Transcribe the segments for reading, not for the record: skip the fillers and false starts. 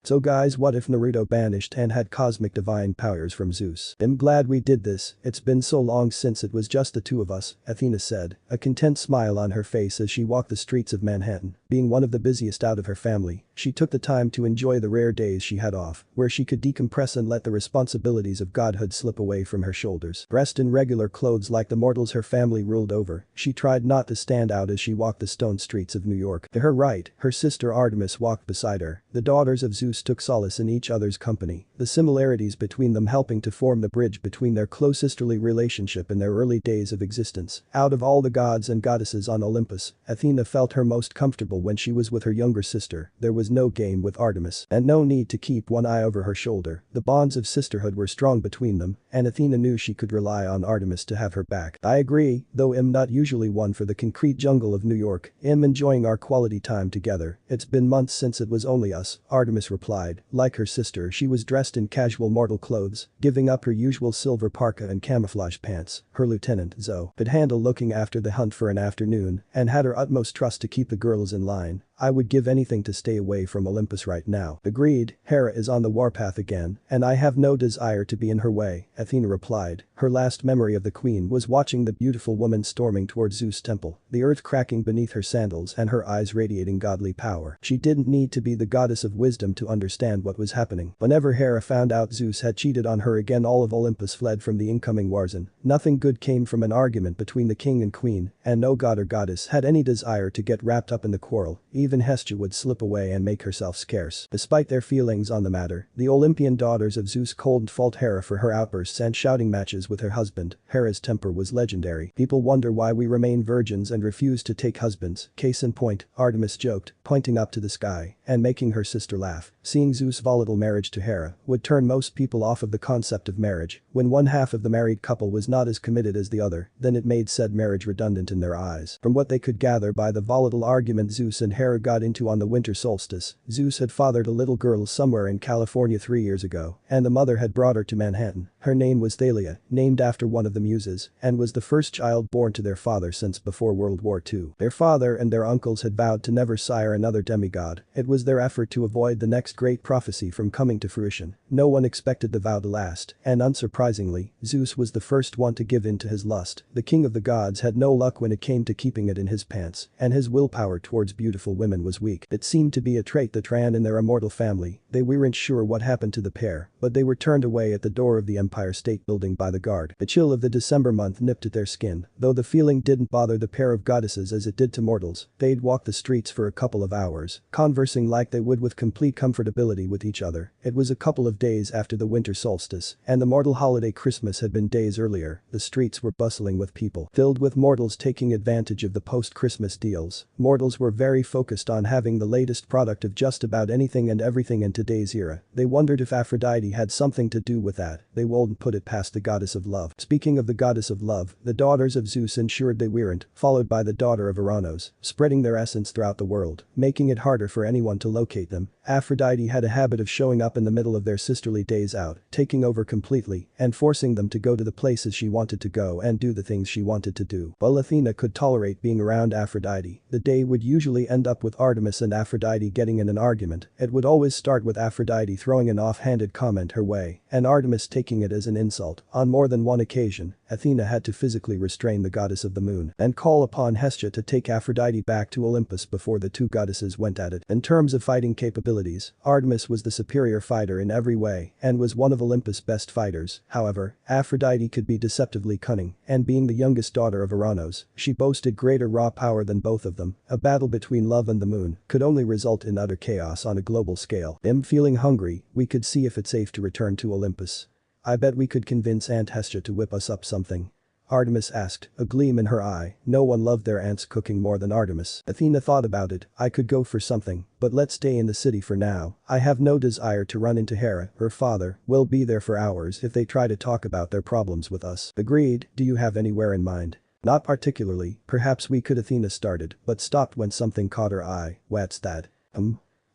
So guys, what if Naruto banished and had cosmic divine powers from Zeus? I'm glad we did this, it's been so long since it was just the two of us, Athena said, a content smile on her face as she walked the streets of Manhattan. Being one of the busiest out of her family, she took the time to enjoy the rare days she had off, where she could decompress and let the responsibilities of godhood slip away from her shoulders. Dressed in regular clothes like the mortals her family ruled over, she tried not to stand out as she walked the stone streets of New York. To her right, her sister Artemis walked beside her. The daughters of Zeus took solace in each other's company, the similarities between them helping to form the bridge between their close sisterly relationship in their early days of existence. Out of all the gods and goddesses on Olympus, Athena felt her most comfortable when she was with her younger sister. There was no game with Artemis, and no need to keep one eye over her shoulder. The bonds of sisterhood were strong between them, and Athena knew she could rely on Artemis to have her back. I agree, though I'm not usually one for the concrete jungle of New York. I'm enjoying our quality time together. It's been months since it was only us, Artemis replied. Like her sister, she was dressed in casual mortal clothes, giving up her usual silver parka and camouflage pants. Her lieutenant, Zoe, could handle looking after the hunt for an afternoon and had her utmost trust to keep the girls in line. I would give anything to stay away from Olympus right now. Agreed, Hera is on the warpath again, and I have no desire to be in her way, Athena replied. Her last memory of the queen was watching the beautiful woman storming towards Zeus' temple, the earth cracking beneath her sandals and her eyes radiating godly power. She didn't need to be the goddess of wisdom to understand what was happening. Whenever Hera found out Zeus had cheated on her again, all of Olympus fled from the incoming Warzone. Nothing good came from an argument between the king and queen, and no god or goddess had any desire to get wrapped up in the quarrel. Even Hestia would slip away and make herself scarce. Despite their feelings on the matter, the Olympian daughters of Zeus cold fault Hera for her outbursts and shouting matches with her husband. Hera's temper was legendary. People wonder why we remain virgins and refuse to take husbands. Case in point, Artemis joked, pointing up to the sky and making her sister laugh. Seeing Zeus' volatile marriage to Hera would turn most people off of the concept of marriage. When one half of the married couple was not as committed as the other, then it made said marriage redundant in their eyes. From what they could gather by the volatile argument Zeus and Hera got into on the winter solstice, Zeus had fathered a little girl somewhere in California 3 years ago, and the mother had brought her to Manhattan. Her name was Thalia, named after one of the muses, and was the first child born to their father since before World War II. Their father and their uncles had vowed to never sire another demigod. It was their effort to avoid the next great prophecy from coming to fruition. No one expected the vow to last, and unsurprisingly, Zeus was the first one to give in to his lust. The king of the gods had no luck when it came to keeping it in his pants, and his willpower towards beautiful women was weak. It seemed to be a trait that ran in their immortal family. They weren't sure what happened to the pair, but they were turned away at the door of the Empire State Building by the guard. The chill of the December month nipped at their skin, though the feeling didn't bother the pair of goddesses as it did to mortals. They'd walk the streets for a couple of hours, conversing like they would with complete comfortability with each other. It was a couple of days after the winter solstice, and the mortal holiday Christmas had been days earlier. The streets were bustling with people, filled with mortals taking advantage of the post-Christmas deals. Mortals were very focused on having the latest product of just about anything and everything in today's era. They wondered if Aphrodite had something to do with that. They wouldn't put it past the goddess of love. Speaking of the goddess of love, the daughters of Zeus ensured they weren't, followed by the daughter of Hermes, spreading their essence throughout the world, making it harder for anyone to locate them. Aphrodite had a habit of showing up in the middle of their sisterly days out, taking over completely, and forcing them to go to the places she wanted to go and do the things she wanted to do. While Athena could tolerate being around Aphrodite, the day would usually end up with Artemis and Aphrodite getting in an argument. It would always start with Aphrodite throwing an offhanded comment her way, and Artemis taking it as an insult. On more than one occasion, Athena had to physically restrain the goddess of the moon and call upon Hestia to take Aphrodite back to Olympus before the two goddesses went at it. In terms of fighting capabilities, Artemis was the superior fighter in every way and was one of Olympus' best fighters. However, Aphrodite could be deceptively cunning, and being the youngest daughter of Hermes, she boasted greater raw power than both of them. A battle between love and the moon could only result in utter chaos on a global scale. I'm feeling hungry, we could see if it's safe to return to Olympus. I bet we could convince Aunt Hestia to whip us up something. Artemis asked, a gleam in her eye. No one loved their aunts cooking more than Artemis. Athena thought about it. I could go for something, but let's stay in the city for now. I have no desire to run into Hera. Her father will be there for hours if they try to talk about their problems with us. Agreed, do you have anywhere in mind? Not particularly, perhaps we could. Athena started, but stopped when something caught her eye. What's that?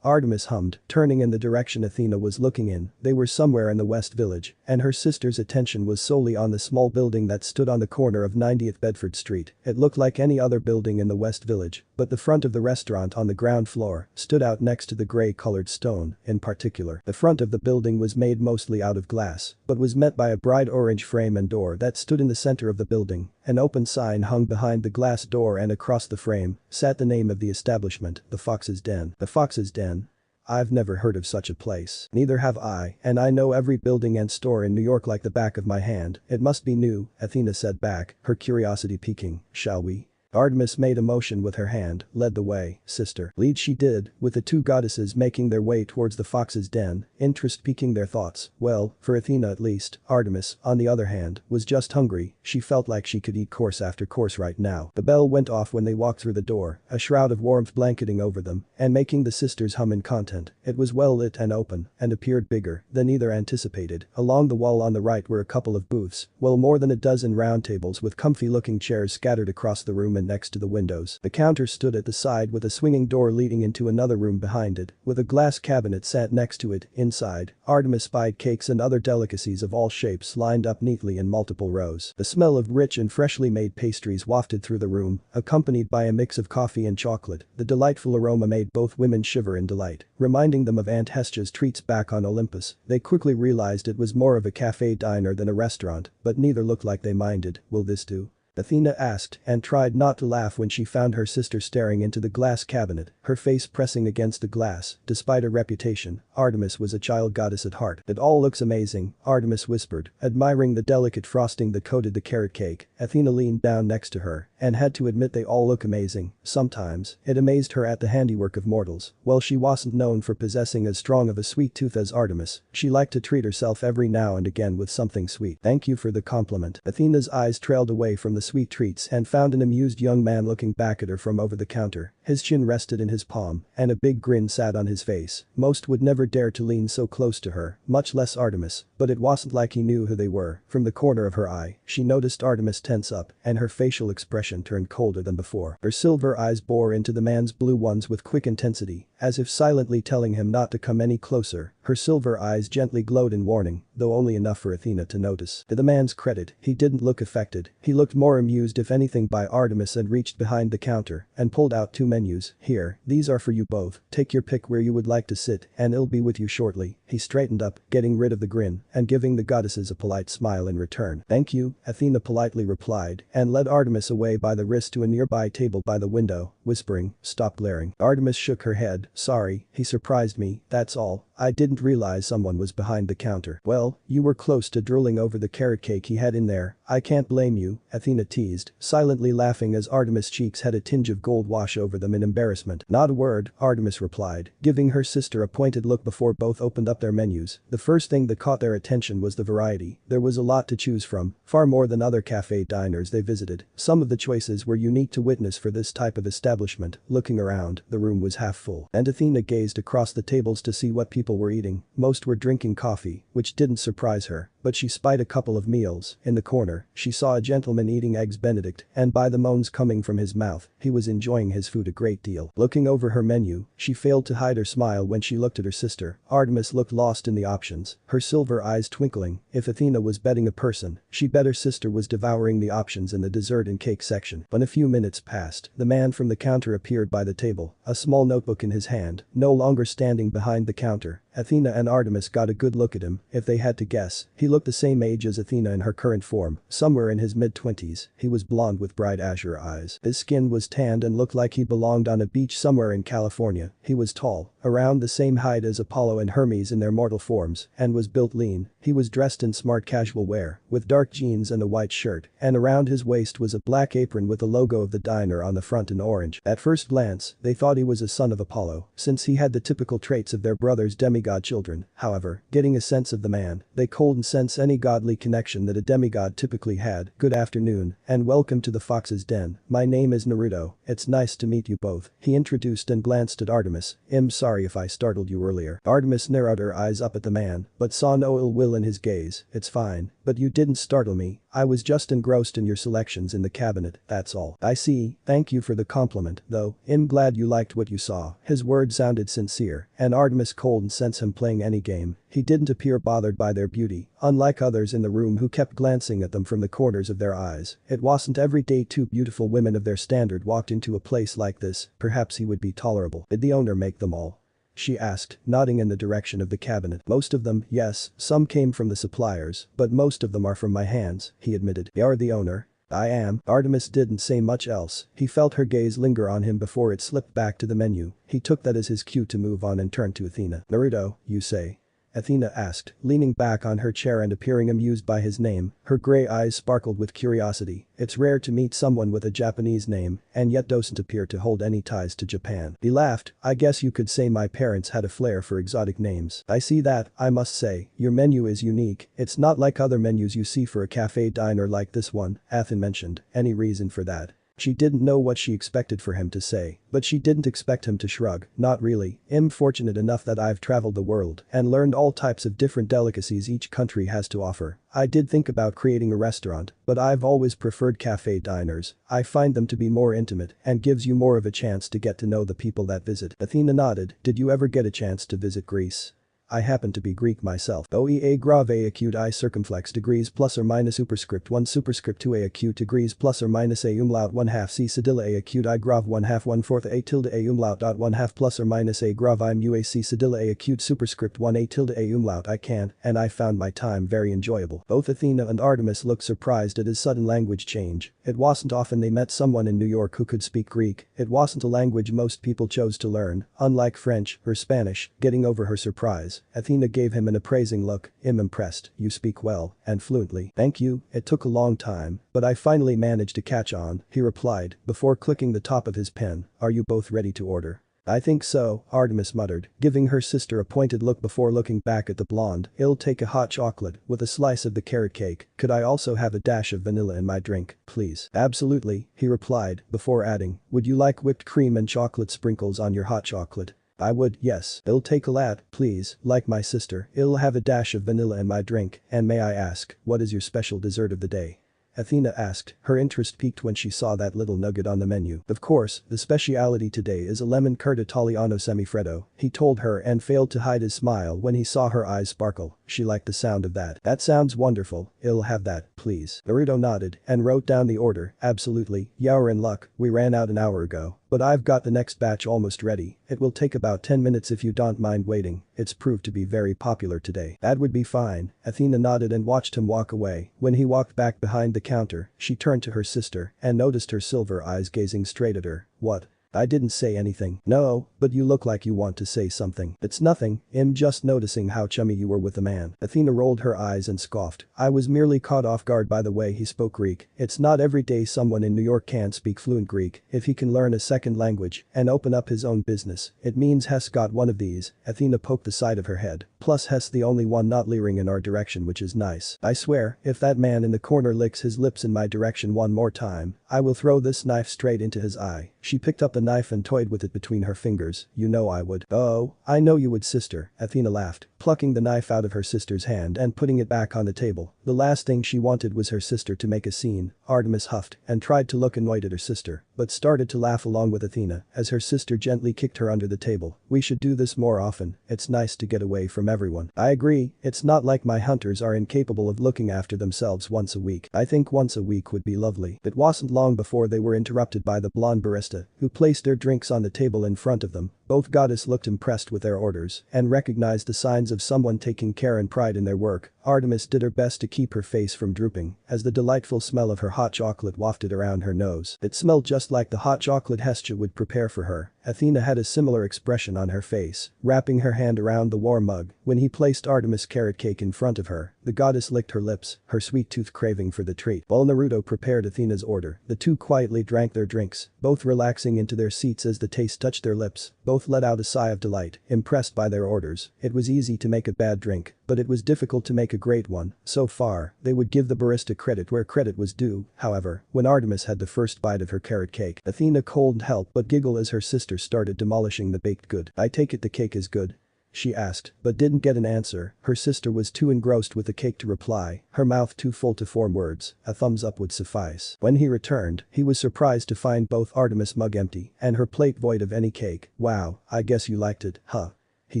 Artemis hummed, turning in the direction Athena was looking in. They were somewhere in the West Village, and her sister's attention was solely on the small building that stood on the corner of 90th Bedford Street. It looked like any other building in the West Village, But the front of the restaurant on the ground floor stood out next to the gray-colored stone, in particular. The front of the building was made mostly out of glass, but was met by a bright orange frame and door that stood in the center of the building. An open sign hung behind the glass door and across the frame sat the name of the establishment, the Fox's Den. The Fox's Den? I've never heard of such a place. Neither have I, and I know every building and store in New York like the back of my hand. It must be new, Athena said back, her curiosity piquing. Shall we? Artemis made a motion with her hand, led the way, sister. Lead she did, with the two goddesses making their way towards the Fox's Den, interest piquing their thoughts. Well, for Athena at least. Artemis, on the other hand, was just hungry. She felt like she could eat course after course right now. The bell went off when they walked through the door, a shroud of warmth blanketing over them and making the sisters hum in content. It was well lit and open and appeared bigger than either anticipated. Along the wall on the right were a couple of booths, well more than a dozen round tables with comfy-looking chairs scattered across the room and next to the windows. The counter stood at the side with a swinging door leading into another room behind it, with a glass cabinet sat next to it. Inside, Artemis spied cakes and other delicacies of all shapes lined up neatly in multiple rows. The smell of rich and freshly made pastries wafted through the room, accompanied by a mix of coffee and chocolate. The delightful aroma made both women shiver in delight, reminding them of Aunt Hestia's treats back on Olympus. They quickly realized it was more of a cafe diner than a restaurant, but neither looked like they minded. Will this do? Athena asked and tried not to laugh when she found her sister staring into the glass cabinet, her face pressing against the glass. Despite her reputation, Artemis was a child goddess at heart. It all looks amazing, Artemis whispered, admiring the delicate frosting that coated the carrot cake. Athena leaned down next to her and had to admit they all look amazing. Sometimes, it amazed her at the handiwork of mortals. While she wasn't known for possessing as strong of a sweet tooth as Artemis, she liked to treat herself every now and again with something sweet. Thank you for the compliment. Athena's eyes trailed away from the sweet treats and found an amused young man looking back at her from over the counter. His chin rested in his palm and a big grin sat on his face. Most would never dare to lean so close to her, much less Artemis, but it wasn't like he knew who they were. From the corner of her eye, she noticed Artemis tense up and her facial expression turned colder than before. Her silver eyes bore into the man's blue ones with quick intensity, as if silently telling him not to come any closer. Her silver eyes gently glowed in warning, though only enough for Athena to notice. To the man's credit, he didn't look affected. He looked more amused if anything by Artemis and reached behind the counter and pulled out two menus. Here, these are for you both. Take your pick where you would like to sit and it'll be with you shortly. He straightened up, getting rid of the grin and giving the goddesses a polite smile in return. Thank you, Athena politely replied and led Artemis away by the wrist to a nearby table by the window, whispering, stop glaring. Artemis shook her head. Sorry, he surprised me, that's all. I didn't realize someone was behind the counter. Well, you were close to drooling over the carrot cake he had in there. I can't blame you, Athena teased, silently laughing as Artemis' cheeks had a tinge of gold wash over them in embarrassment. Not a word, Artemis replied, giving her sister a pointed look before both opened up their menus. The first thing that caught their attention was the variety. There was a lot to choose from, far more than other cafe diners they visited. Some of the choices were unique to witness for this type of establishment. Looking around, the room was half full, and Athena gazed across the tables to see what people were eating. Most were drinking coffee, which didn't surprise her, but she spied a couple of meals. In the corner, she saw a gentleman eating eggs Benedict, and by the moans coming from his mouth, he was enjoying his food a great deal. Looking over her menu, she failed to hide her smile when she looked at her sister. Artemis looked lost in the options, her silver eyes twinkling. If Athena was betting a person, she bet her sister was devouring the options in the dessert and cake section. When a few minutes passed, the man from the counter appeared by the table, a small notebook in his hand, no longer standing behind the counter. Athena and Artemis got a good look at him. If they had to guess, he looked the same age as Athena in her current form, somewhere in his mid-20s. He was blonde with bright azure eyes. His skin was tanned and looked like he belonged on a beach somewhere in California. He was tall, around the same height as Apollo and Hermes in their mortal forms, and was built lean. He was dressed in smart casual wear, with dark jeans and a white shirt, and around his waist was a black apron with the logo of the diner on the front in orange. At first glance, they thought he was a son of Apollo, since he had the typical traits of their brother's demigod children. However, getting a sense of the man, they couldn't sense any godly connection that a demigod typically had. Good afternoon, and welcome to the Fox's Den. My name is Naruto. It's nice to meet you both. He introduced and glanced at Artemis. I'm sorry if I startled you earlier. Artemis narrowed her eyes up at the man, but saw no ill will in his gaze. It's fine, but you didn't startle me. I was just engrossed in your selections in the cabinet, that's all. I see, thank you for the compliment, though, I'm glad you liked what you saw. His words sounded sincere, and Artemis couldn't sense him playing any game. He didn't appear bothered by their beauty, unlike others in the room who kept glancing at them from the corners of their eyes. It wasn't every day two beautiful women of their standard walked into a place like this, perhaps he would be tolerable. Did the owner make them all? She asked, nodding in the direction of the cabinet. Most of them, yes, some came from the suppliers, but most of them are from my hands, he admitted. You're the owner? I am. Artemis didn't say much else. He felt her gaze linger on him before it slipped back to the menu. He took that as his cue to move on and turned to Athena. Naruto, you say? Athena asked, leaning back on her chair and appearing amused by his name. Her gray eyes sparkled with curiosity. It's rare to meet someone with a Japanese name, and yet doesn't appear to hold any ties to Japan. He laughed, I guess you could say my parents had a flair for exotic names. I see that, I must say, your menu is unique. It's not like other menus you see for a cafe diner like this one, Athena mentioned. Any reason for that? She didn't know what she expected for him to say, but she didn't expect him to shrug. Not really, I'm fortunate enough that I've traveled the world and learned all types of different delicacies each country has to offer. I did think about creating a restaurant, but I've always preferred cafe diners. I find them to be more intimate and gives you more of a chance to get to know the people that visit. Athena nodded. Did you ever get a chance to visit Greece? I happen to be Greek myself. OEA grave acute I circumflex degrees plus or minus superscript 1 superscript 2 a acute degrees plus or minus a umlaut 1/2 c cedilla a acute I grave 1/2 1/4 a tilde a umlaut dot 1/2 plus or minus a grave I mu a c cedilla a acute superscript 1 a tilde a umlaut I can't, and I found my time very enjoyable. Both Athena and Artemis looked surprised at his sudden language change. It wasn't often they met someone in New York who could speak Greek. It wasn't a language most people chose to learn, unlike French or Spanish. Getting over her surprise, Athena gave him an appraising look. I'm impressed, you speak well, and fluently. Thank you, it took a long time, but I finally managed to catch on, he replied, before clicking the top of his pen. Are you both ready to order? I think so, Artemis muttered, giving her sister a pointed look before looking back at the blonde. I'll take a hot chocolate with a slice of the carrot cake. Could I also have a dash of vanilla in my drink, please? Absolutely, he replied, before adding, would you like whipped cream and chocolate sprinkles on your hot chocolate? I would, yes. I'll take a lot, please, like my sister. I'll have a dash of vanilla in my drink, and may I ask, what is your special dessert of the day? Athena asked, her interest peaked when she saw that little nugget on the menu. Of course, the speciality today is a lemon curd Italiano semifreddo, he told her and failed to hide his smile when he saw her eyes sparkle. She liked the sound of that. That sounds wonderful, I'll have that, please. Naruto nodded and wrote down the order. Absolutely, you're in luck, we ran out an hour ago. But I've got the next batch almost ready. It will take about 10 minutes if you don't mind waiting. It's proved to be very popular today. That would be fine. Athena nodded and watched him walk away. When he walked back behind the counter, she turned to her sister and noticed her silver eyes gazing straight at her. What? I didn't say anything. No, but you look like you want to say something. It's nothing, I'm just noticing how chummy you were with the man. Athena rolled her eyes and scoffed. I was merely caught off guard by the way he spoke Greek. It's not every day someone in New York can speak fluent Greek. If he can learn a second language and open up his own business, it means Hess got one of these. Athena poked the side of her head. Plus Hess the only one not leering in our direction, which is nice. I swear, if that man in the corner licks his lips in my direction one more time, I will throw this knife straight into his eye. She picked up the knife and toyed with it between her fingers. You know I would. Oh, I know you would, sister, Athena laughed, plucking the knife out of her sister's hand and putting it back on the table. The last thing she wanted was her sister to make a scene. Artemis huffed and tried to look annoyed at her sister, but started to laugh along with Athena as her sister gently kicked her under the table. We should do this more often. It's nice to get away from everyone. I agree, it's not like my hunters are incapable of looking after themselves once a week. I think once a week would be lovely. It wasn't long before they were interrupted by the blonde barista, who placed their drinks on the table in front of them. Both goddess looked impressed with their orders and recognized the signs of someone taking care and pride in their work. Artemis did her best to keep her face from drooping as the delightful smell of her hot chocolate wafted around her nose. It smelled just like the hot chocolate Hestia would prepare for her. Athena had a similar expression on her face, wrapping her hand around the warm mug. When he placed Artemis' carrot cake in front of her, the goddess licked her lips, her sweet tooth craving for the treat. While Naruto prepared Athena's order, the two quietly drank their drinks, both relaxing into their seats as the taste touched their lips. Both let out a sigh of delight, impressed by their orders. It was easy to make a bad drink, but it was difficult to make a great one. So far, they would give the barista credit where credit was due. However, when Artemis had the first bite of her carrot cake, Athena couldn't help but giggle as her sister started demolishing the baked good. I take it the cake is good? she asked, but didn't get an answer. Her sister was too engrossed with the cake to reply, her mouth too full to form words. A thumbs up would suffice. When he returned, he was surprised to find both Artemis' mug empty and her plate void of any cake. "Wow, I guess you liked it, huh?" he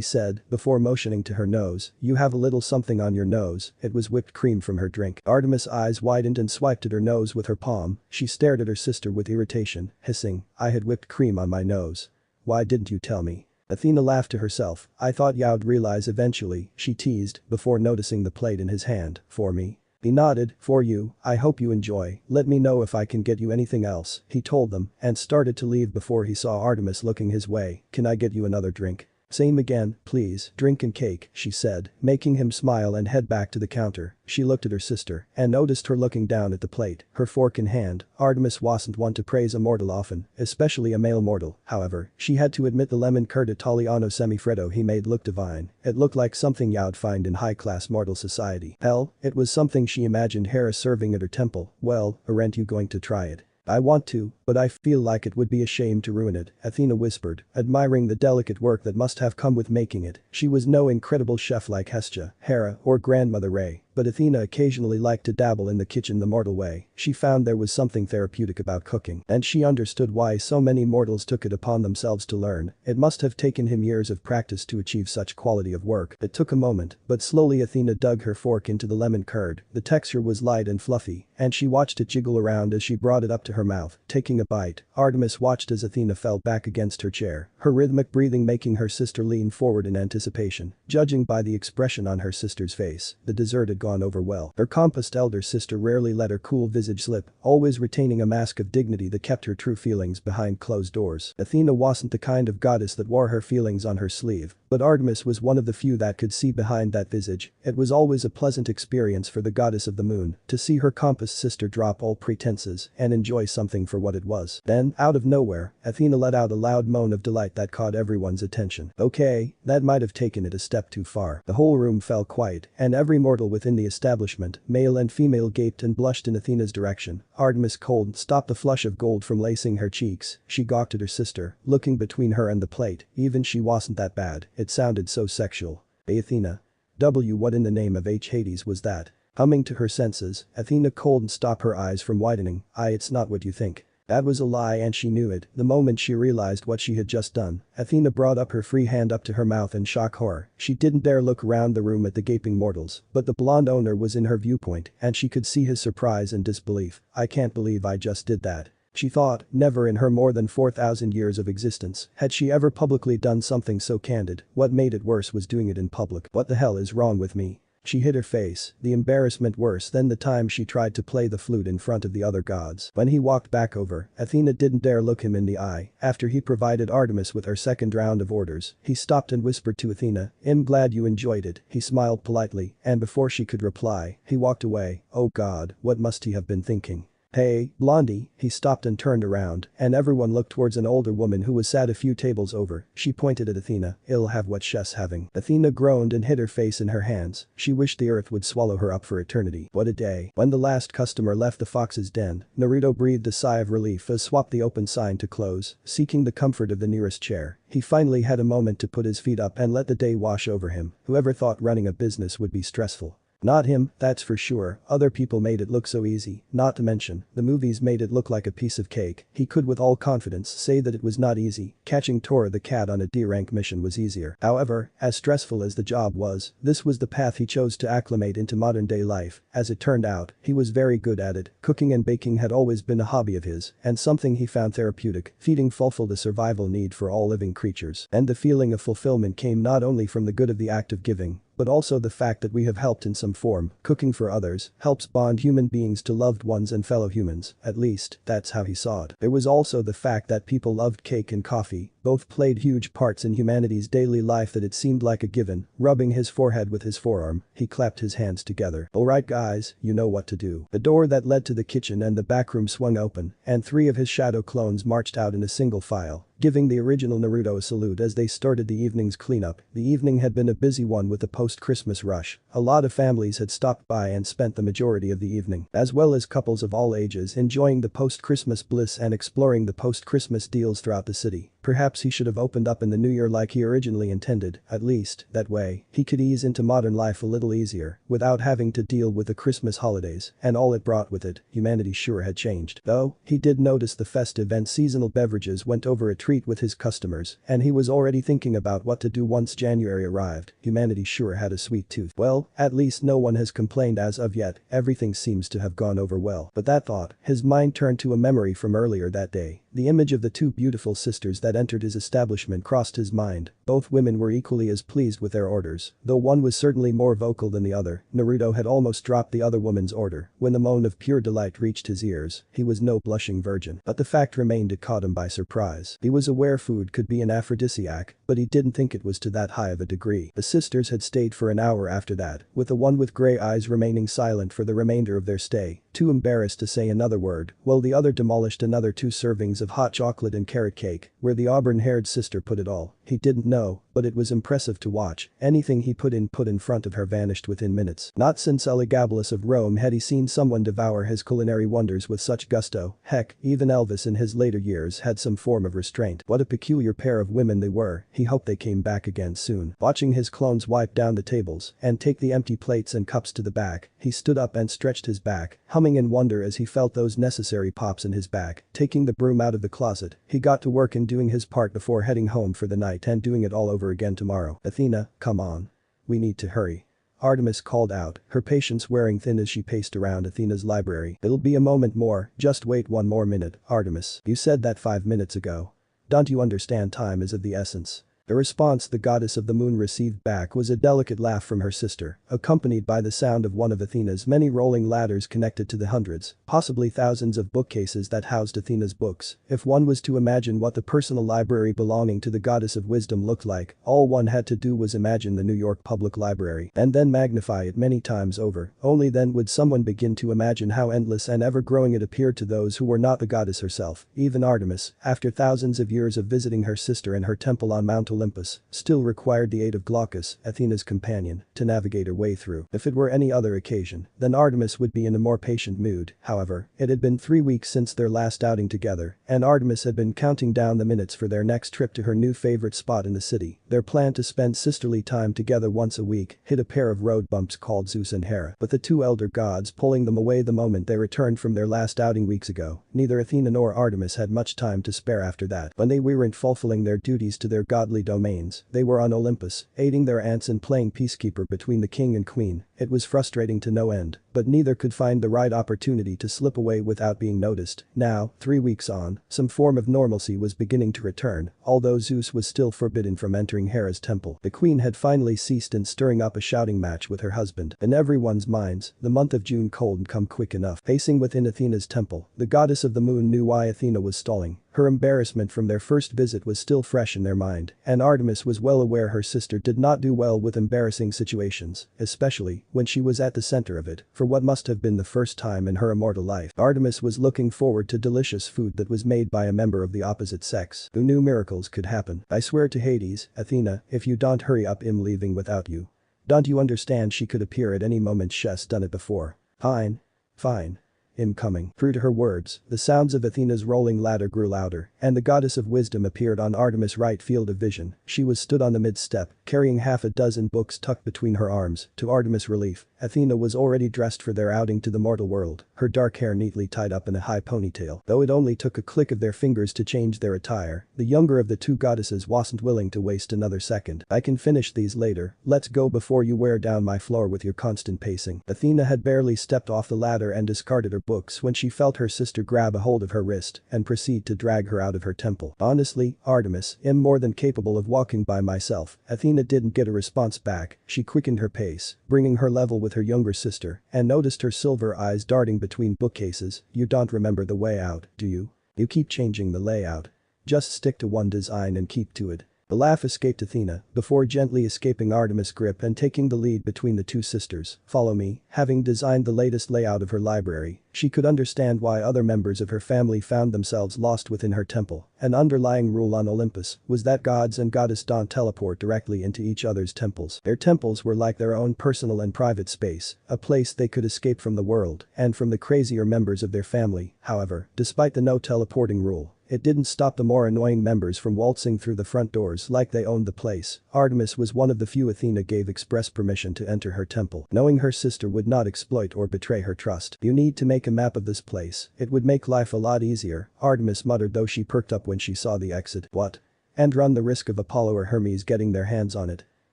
said, before motioning to her nose. "You have a little something on your nose." It was whipped cream from her drink. Artemis' eyes widened and swiped at her nose with her palm. She stared at her sister with irritation, hissing, "I had whipped cream on my nose. Why didn't you tell me?" Athena laughed to herself. "I thought you'd realize eventually," she teased, before noticing the plate in his hand. "For me?" He nodded. "For you, I hope you enjoy. Let me know if I can get you anything else," he told them, and started to leave before he saw Artemis looking his way. "Can I get you another drink?" "Same again, please, drink and cake," she said, making him smile and head back to the counter. She looked at her sister and noticed her looking down at the plate, her fork in hand. Artemis wasn't one to praise a mortal often, especially a male mortal. However, she had to admit the lemon curd Italiano semifreddo he made looked divine. It looked like something you'd find in high-class mortal society. Hell, it was something she imagined Hera serving at her temple. "Well, aren't you going to try it?" "I want to, but I feel like it would be a shame to ruin it," Athena whispered, admiring the delicate work that must have come with making it. She was no incredible chef like Hestia, Hera, or Grandmother Ray, but Athena occasionally liked to dabble in the kitchen the mortal way. She found there was something therapeutic about cooking, and she understood why so many mortals took it upon themselves to learn. It must have taken him years of practice to achieve such quality of work. It took a moment, but slowly Athena dug her fork into the lemon curd. The texture was light and fluffy, and she watched it jiggle around as she brought it up to her mouth. Taking a bite, Artemis watched as Athena fell back against her chair, her rhythmic breathing making her sister lean forward in anticipation. Judging by the expression on her sister's face, the dessert had gone over well. Her compassed elder sister rarely let her cool visage slip, always retaining a mask of dignity that kept her true feelings behind closed doors. Athena wasn't the kind of goddess that wore her feelings on her sleeve, but Artemis was one of the few that could see behind that visage. It was always a pleasant experience for the goddess of the moon to see her compassed sister drop all pretenses and enjoy something for what it was. Then, out of nowhere, Athena let out a loud moan of delight that caught everyone's attention. Okay, that might have taken it a step too far. The whole room fell quiet, and every mortal within the establishment, male and female, gaped and blushed in Athena's direction. Artemis cold stopped the flush of gold from lacing her cheeks. She gawked at her sister, looking between her and the plate. Even she wasn't that bad. It sounded so sexual. "Hey Athena. What in the name of Hades was that?" Humming to her senses, Athena cold stopped her eyes from widening. "It's not what you think." That was a lie and she knew it. The moment she realized what she had just done, Athena brought up her free hand up to her mouth in shock horror. She didn't dare look around the room at the gaping mortals, but the blonde owner was in her viewpoint and she could see his surprise and disbelief. "I can't believe I just did that," she thought. Never in her more than 4,000 years of existence had she ever publicly done something so candid. What made it worse was doing it in public. "What the hell is wrong with me?" She hid her face, the embarrassment worse than the time she tried to play the flute in front of the other gods. When he walked back over, Athena didn't dare look him in the eye. After he provided Artemis with her second round of orders, he stopped and whispered to Athena, "I'm glad you enjoyed it." He smiled politely, and before she could reply, he walked away. Oh God, what must he have been thinking? "Hey, Blondie," he stopped and turned around, and everyone looked towards an older woman who was sat a few tables over. She pointed at Athena. "I'll have what Shess having." Athena groaned and hid her face in her hands. She wished the earth would swallow her up for eternity. What a day. When the last customer left the fox's den, Naruto breathed a sigh of relief as swapped the open sign to close, seeking the comfort of the nearest chair. He finally had a moment to put his feet up and let the day wash over him. Whoever thought running a business would be stressful? Not him, that's for sure. Other people made it look so easy, not to mention, the movies made it look like a piece of cake. He could with all confidence say that it was not easy. Catching Tora the cat on a D-rank mission was easier. However, as stressful as the job was, this was the path he chose to acclimate into modern-day life. As it turned out, he was very good at it. Cooking and baking had always been a hobby of his, and something he found therapeutic. Feeding fulfilled a survival need for all living creatures. And the feeling of fulfillment came not only from the good of the act of giving, but also the fact that we have helped in some form. Cooking for others helps bond human beings to loved ones and fellow humans. At least, that's how he saw it. There was also the fact that people loved cake and coffee. Both played huge parts in humanity's daily life that it seemed like a given. Rubbing his forehead with his forearm, he clapped his hands together. "Alright guys, you know what to do." The door that led to the kitchen and the back room swung open, and three of his shadow clones marched out in a single file, giving the original Naruto a salute as they started the evening's cleanup. The evening had been a busy one with the post-Christmas rush. A lot of families had stopped by and spent the majority of the evening, as well as couples of all ages enjoying the post-Christmas bliss and exploring the post-Christmas deals throughout the city. Perhaps he should have opened up in the new year like he originally intended, at least, that way, he could ease into modern life a little easier, without having to deal with the Christmas holidays and all it brought with it. Humanity sure had changed. Though, he did notice the festive and seasonal beverages went over a treat with his customers, and he was already thinking about what to do once January arrived. Humanity sure had a sweet tooth. Well, at least no one has complained as of yet, everything seems to have gone over well. But that thought, his mind turned to a memory from earlier that day. The image of the two beautiful sisters that entered his establishment crossed his mind. Both women were equally as pleased with their orders, though one was certainly more vocal than the other. Naruto had almost dropped the other woman's order when the moan of pure delight reached his ears. He was no blushing virgin, but the fact remained it caught him by surprise. He was aware food could be an aphrodisiac, but he didn't think it was to that high of a degree. The sisters had stayed for an hour after that, with the one with gray eyes remaining silent for the remainder of their stay, too embarrassed to say another word, while the other demolished another 2 servings of hot chocolate and carrot cake. Where the auburn-haired sister put it all, he didn't know, but it was impressive to watch. Anything he put in front of her vanished within minutes. Not since Elagabalus of Rome had he seen someone devour his culinary wonders with such gusto. Heck, even Elvis in his later years had some form of restraint. What a peculiar pair of women they were. He hoped they came back again soon. Watching his clones wipe down the tables and take the empty plates and cups to the back, he stood up and stretched his back, humming in wonder as he felt those necessary pops in his back. Taking the broom out of the closet, he got to work in doing his part before heading home for the night and doing it all over again tomorrow. Athena, come on. We need to hurry. Artemis called out, her patience wearing thin as she paced around Athena's library. It'll be a moment more, just wait one more minute, Artemis. You said that 5 minutes ago. Don't you understand time is of the essence? The response the goddess of the moon received back was a delicate laugh from her sister, accompanied by the sound of one of Athena's many rolling ladders connected to the hundreds, possibly thousands of bookcases that housed Athena's books. If one was to imagine what the personal library belonging to the goddess of wisdom looked like, all one had to do was imagine the New York Public Library and then magnify it many times over. Only then would someone begin to imagine how endless and ever-growing it appeared to those who were not the goddess herself. Even Artemis, after thousands of years of visiting her sister in her temple on Mount Olympus, still required the aid of Glaucus, Athena's companion, to navigate her way through. If it were any other occasion, then Artemis would be in a more patient mood. However, it had been 3 weeks since their last outing together, and Artemis had been counting down the minutes for their next trip to her new favorite spot in the city. Their plan to spend sisterly time together once a week hit a pair of road bumps called Zeus and Hera, with the 2 elder gods pulling them away the moment they returned from their last outing weeks ago. Neither Athena nor Artemis had much time to spare after that. When they weren't fulfilling their duties to their godly domains, they were on Olympus, aiding their aunts and playing peacekeeper between the king and queen. It was frustrating to no end, but neither could find the right opportunity to slip away without being noticed. Now, 3 weeks on, some form of normalcy was beginning to return, although Zeus was still forbidden from entering Hera's temple. The queen had finally ceased in stirring up a shouting match with her husband. In everyone's minds, the month of June couldn't come quick enough. Pacing within Athena's temple, the goddess of the moon knew why Athena was stalling. Her embarrassment from their first visit was still fresh in their mind, and Artemis was well aware her sister did not do well with embarrassing situations, especially when she was at the center of it, for what must have been the first time in her immortal life. Artemis was looking forward to delicious food that was made by a member of the opposite sex, who knew miracles could happen. I swear to Hades, Athena, if you don't hurry up, I'm leaving without you. Don't you understand she could appear at any moment? She's done it before. Fine. Fine. I'm coming. True to her words, the sounds of Athena's rolling ladder grew louder, and the goddess of wisdom appeared on Artemis' right field of vision. She was stood on the mid-step, carrying half a dozen books tucked between her arms. To Artemis' relief, Athena was already dressed for their outing to the mortal world, her dark hair neatly tied up in a high ponytail. Though it only took a click of their fingers to change their attire, the younger of the 2 goddesses wasn't willing to waste another second. I can finish these later, let's go before you wear down my floor with your constant pacing. Athena had barely stepped off the ladder and discarded her books when she felt her sister grab a hold of her wrist and proceed to drag her out of her temple. Honestly, Artemis, I'm more than capable of walking by myself. Athena didn't get a response back. She quickened her pace, bringing her level with her younger sister, and noticed her silver eyes darting between bookcases. You don't remember the way out, do you? You keep changing the layout. Just stick to one design and keep to it. The laugh escaped Athena, before gently escaping Artemis' grip and taking the lead between the 2 sisters. Follow me. Having designed the latest layout of her library, she could understand why other members of her family found themselves lost within her temple. An underlying rule on Olympus was that gods and goddess don't teleport directly into each other's temples. Their temples were like their own personal and private space, a place they could escape from the world and from the crazier members of their family. However, despite the no teleporting rule, it didn't stop the more annoying members from waltzing through the front doors like they owned the place. Artemis was one of the few Athena gave express permission to enter her temple, knowing her sister would not exploit or betray her trust. "You need to make a map of this place. It would make life a lot easier," Artemis muttered, though she perked up when she saw the exit. "What? And run the risk of Apollo or Hermes getting their hands on it?"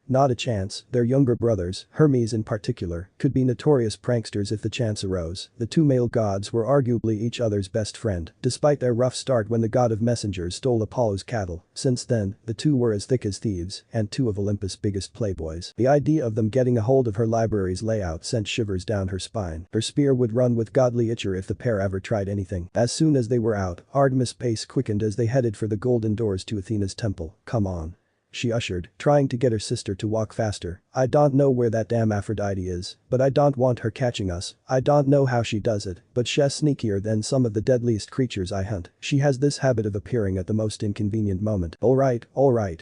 Not a chance. Their younger brothers, Hermes in particular, could be notorious pranksters if the chance arose. The two male gods were arguably each other's best friend, despite their rough start when the god of messengers stole Apollo's cattle. Since then, the two were as thick as thieves, and two of Olympus' biggest playboys. The idea of them getting a hold of her library's layout sent shivers down her spine. Her spear would run with godly itcher if the pair ever tried anything. As soon as they were out, Artemis' pace quickened as they headed for the golden doors to Athena's temple. "Come on," she ushered, trying to get her sister to walk faster. "I don't know where that damn Aphrodite is, but I don't want her catching us. I don't know how she does it, but she's sneakier than some of the deadliest creatures I hunt. She has this habit of appearing at the most inconvenient moment." All right,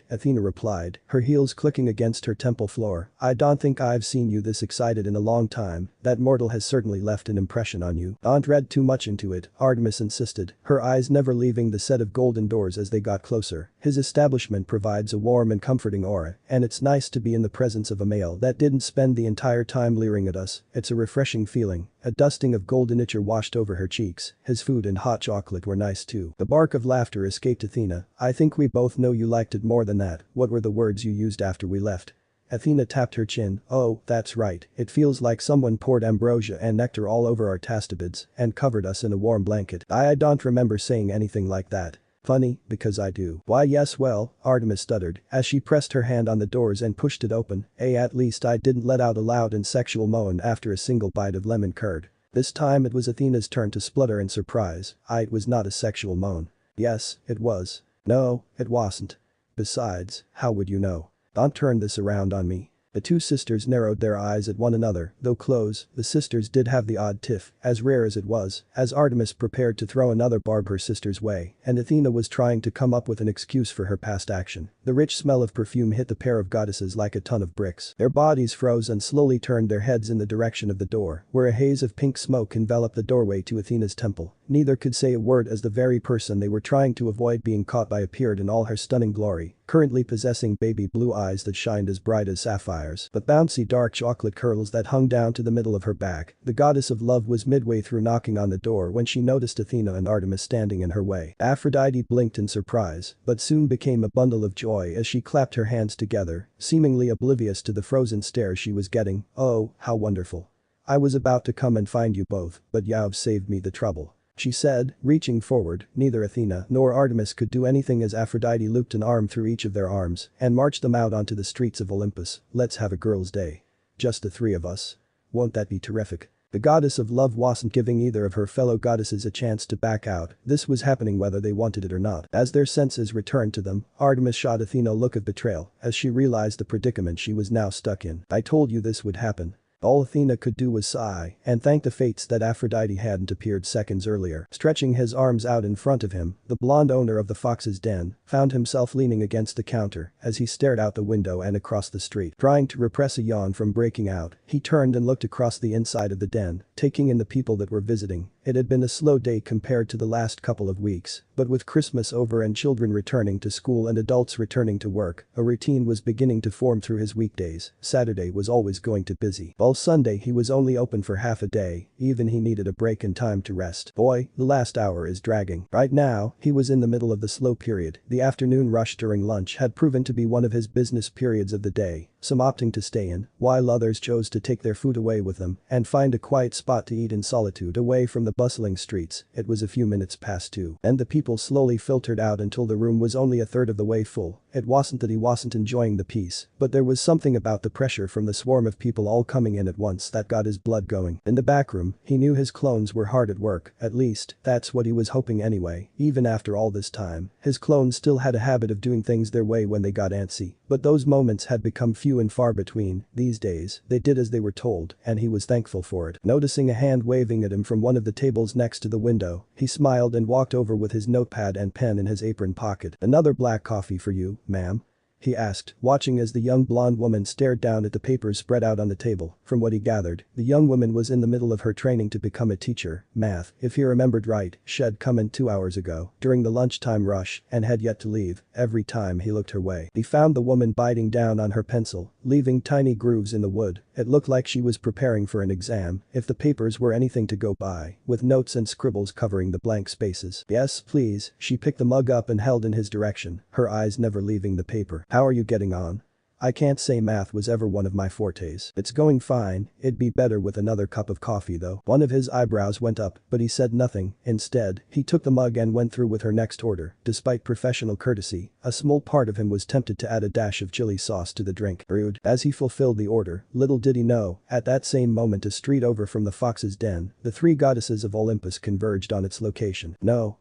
Athena replied, her heels clicking against her temple floor. "I don't think I've seen you this excited in a long time. That mortal has certainly left an impression on you." "Don't read too much into it," Artemis insisted, her eyes never leaving the set of golden doors as they got closer. "His establishment provides a warm and comforting aura, and it's nice to be in the presence of a male that didn't spend the entire time leering at us. It's a refreshing feeling." A dusting of golden itcher washed over her cheeks. His food and hot chocolate were nice too. The bark of laughter escaped Athena. "I think we both know you liked it more than that. What were the words you used after we left?" Athena tapped her chin. "Oh, that's right. It feels like someone poured ambrosia and nectar all over our tastibids and covered us in a warm blanket." I don't remember saying anything like that." "Funny, because I do." "Why yes well," Artemis stuttered, as she pressed her hand on the doors and pushed it open. At least I didn't let out a loud and sexual moan after a single bite of lemon curd." This time it was Athena's turn to splutter in surprise. It was not a sexual moan." "Yes, it was." "No, it wasn't. Besides, how would you know?" "Don't turn this around on me." The two sisters narrowed their eyes at one another, though close, the sisters did have the odd tiff, as rare as it was, as Artemis prepared to throw another barb her sister's way, and Athena was trying to come up with an excuse for her past action. The rich smell of perfume hit the pair of goddesses like a ton of bricks. Their bodies froze and slowly turned their heads in the direction of the door, where a haze of pink smoke enveloped the doorway to Athena's temple. Neither could say a word as the very person they were trying to avoid being caught by appeared in all her stunning glory, currently possessing baby blue eyes that shined as bright as sapphires, but bouncy dark chocolate curls that hung down to the middle of her back. The goddess of love was midway through knocking on the door when she noticed Athena and Artemis standing in her way. Aphrodite blinked in surprise, but soon became a bundle of joy as she clapped her hands together, seemingly oblivious to the frozen stare she was getting. "Oh, how wonderful. I was about to come and find you both, but you've saved me the trouble," she said, reaching forward. Neither Athena nor Artemis could do anything as Aphrodite looped an arm through each of their arms and marched them out onto the streets of Olympus. "Let's have a girls' day. Just the three of us. Won't that be terrific?" The goddess of love wasn't giving either of her fellow goddesses a chance to back out. This was happening whether they wanted it or not. As their senses returned to them, Artemis shot Athena a look of betrayal as she realized the predicament she was now stuck in. "I told you this would happen." All Athena could do was sigh and thank the fates that Aphrodite hadn't appeared seconds earlier. Stretching his arms out in front of him, the blonde owner of the Fox's Den found himself leaning against the counter as he stared out the window and across the street. Trying to repress a yawn from breaking out, he turned and looked across the inside of the den, taking in the people that were visiting. It had been a slow day compared to the last couple of weeks, but with Christmas over and children returning to school and adults returning to work, a routine was beginning to form through his weekdays. Saturday was always going to busy. All Sunday he was only open for half a day, even he needed a break and time to rest. Boy, the last hour is dragging. Right now, he was in the middle of the slow period. The afternoon rush during lunch had proven to be one of his business periods of the day, some opting to stay in, while others chose to take their food away with them and find a quiet spot to eat in solitude away from the bustling streets. It was a few minutes past 2, and the people slowly filtered out until the room was only a third of the way full. It wasn't that he wasn't enjoying the peace, but there was something about the pressure from the swarm of people all coming in at once that got his blood going. In the back room, he knew his clones were hard at work, at least, that's what he was hoping anyway. Even after all this time, his clones still had a habit of doing things their way when they got antsy, but those moments had become few and far between. These days, they did as they were told, and he was thankful for it. Noticing a hand waving at him from one of the tables next to the window, he smiled and walked over with his notepad and pen in his apron pocket. "Another black coffee for you, ma'am." he asked, watching as the young blonde woman stared down at the papers spread out on the table. From what he gathered, the young woman was in the middle of her training to become a teacher, math, if he remembered right, she'd come in 2 hours ago, during the lunchtime rush, and had yet to leave. Every time he looked her way, he found the woman biting down on her pencil, leaving tiny grooves in the wood. It looked like she was preparing for an exam, if the papers were anything to go by, with notes and scribbles covering the blank spaces. Yes, please, she picked the mug up and held in his direction, her eyes never leaving the paper. How are you getting on? I can't say math was ever one of my fortes. It's going fine, it'd be better with another cup of coffee though. One of his eyebrows went up, but he said nothing. Instead, he took the mug and went through with her next order. Despite professional courtesy, a small part of him was tempted to add a dash of chili sauce to the drink. Rude. As he fulfilled the order, little did he know, at that same moment a street over from the fox's den, the three goddesses of Olympus converged on its location. No.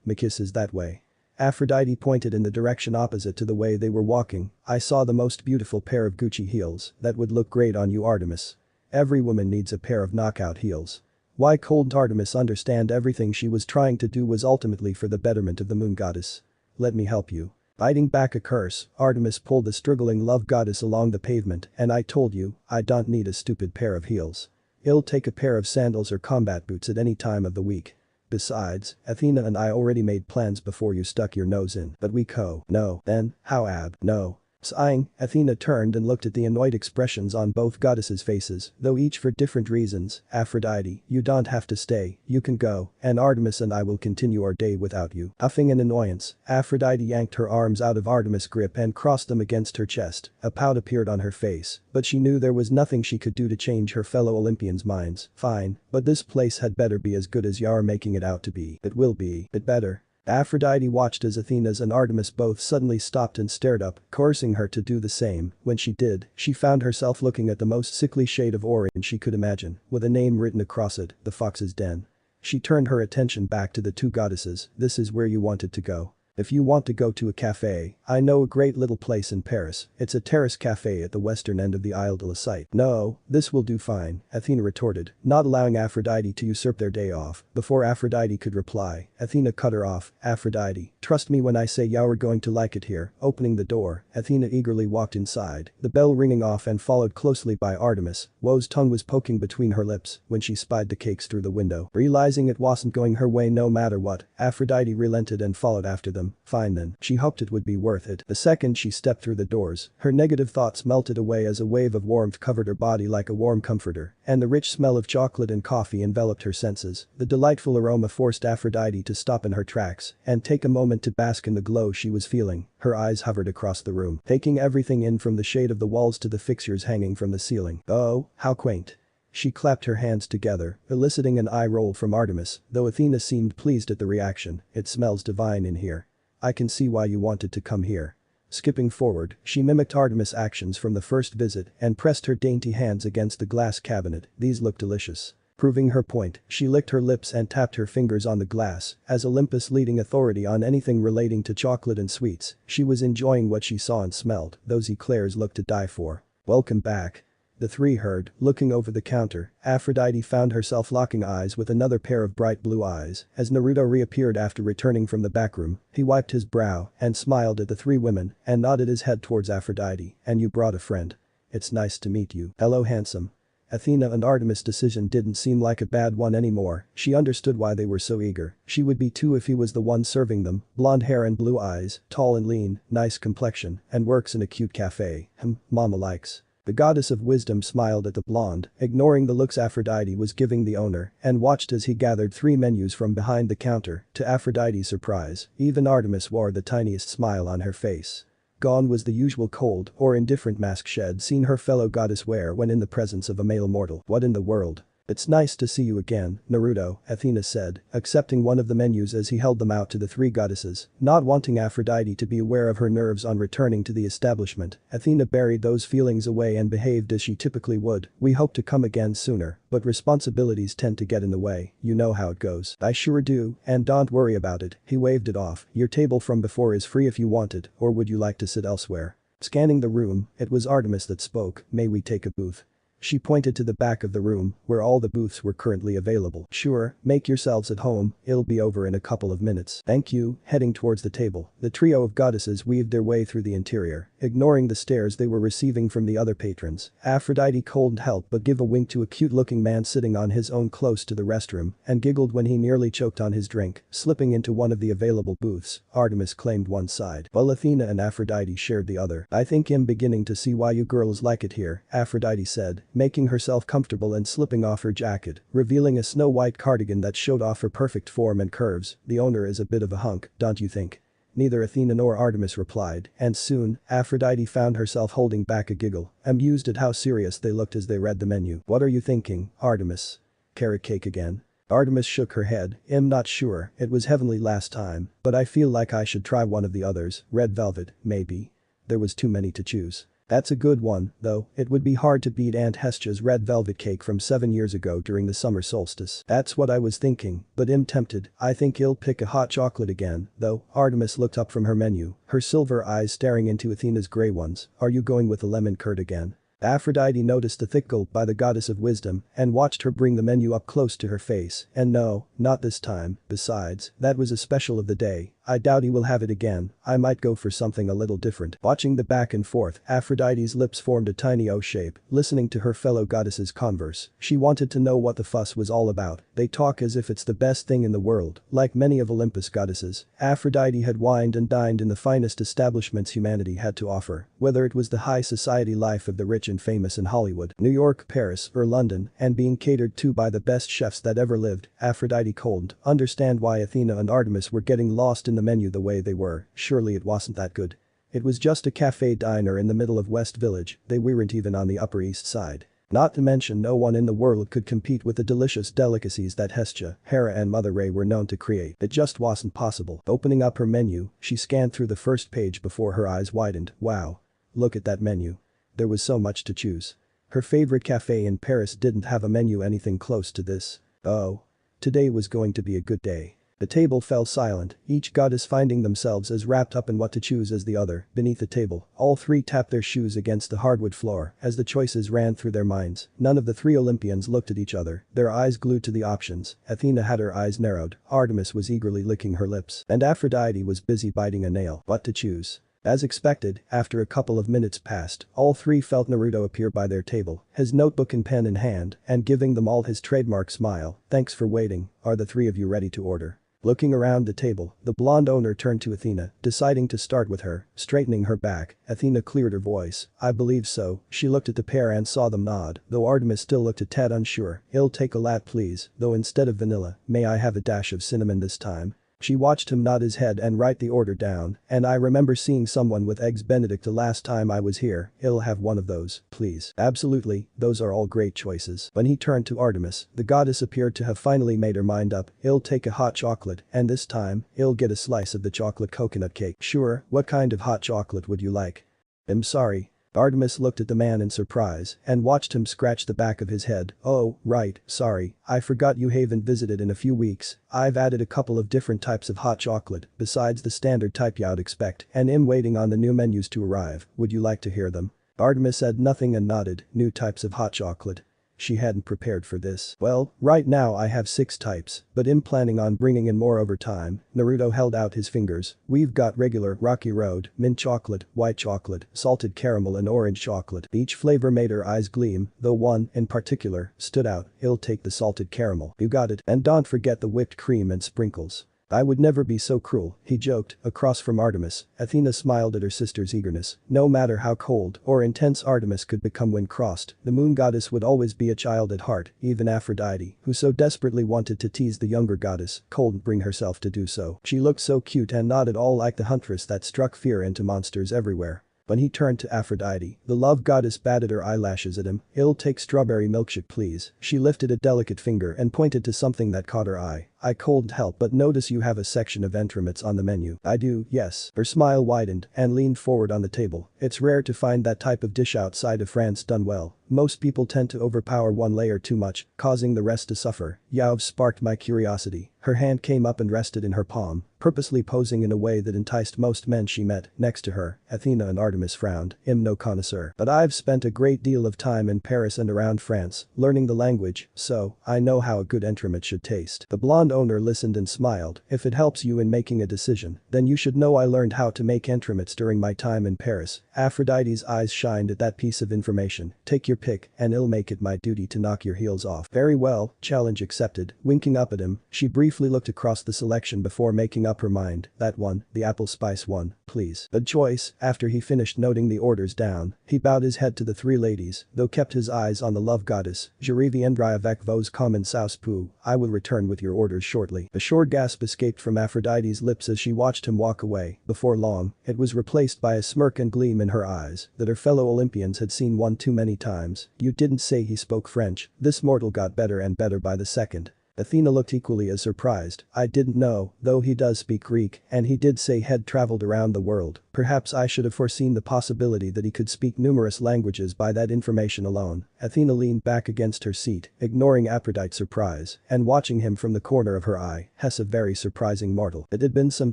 Machis is that way. Aphrodite pointed in the direction opposite to the way they were walking. I saw the most beautiful pair of Gucci heels that would look great on you, Artemis. Every woman needs a pair of knockout heels. Why couldn't Artemis understand everything she was trying to do was ultimately for the betterment of the moon goddess? Let me help you. Biting back a curse, Artemis pulled the struggling love goddess along the pavement, and I told you, I don't need a stupid pair of heels. I'll take a pair of sandals or combat boots at any time of the week. Besides, Athena and I already made plans before you stuck your nose in. But we no. Then, how no. Sighing, Athena turned and looked at the annoyed expressions on both goddesses' faces, though each for different reasons. Aphrodite, you don't have to stay, you can go, and Artemis and I will continue our day without you. Huffing in annoyance, Aphrodite yanked her arms out of Artemis' grip and crossed them against her chest. A pout appeared on her face, but she knew there was nothing she could do to change her fellow Olympians' minds. Fine, but this place had better be as good as you're making it out to be. It will be. It better. Aphrodite watched as Athena's and Artemis both suddenly stopped and stared up, coercing her to do the same. When she did, she found herself looking at the most sickly shade of orange she could imagine, with a name written across it, the Fox's Den. She turned her attention back to the two goddesses. This is where you wanted to go. If you want to go to a cafe, I know a great little place in Paris. It's a terrace cafe at the western end of the Isle de la Cite. No, this will do fine, Athena retorted, not allowing Aphrodite to usurp their day off. Before Aphrodite could reply, Athena cut her off. Aphrodite, trust me when I say you're going to like it here. Opening the door, Athena eagerly walked inside, the bell ringing off and followed closely by Artemis. Woe's tongue was poking between her lips when she spied the cakes through the window. Realizing it wasn't going her way no matter what, Aphrodite relented and followed after them. Fine then. She hoped it would be worth it. The second she stepped through the doors, her negative thoughts melted away as a wave of warmth covered her body like a warm comforter, and the rich smell of chocolate and coffee enveloped her senses. The delightful aroma forced Aphrodite to stop in her tracks and take a moment to bask in the glow she was feeling. Her eyes hovered across the room, taking everything in from the shade of the walls to the fixtures hanging from the ceiling. Oh, how quaint. She clapped her hands together, eliciting an eye roll from Artemis, though Athena seemed pleased at the reaction. It smells divine in here. I can see why you wanted to come here. Skipping forward, she mimicked Artemis' actions from the first visit and pressed her dainty hands against the glass cabinet. These look delicious. Proving her point, she licked her lips and tapped her fingers on the glass. As Olympus' leading authority on anything relating to chocolate and sweets, she was enjoying what she saw and smelled. Those eclairs looked to die for. Welcome back. The three heard. Looking over the counter, Aphrodite found herself locking eyes with another pair of bright blue eyes. As Naruto reappeared after returning from the back room, he wiped his brow and smiled at the three women and nodded his head towards Aphrodite. And you brought a friend. It's nice to meet you. Hello, handsome. Athena and Artemis' decision didn't seem like a bad one anymore. She understood why they were so eager. She would be too if he was the one serving them. Blonde hair and blue eyes, tall and lean, nice complexion, and works in a cute cafe. Mama likes. The goddess of wisdom smiled at the blonde, ignoring the looks Aphrodite was giving the owner, and watched as he gathered three menus from behind the counter. To Aphrodite's surprise, even Artemis wore the tiniest smile on her face. Gone was the usual cold or indifferent mask she'd seen her fellow goddess wear when in the presence of a male mortal. What in the world? It's nice to see you again, Naruto, Athena said, accepting one of the menus as he held them out to the three goddesses. Not wanting Aphrodite to be aware of her nerves on returning to the establishment, Athena buried those feelings away and behaved as she typically would. We hope to come again sooner, but responsibilities tend to get in the way, you know how it goes. I sure do, and don't worry about it, he waved it off. Your table from before is free if you want it, or would you like to sit elsewhere? Scanning the room, it was Artemis that spoke. May we take a booth? She pointed to the back of the room, where all the booths were currently available. Sure, make yourselves at home, it'll be over in a couple of minutes. Thank you. Heading towards the table, the trio of goddesses weaved their way through the interior, ignoring the stares they were receiving from the other patrons. Aphrodite couldn't help but give a wink to a cute-looking man sitting on his own close to the restroom and giggled when he nearly choked on his drink, slipping into one of the available booths. Artemis claimed one side, while Athena and Aphrodite shared the other. I think I'm beginning to see why you girls like it here, Aphrodite said, making herself comfortable and slipping off her jacket, revealing a snow-white cardigan that showed off her perfect form and curves. The owner is a bit of a hunk, don't you think? Neither Athena nor Artemis replied, and soon, Aphrodite found herself holding back a giggle, amused at how serious they looked as they read the menu. What are you thinking, Artemis? Carrot cake again? Artemis shook her head. I'm not sure, it was heavenly last time, but I feel like I should try one of the others. Red velvet, maybe. There was too many to choose. That's a good one, though, it would be hard to beat Aunt Hestia's red velvet cake from 7 years ago during the summer solstice. That's what I was thinking, but I'm tempted. I think I'll pick a hot chocolate again, though. Artemis looked up from her menu, her silver eyes staring into Athena's gray ones. Are you going with a lemon curd again? Aphrodite noticed the thick gulp by the goddess of wisdom and watched her bring the menu up close to her face. And no, not this time. Besides, that was a special of the day. I doubt he will have it again. I might go for something a little different. Watching the back and forth, Aphrodite's lips formed a tiny O shape, listening to her fellow goddesses converse. She wanted to know what the fuss was all about. They talk as if it's the best thing in the world. Like many of Olympus goddesses, Aphrodite had wined and dined in the finest establishments humanity had to offer, whether it was the high society life of the rich and famous in Hollywood, New York, Paris, or London, and being catered to by the best chefs that ever lived. Aphrodite couldn't understand why Athena and Artemis were getting lost in the menu the way they were. Surely it wasn't that good. It was just a cafe diner in the middle of West Village. They weren't even on the Upper East Side. Not to mention no one in the world could compete with the delicious delicacies that Hestia, Hera and Mother Ray were known to create. It just wasn't possible. Opening up her menu, she scanned through the first page before her eyes widened. Wow. Look at that menu. There was so much to choose. Her favorite cafe in Paris didn't have a menu anything close to this. Oh. Today was going to be a good day. The table fell silent, each goddess finding themselves as wrapped up in what to choose as the other. Beneath the table, all three tapped their shoes against the hardwood floor as the choices ran through their minds. None of the three Olympians looked at each other, their eyes glued to the options. Athena had her eyes narrowed, Artemis was eagerly licking her lips, and Aphrodite was busy biting a nail. What to choose? As expected, after a couple of minutes passed, all three felt Naruto appear by their table, his notebook and pen in hand, and giving them all his trademark smile. Thanks for waiting, are the three of you ready to order? Looking around the table, the blonde owner turned to Athena, deciding to start with her, straightening her back. Athena cleared her voice. I believe so. She looked at the pair and saw them nod, though Artemis still looked a tad unsure. I'll take a latte please, though instead of vanilla, may I have a dash of cinnamon this time? She watched him nod his head and write the order down, and I remember seeing someone with eggs benedict the last time I was here. I'll have one of those, please. Absolutely, those are all great choices. When he turned to Artemis, the goddess appeared to have finally made her mind up. I'll take a hot chocolate, and this time, I'll get a slice of the chocolate coconut cake. Sure, what kind of hot chocolate would you like? I'm sorry. Artemis looked at the man in surprise and watched him scratch the back of his head. Oh, right, sorry, I forgot you haven't visited in a few weeks. I've added a couple of different types of hot chocolate besides the standard type you'd expect, and am waiting on the new menus to arrive. Would you like to hear them? Artemis said nothing and nodded. New types of hot chocolate. She hadn't prepared for this. Well, right now I have 6 types, but I'm planning on bringing in more over time. Naruto held out his fingers. We've got regular, rocky road, mint chocolate, white chocolate, salted caramel and orange chocolate. Each flavor made her eyes gleam, though one, in particular, stood out. I'll take the salted caramel. You got it. And don't forget the whipped cream and sprinkles. I would never be so cruel, he joked, across from Artemis. Athena smiled at her sister's eagerness. No matter how cold or intense Artemis could become when crossed, the moon goddess would always be a child at heart. Even Aphrodite, who so desperately wanted to tease the younger goddess, couldn't bring herself to do so. She looked so cute and not at all like the huntress that struck fear into monsters everywhere. When he turned to Aphrodite, the love goddess batted her eyelashes at him. I'll take strawberry milkshake please. She lifted a delicate finger and pointed to something that caught her eye. I couldn't help but notice you have a section of entremets on the menu. I do, yes. Her smile widened and leaned forward on the table. It's rare to find that type of dish outside of France done well. Most people tend to overpower one layer too much, causing the rest to suffer. You've sparked my curiosity. Her hand came up and rested in her palm, purposely posing in a way that enticed most men she met. Next to her, Athena and Artemis frowned. I'm no connoisseur. But I've spent a great deal of time in Paris and around France, learning the language, so I know how a good entremet should taste. The blonde owner listened and smiled. If it helps you in making a decision, then you should know I learned how to make entremets during my time in Paris. Aphrodite's eyes shined at that piece of information. Take your pick, and I'll make it my duty to knock your heels off. Very well, challenge accepted. Winking up at him, she briefly looked across the selection before making up her mind. That one, the apple spice one, please. Good choice. After he finished noting the orders down, he bowed his head to the three ladies, though kept his eyes on the love goddess. Je reviendrai avec vos commandes sauce. I will return with your orders shortly. A short gasp escaped from Aphrodite's lips as she watched him walk away. Before long, it was replaced by a smirk and gleam in her eyes that her fellow Olympians had seen one too many times. You didn't say he spoke French. This mortal got better and better by the second. Athena looked equally as surprised. I didn't know, though he does speak Greek, and he did say he'd traveled around the world. Perhaps I should have foreseen the possibility that he could speak numerous languages by that information alone. Athena leaned back against her seat, ignoring Aphrodite's surprise, and watching him from the corner of her eye. Hess, a very surprising mortal. It had been some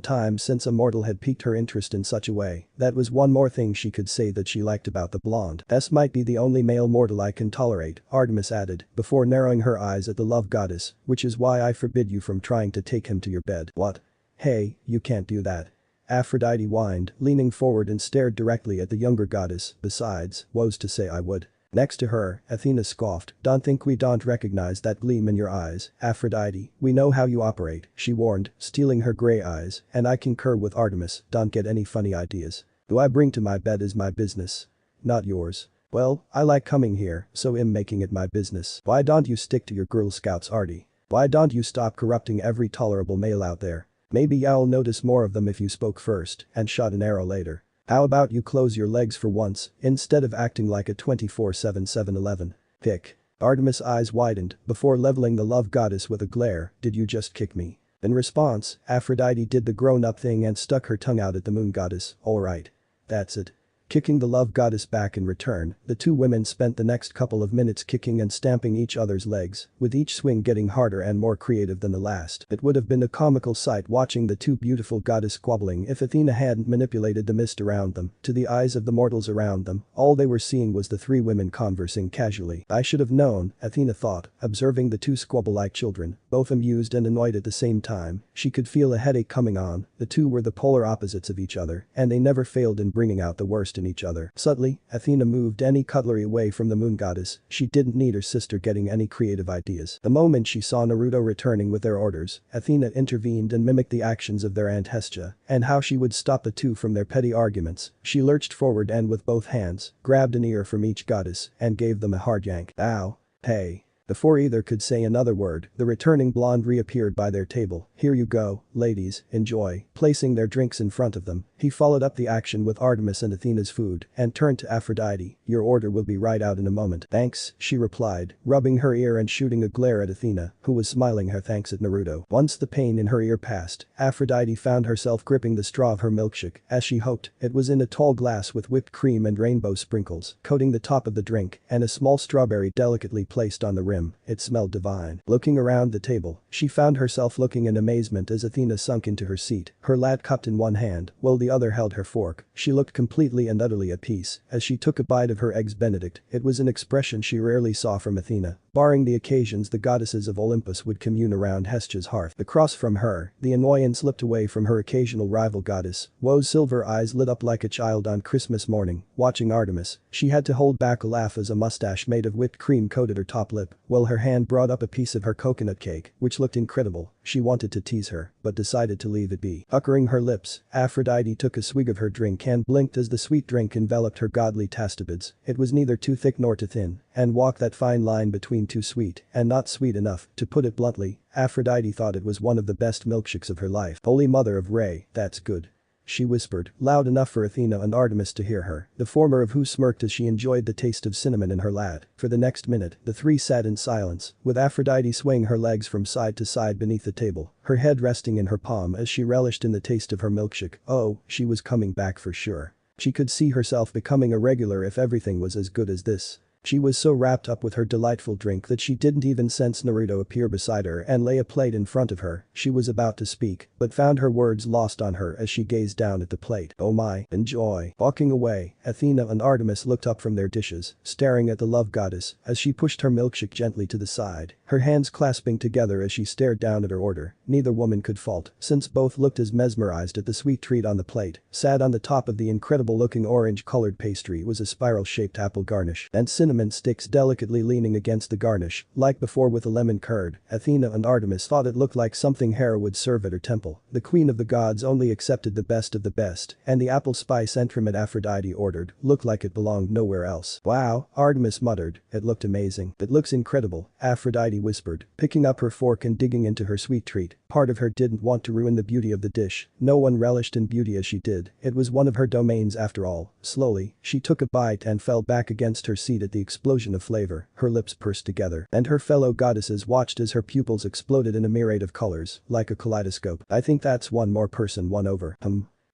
time since a mortal had piqued her interest in such a way. That was one more thing she could say that she liked about the blonde. Hess might be the only male mortal I can tolerate, Artemis added, before narrowing her eyes at the love goddess, which is why I forbid you from trying to take him to your bed. What? Hey, you can't do that. Aphrodite whined, leaning forward and stared directly at the younger goddess. Besides, woes to say I would. Next to her, Athena scoffed. Don't think we don't recognize that gleam in your eyes, Aphrodite. We know how you operate, she warned, stealing her gray eyes, and I concur with Artemis. Don't get any funny ideas. Who I bring to my bed is my business. Not yours. Well, I like coming here, so I'm making it my business. Why don't you stick to your Girl Scouts, Artie? Why don't you stop corrupting every tolerable male out there? Maybe I'll notice more of them if you spoke first and shot an arrow later. How about you close your legs for once, instead of acting like a 24/7 7-Eleven. Pick. Artemis' eyes widened before leveling the love goddess with a glare. Did you just kick me? In response, Aphrodite did the grown-up thing and stuck her tongue out at the moon goddess. Alright. That's it. Kicking the love goddess back in return, the two women spent the next couple of minutes kicking and stamping each other's legs, with each swing getting harder and more creative than the last. It would have been a comical sight watching the two beautiful goddesses squabbling if Athena hadn't manipulated the mist around them. To the eyes of the mortals around them, all they were seeing was the three women conversing casually. I should have known, Athena thought, observing the two squabble like children, both amused and annoyed at the same time. She could feel a headache coming on. The two were the polar opposites of each other, and they never failed in bringing out the worst in each other. Subtly, Athena moved any cutlery away from the moon goddess. She didn't need her sister getting any creative ideas. The moment she saw Naruto returning with their orders, Athena intervened and mimicked the actions of their aunt Hestia, and how she would stop the two from their petty arguments. She lurched forward and with both hands, grabbed an ear from each goddess, and gave them a hard yank. Ow. Hey. Before either could say another word, the returning blonde reappeared by their table. Here you go, ladies, enjoy. Placing their drinks in front of them, he followed up the action with Artemis and Athena's food, and turned to Aphrodite. Your order will be right out in a moment. Thanks, she replied, rubbing her ear and shooting a glare at Athena, who was smiling her thanks at Naruto. Once the pain in her ear passed, Aphrodite found herself gripping the straw of her milkshake. As she hoped, it was in a tall glass with whipped cream and rainbow sprinkles, coating the top of the drink, and a small strawberry delicately placed on the rim. It smelled divine. Looking around the table, she found herself looking in amazement as Athena sunk into her seat, her lat cupped in one hand, while the other held her fork. She looked completely and utterly at peace as she took a bite of her eggs Benedict. It was an expression she rarely saw from Athena. Barring the occasions the goddesses of Olympus would commune around Hestia's hearth. Across from her, the annoyance slipped away from her occasional rival goddess. Woe's silver eyes lit up like a child on Christmas morning, watching Artemis. She had to hold back a laugh as a mustache made of whipped cream coated her top lip, while her hand brought up a piece of her coconut cake, which looked incredible. She wanted to tease her, but decided to leave it be. Puckering her lips, Aphrodite took a swig of her drink and blinked as the sweet drink enveloped her godly tastibids. It was neither too thick nor too thin, and walked that fine line between too sweet and not sweet enough. To put it bluntly, Aphrodite thought it was one of the best milkshakes of her life. Holy mother of Ray, that's good. She whispered, loud enough for Athena and Artemis to hear her, the former of who smirked as she enjoyed the taste of cinnamon in her lat. For the next minute, the three sat in silence, with Aphrodite swaying her legs from side to side beneath the table, her head resting in her palm as she relished in the taste of her milkshake. Oh, she was coming back for sure. She could see herself becoming a regular if everything was as good as this. She was so wrapped up with her delightful drink that she didn't even sense Naruto appear beside her and lay a plate in front of her. She was about to speak, but found her words lost on her as she gazed down at the plate. Oh my, enjoy. Walking away, Athena and Artemis looked up from their dishes, staring at the love goddess as she pushed her milkshake gently to the side, her hands clasping together as she stared down at her order. Neither woman could fault, since both looked as mesmerized at the sweet treat on the plate. Sat on the top of the incredible-looking orange-colored pastry was a spiral-shaped apple garnish and cinnamon sticks delicately leaning against the garnish, like before with the lemon curd. Athena and Artemis thought it looked like something Hera would serve at her temple. The queen of the gods only accepted the best of the best, and the apple spice entremet Aphrodite ordered looked like it belonged nowhere else. Wow, Artemis muttered, it looked amazing. It looks incredible, Aphrodite whispered, picking up her fork and digging into her sweet treat. Part of her didn't want to ruin the beauty of the dish. No one relished in beauty as she did. It was one of her domains after all. Slowly, she took a bite and fell back against her seat at the explosion of flavor. Her lips pursed together, and her fellow goddesses watched as her pupils exploded in a myriad of colors, like a kaleidoscope. I think that's one more person won over.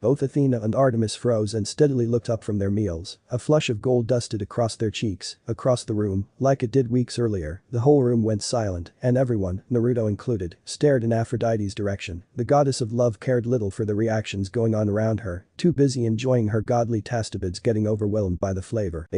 Both Athena and Artemis froze and steadily looked up from their meals. A flush of gold dusted across their cheeks, across the room, like it did weeks earlier. The whole room went silent, and everyone, Naruto included, stared in Aphrodite's direction. The goddess of love cared little for the reactions going on around her, too busy enjoying her godly tastibids getting overwhelmed by the flavor.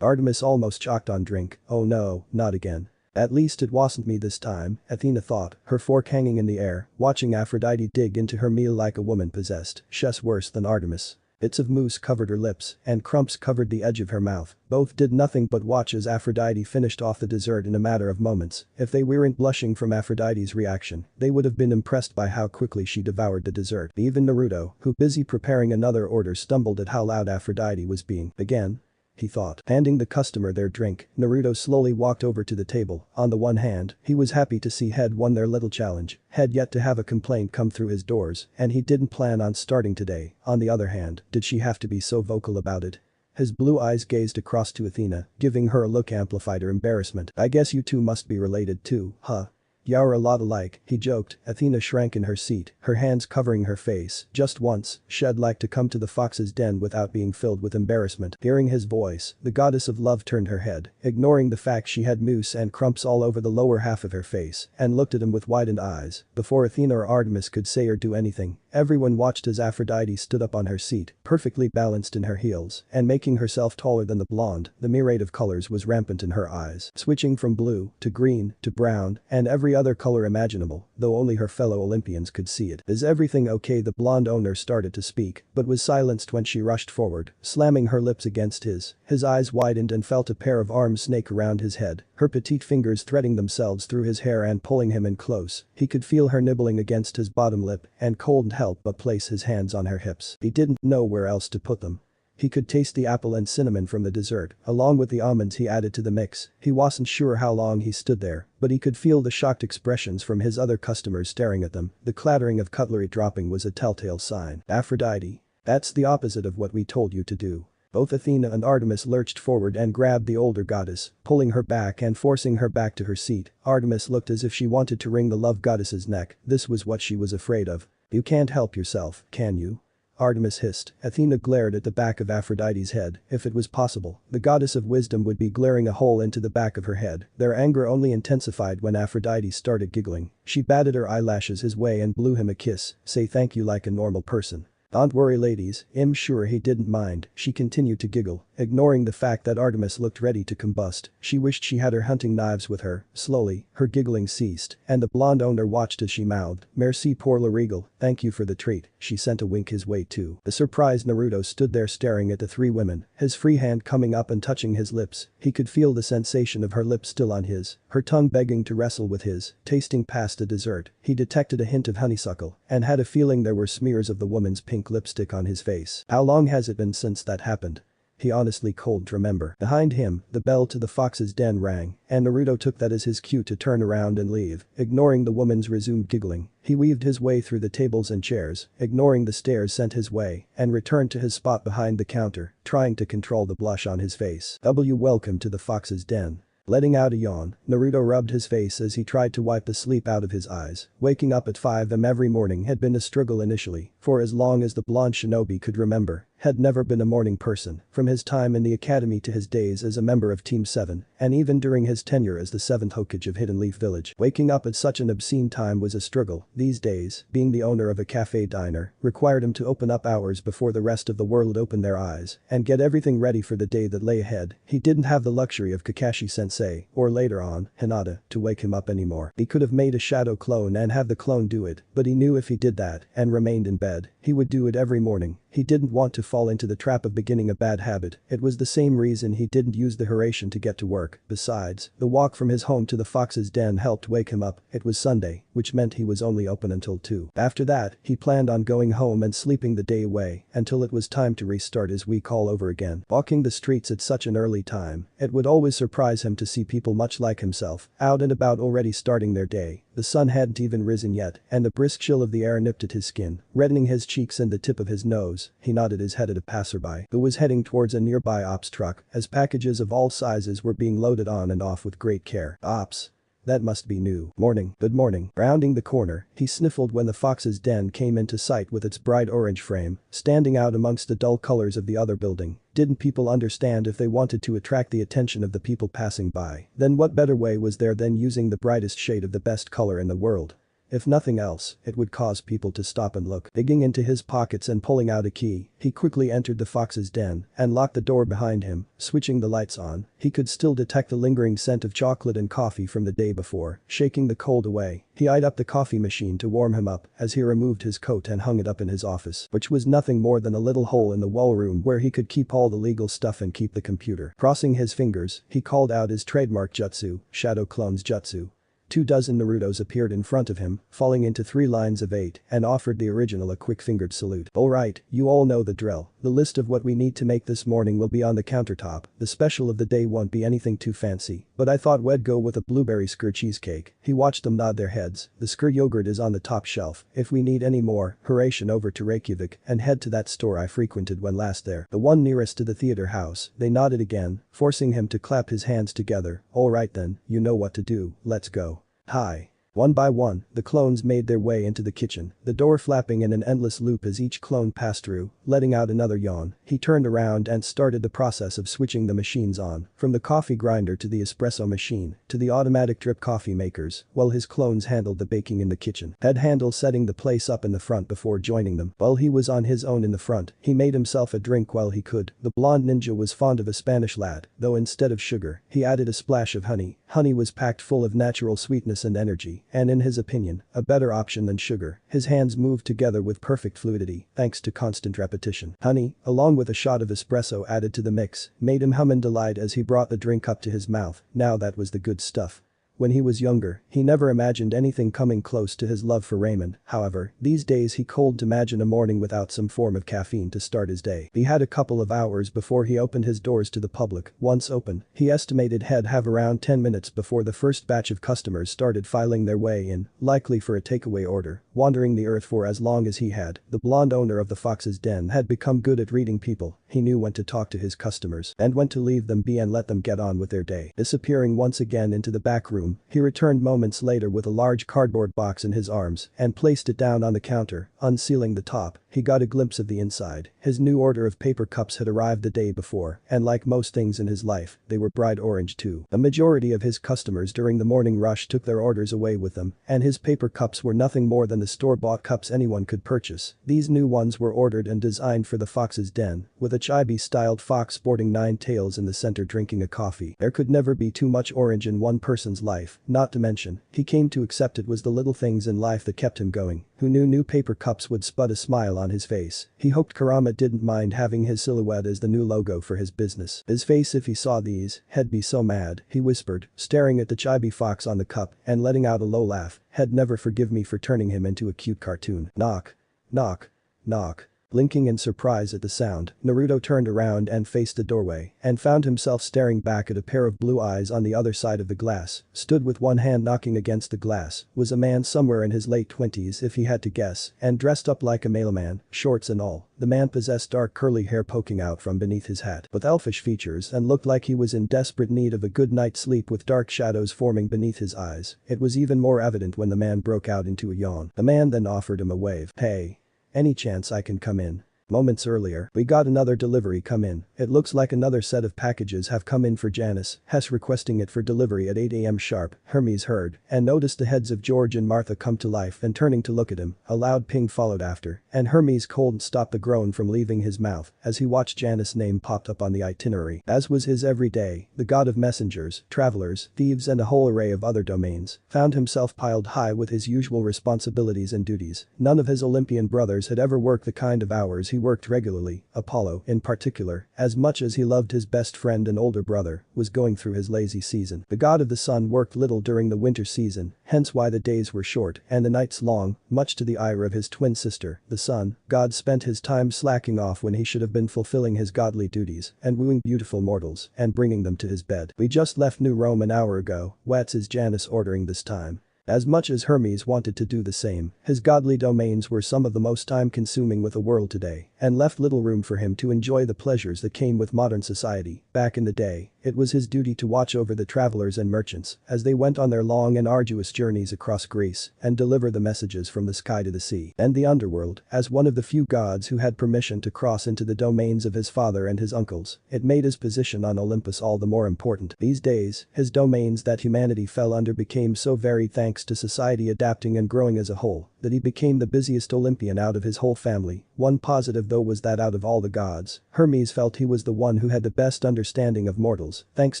Artemis almost choked on drink. Oh no, not again. At least it wasn't me this time, Athena thought, her fork hanging in the air, watching Aphrodite dig into her meal like a woman possessed. She's worse than Artemis. Bits of mousse covered her lips, and crumbs covered the edge of her mouth. Both did nothing but watch as Aphrodite finished off the dessert in a matter of moments. If they weren't blushing from Aphrodite's reaction, they would have been impressed by how quickly she devoured the dessert. Even Naruto, who busy preparing another order, stumbled at how loud Aphrodite was being. Again? He thought. Handing the customer their drink, Naruto slowly walked over to the table. On the one hand, he was happy to see Head won their little challenge, had yet to have a complaint come through his doors, and he didn't plan on starting today. On the other hand, did she have to be so vocal about it? His blue eyes gazed across to Athena, giving her a look amplified her embarrassment. I guess you two must be related too, huh? You're a lot alike, he joked. Athena shrank in her seat, her hands covering her face. Just once, she'd like to come to the fox's den without being filled with embarrassment. Hearing his voice, the goddess of love turned her head, ignoring the fact she had mousse and crumps all over the lower half of her face, and looked at him with widened eyes. Before Athena or Artemis could say or do anything, everyone watched as Aphrodite stood up on her seat, perfectly balanced in her heels, and making herself taller than the blonde. The myriad of colors was rampant in her eyes, switching from blue to green to brown and every other color imaginable, though only her fellow Olympians could see it. Is everything okay? The blonde owner started to speak, but was silenced when she rushed forward, slamming her lips against his. His eyes widened and felt a pair of arms snake around his head, her petite fingers threading themselves through his hair and pulling him in close. He could feel her nibbling against his bottom lip and couldn't help but place his hands on her hips. He didn't know where else to put them. He could taste the apple and cinnamon from the dessert, along with the almonds he added to the mix. He wasn't sure how long he stood there, but he could feel the shocked expressions from his other customers staring at them. The clattering of cutlery dropping was a telltale sign. Aphrodite. That's the opposite of what we told you to do. Both Athena and Artemis lurched forward and grabbed the older goddess, pulling her back and forcing her back to her seat. Artemis looked as if she wanted to wring the love goddess's neck. This was what she was afraid of. You can't help yourself, can you? Artemis hissed. Athena glared at the back of Aphrodite's head. If it was possible, the goddess of wisdom would be glaring a hole into the back of her head. Their anger only intensified when Aphrodite started giggling. She batted her eyelashes his way and blew him a kiss. Say thank you like a normal person. Don't worry ladies, I'm sure he didn't mind. She continued to giggle, ignoring the fact that Artemis looked ready to combust. She wished she had her hunting knives with her. Slowly, her giggling ceased, and the blonde owner watched as she mouthed, Merci pour le regal, thank you for the treat. She sent a wink his way too. The surprised Naruto stood there staring at the three women, his free hand coming up and touching his lips. He could feel the sensation of her lips still on his, her tongue begging to wrestle with his. Tasting past the dessert, he detected a hint of honeysuckle, and had a feeling there were smears of the woman's pink lipstick on his face. How long has it been since that happened? He honestly couldn't remember. Behind him, the bell to the fox's den rang, and Naruto took that as his cue to turn around and leave, ignoring the woman's resumed giggling. He weaved his way through the tables and chairs, ignoring the stares sent his way, and returned to his spot behind the counter, trying to control the blush on his face. Welcome to the fox's den. Letting out a yawn, Naruto rubbed his face as he tried to wipe the sleep out of his eyes. Waking up at 5 am every morning had been a struggle initially, for as long as the blonde shinobi could remember, had never been a morning person, from his time in the academy to his days as a member of Team 7, and even during his tenure as the 7th Hokage of Hidden Leaf Village. Waking up at such an obscene time was a struggle. These days, being the owner of a cafe diner required him to open up hours before the rest of the world opened their eyes and get everything ready for the day that lay ahead. He didn't have the luxury of Kakashi-sensei, or later on, Hinata, to wake him up anymore. He could have made a shadow clone and have the clone do it, but he knew if he did that and remained in bed, he would do it every morning. He didn't want to fall into the trap of beginning a bad habit. It was the same reason he didn't use the Hiraishin to get to work. Besides, the walk from his home to the fox's den helped wake him up. It was Sunday, which meant he was only open until 2. After that, he planned on going home and sleeping the day away until it was time to restart his week all over again. Walking the streets at such an early time, it would always surprise him to see people much like himself, out and about already starting their day. The sun hadn't even risen yet, and the brisk chill of the air nipped at his skin, reddening his cheeks and the tip of his nose. He nodded his head at a passerby who was heading towards a nearby ops truck as packages of all sizes were being loaded on and off with great care. Ops. That must be new. Morning. Good morning. Rounding the corner, he sniffled when the fox's den came into sight with its bright orange frame, standing out amongst the dull colors of the other building. Didn't people understand if they wanted to attract the attention of the people passing by? Then what better way was there than using the brightest shade of the best color in the world? If nothing else, it would cause people to stop and look. Digging into his pockets and pulling out a key, he quickly entered the fox's den and locked the door behind him. Switching the lights on, he could still detect the lingering scent of chocolate and coffee from the day before. Shaking the cold away, he eyed up the coffee machine to warm him up as he removed his coat and hung it up in his office, which was nothing more than a little hole in the wall room where he could keep all the legal stuff and keep the computer. Crossing his fingers, he called out his trademark jutsu, Shadow Clone's Jutsu. 24 Narutos appeared in front of him, falling into 3 lines of 8, and offered the original a quick-fingered salute. Alright, you all know the drill. The list of what we need to make this morning will be on the countertop. The special of the day won't be anything too fancy, but I thought we'd go with a blueberry skyr cheesecake. He watched them nod their heads. The skyr yogurt is on the top shelf. If we need any more, Hiraishin over to Reykjavik and head to that store I frequented when last there. The one nearest to the theater house. They nodded again, forcing him to clap his hands together. Alright then, you know what to do, let's go. Hi. One by one, the clones made their way into the kitchen, the door flapping in an endless loop as each clone passed through, letting out another yawn. He turned around and started the process of switching the machines on, from the coffee grinder to the espresso machine, to the automatic drip coffee makers, while his clones handled the baking in the kitchen. Head handle setting the place up in the front before joining them. While he was on his own in the front, he made himself a drink while he could. The blonde ninja was fond of a Spanish lat, though instead of sugar, he added a splash of honey. Honey was packed full of natural sweetness and energy, and in his opinion, a better option than sugar. His hands moved together with perfect fluidity, thanks to constant repetition. Honey, along with a shot of espresso added to the mix, made him hum in delight as he brought the drink up to his mouth. Now that was the good stuff. When he was younger, he never imagined anything coming close to his love for ramen. However, these days he couldn't imagine a morning without some form of caffeine to start his day. He had a couple of hours before he opened his doors to the public. Once open, he estimated he'd have around 10 minutes before the first batch of customers started filing their way in, likely for a takeaway order. Wandering the earth for as long as he had, the blonde owner of the Fox's Den had become good at reading people. He knew when to talk to his customers and when to leave them be and let them get on with their day. Disappearing once again into the back room, he returned moments later with a large cardboard box in his arms and placed it down on the counter. Unsealing the top, he got a glimpse of the inside. His new order of paper cups had arrived the day before, and like most things in his life, they were bright orange too. A majority of his customers during the morning rush took their orders away with them, and his paper cups were nothing more than the store-bought cups anyone could purchase. These new ones were ordered and designed for the Fox's Den, with a chibi-styled fox sporting 9 tails in the center drinking a coffee. There could never be too much orange in one person's life, not to mention, he came to accept it was the little things in life that kept him going. Who knew new paper cups would spud a smile on his face? He hoped Kurama didn't mind having his silhouette as the new logo for his business. His face if he saw these, he'd be so mad, he whispered, staring at the chibi fox on the cup and letting out a low laugh. He'd never forgive me for turning him into a cute cartoon. Knock. Knock. Knock. Blinking in surprise at the sound, Naruto turned around and faced the doorway and found himself staring back at a pair of blue eyes on the other side of the glass. Stood with one hand knocking against the glass was a man somewhere in his late 20s if he had to guess, and dressed up like a mailman, shorts and all. The man possessed dark curly hair poking out from beneath his hat with elfish features and looked like he was in desperate need of a good night's sleep with dark shadows forming beneath his eyes. It was even more evident when the man broke out into a yawn. The man then offered him a wave. Hey. Any chance I can come in? Moments earlier, we got another delivery come in. It looks like another set of packages have come in for Janice, Hess requesting it for delivery at 8 a.m. sharp. Hermes heard and noticed the heads of George and Martha come to life, and turning to look at him, a loud ping followed after, and Hermes couldn't stop the groan from leaving his mouth as he watched Janice's name popped up on the itinerary. As was his every day, the god of messengers, travelers, thieves and a whole array of other domains found himself piled high with his usual responsibilities and duties. None of his Olympian brothers had ever worked the kind of hours he worked regularly. Apollo, in particular, as much as he loved his best friend and older brother, was going through his lazy season. The god of the sun worked little during the winter season, hence why the days were short and the nights long, much to the ire of his twin sister. The sun god spent his time slacking off when he should have been fulfilling his godly duties and wooing beautiful mortals and bringing them to his bed. "We just left New Rome an hour ago," What's is Janus ordering this time. As much as Hermes wanted to do the same, his godly domains were some of the most time-consuming with the world today and left little room for him to enjoy the pleasures that came with modern society. Back in the day, it was his duty to watch over the travelers and merchants as they went on their long and arduous journeys across Greece and deliver the messages from the sky to the sea and the underworld. As one of the few gods who had permission to cross into the domains of his father and his uncles, it made his position on Olympus all the more important. These days, his domains that humanity fell under became so varied thanks to society adapting and growing as a whole that he became the busiest Olympian out of his whole family. One positive though was that out of all the gods, Hermes felt he was the one who had the best understanding of mortals, thanks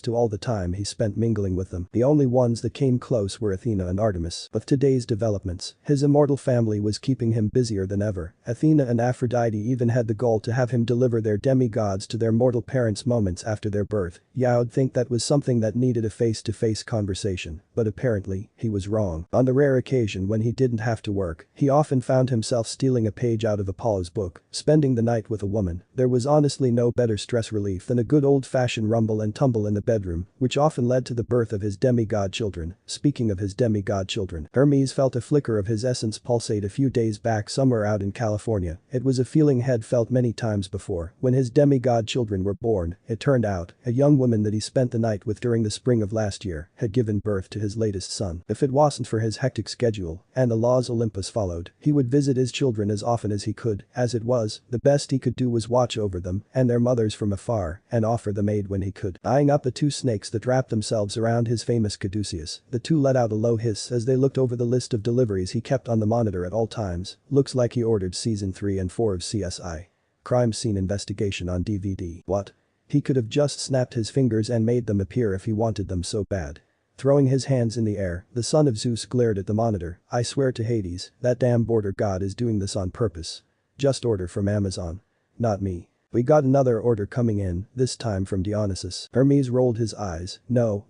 to all the time he spent mingling with them. The only ones that came close were Athena and Artemis. With today's developments, his immortal family was keeping him busier than ever. Athena and Aphrodite even had the goal to have him deliver their demigods to their mortal parents moments after their birth. You'd think that was something that needed a face-to-face conversation, but apparently, he was wrong. On the rare occasion when he didn't have to work, he often found himself stealing a page out of Apollo's book, spending the night with a woman. There was honestly no better stress relief than a good old-fashioned rumble and tumble in the bedroom, which often led to the birth of his demigod children. Speaking of his demigod children, Hermes felt a flicker of his essence pulsate a few days back somewhere out in California. It was a feeling he'd felt many times before. When his demigod children were born, it turned out, a young woman that he spent the night with during the spring of last year had given birth to his latest son. If it wasn't for his hectic schedule and the laws Olympus followed, he would visit his children as often as he could. As it was, the best he could do was watch over them and their mothers from afar and offer them aid when he could. Eyeing up the two snakes that wrapped themselves around his famous Caduceus, the two let out a low hiss as they looked over the list of deliveries he kept on the monitor at all times. Looks like he ordered season 3 and 4 of CSI. Crime Scene Investigation on DVD. What? He could have just snapped his fingers and made them appear if he wanted them so bad. Throwing his hands in the air, the son of Zeus glared at the monitor. "I swear to Hades, that damn border god is doing this on purpose. Just order from Amazon. Not me." We got another order coming in, this time from Dionysus. Hermes rolled his eyes. No,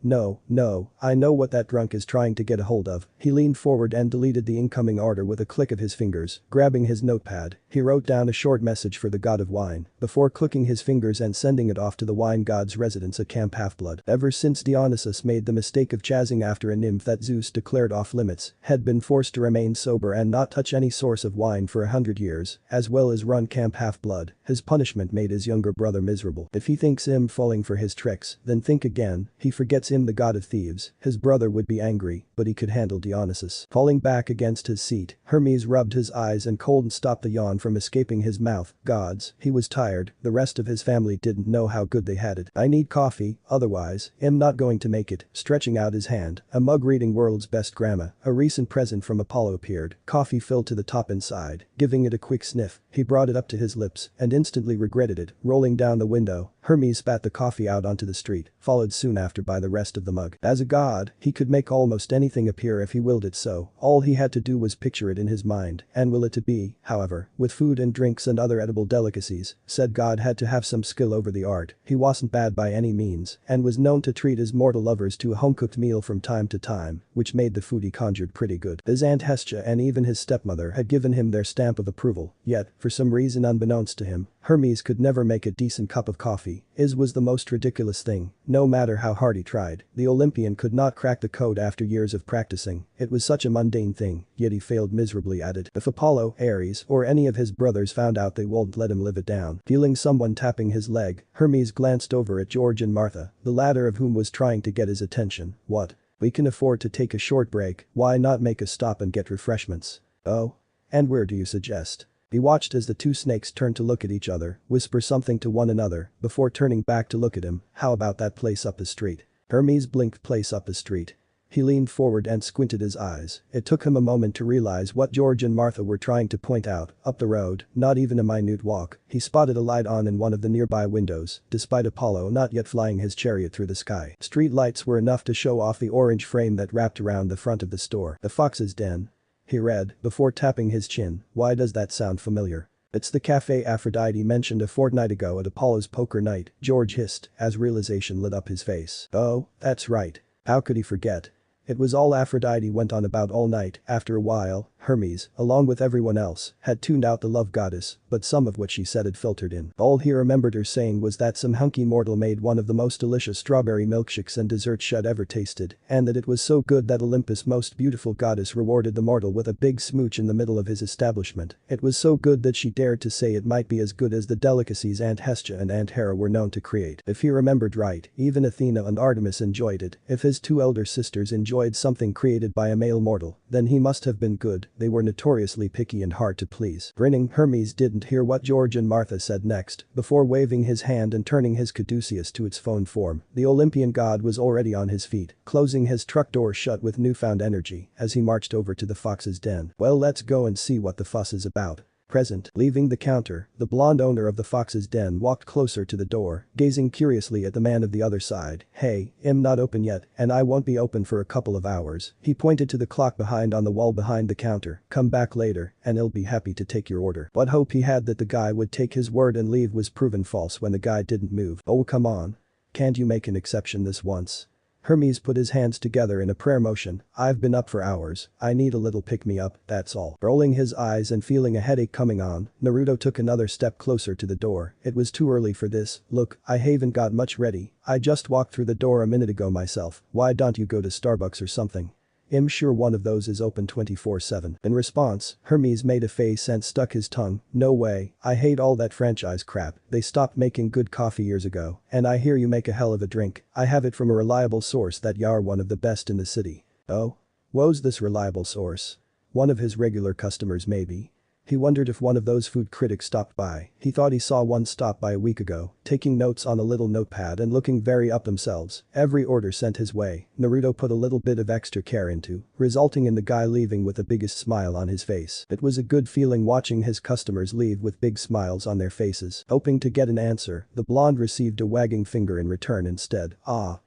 I know what that drunk is trying to get a hold of." He leaned forward and deleted the incoming order with a click of his fingers. Grabbing his notepad, he wrote down a short message for the god of wine, before clicking his fingers and sending it off to the wine god's residence at Camp Half-Blood. Ever since Dionysus made the mistake of chasing after a nymph that Zeus declared off limits, had been forced to remain sober and not touch any source of wine for 100 years, as well as run Camp Half-Blood, his punishment made his younger brother miserable. If he thinks him falling for his tricks, then think again. He forgets him the god of thieves. His brother would be angry, but he could handle Dionysus. Falling back against his seat, Hermes rubbed his eyes and couldn't stop the yawn from escaping his mouth. Gods, he was tired. The rest of his family didn't know how good they had it. "I need coffee, otherwise, I'm not going to make it." Stretching out his hand, a mug reading World's Best Grammar, a recent present from Apollo appeared. Coffee filled to the top inside. Giving it a quick sniff, he brought it up to his lips and instantly regretted it. Rolling down the window, Hermes spat the coffee out onto the street, followed soon after by the rest of the mug. As a god, he could make almost anything appear if he willed it so. All he had to do was picture it in his mind and will it to be. However, with food and drinks and other edible delicacies, said god had to have some skill over the art. He wasn't bad by any means and was known to treat his mortal lovers to a home-cooked meal from time to time, which made the food he conjured pretty good. His aunt Hestia and even his stepmother had given him their stamp of approval, yet, for some reason unbeknownst to him, Hermes could never make a decent cup of coffee. His was the most ridiculous thing. No matter how hard he tried, the Olympian could not crack the code after years of practicing. It was such a mundane thing, yet he failed miserably at it. If Apollo, Ares, or any of his brothers found out, they won't let him live it down. Feeling someone tapping his leg, Hermes glanced over at George and Martha, the latter of whom was trying to get his attention. "What? We can afford to take a short break. Why not make a stop and get refreshments?" "Oh? And where do you suggest?" He watched as the two snakes turned to look at each other, whisper something to one another, before turning back to look at him. How about that place up the street? Hermes blinked. Place up the street. He leaned forward and squinted his eyes. It took him a moment to realize what George and Martha were trying to point out. Up the road, not even a minute walk, he spotted a light on in one of the nearby windows, despite Apollo not yet flying his chariot through the sky. Street lights were enough to show off the orange frame that wrapped around the front of the store. The Fox's Den. He read, before tapping his chin. Why does that sound familiar? It's the cafe Aphrodite mentioned a fortnight ago at Apollo's poker night, George hissed, as realization lit up his face. Oh, that's right. How could he forget? It was all Aphrodite went on about all night. After a while, Hermes, along with everyone else, had tuned out the love goddess, but some of what she said had filtered in. All he remembered her saying was that some hunky mortal made one of the most delicious strawberry milkshakes and desserts she'd ever tasted, and that it was so good that Olympus' most beautiful goddess rewarded the mortal with a big smooch in the middle of his establishment. It was so good that she dared to say it might be as good as the delicacies Aunt Hestia and Aunt Hera were known to create. If he remembered right, even Athena and Artemis enjoyed it. If his two elder sisters enjoyed something created by a male mortal, then he must have been good. They were notoriously picky and hard to please. Grinning, Hermes didn't hear what George and Martha said next. Before waving his hand and turning his caduceus to its phone form, the Olympian god was already on his feet, closing his truck door shut with newfound energy as he marched over to the Fox's Den. Well, let's go and see what the fuss is about. Present. Leaving the counter, the blonde owner of the Fox's Den walked closer to the door, gazing curiously at the man of the other side. Hey, I'm not open yet, and I won't be open for a couple of hours. He pointed to the clock behind on the wall behind the counter. Come back later, and I'll be happy to take your order. What hope he had that the guy would take his word and leave was proven false when the guy didn't move. Oh, come on. Can't you make an exception this once? Hermes put his hands together in a prayer motion. I've been up for hours. I need a little pick-me-up, that's all. Rolling his eyes and feeling a headache coming on, Naruto took another step closer to the door. It was too early for this. Look, I haven't got much ready. I just walked through the door a minute ago myself. Why don't you go to Starbucks or something? I'm sure one of those is open 24/7. In response, Hermes made a face and stuck his tongue. No way, I hate all that franchise crap. They stopped making good coffee years ago, and I hear you make a hell of a drink. I have it from a reliable source that you're one of the best in the city. Oh? Who's this reliable source? One of his regular customers maybe? He wondered if one of those food critics stopped by. He thought he saw one stop by a week ago, taking notes on a little notepad and looking very up themselves. Every order sent his way, Naruto put a little bit of extra care into, resulting in the guy leaving with the biggest smile on his face. It was a good feeling watching his customers leave with big smiles on their faces. Hoping to get an answer, the blonde received a wagging finger in return instead. Ah.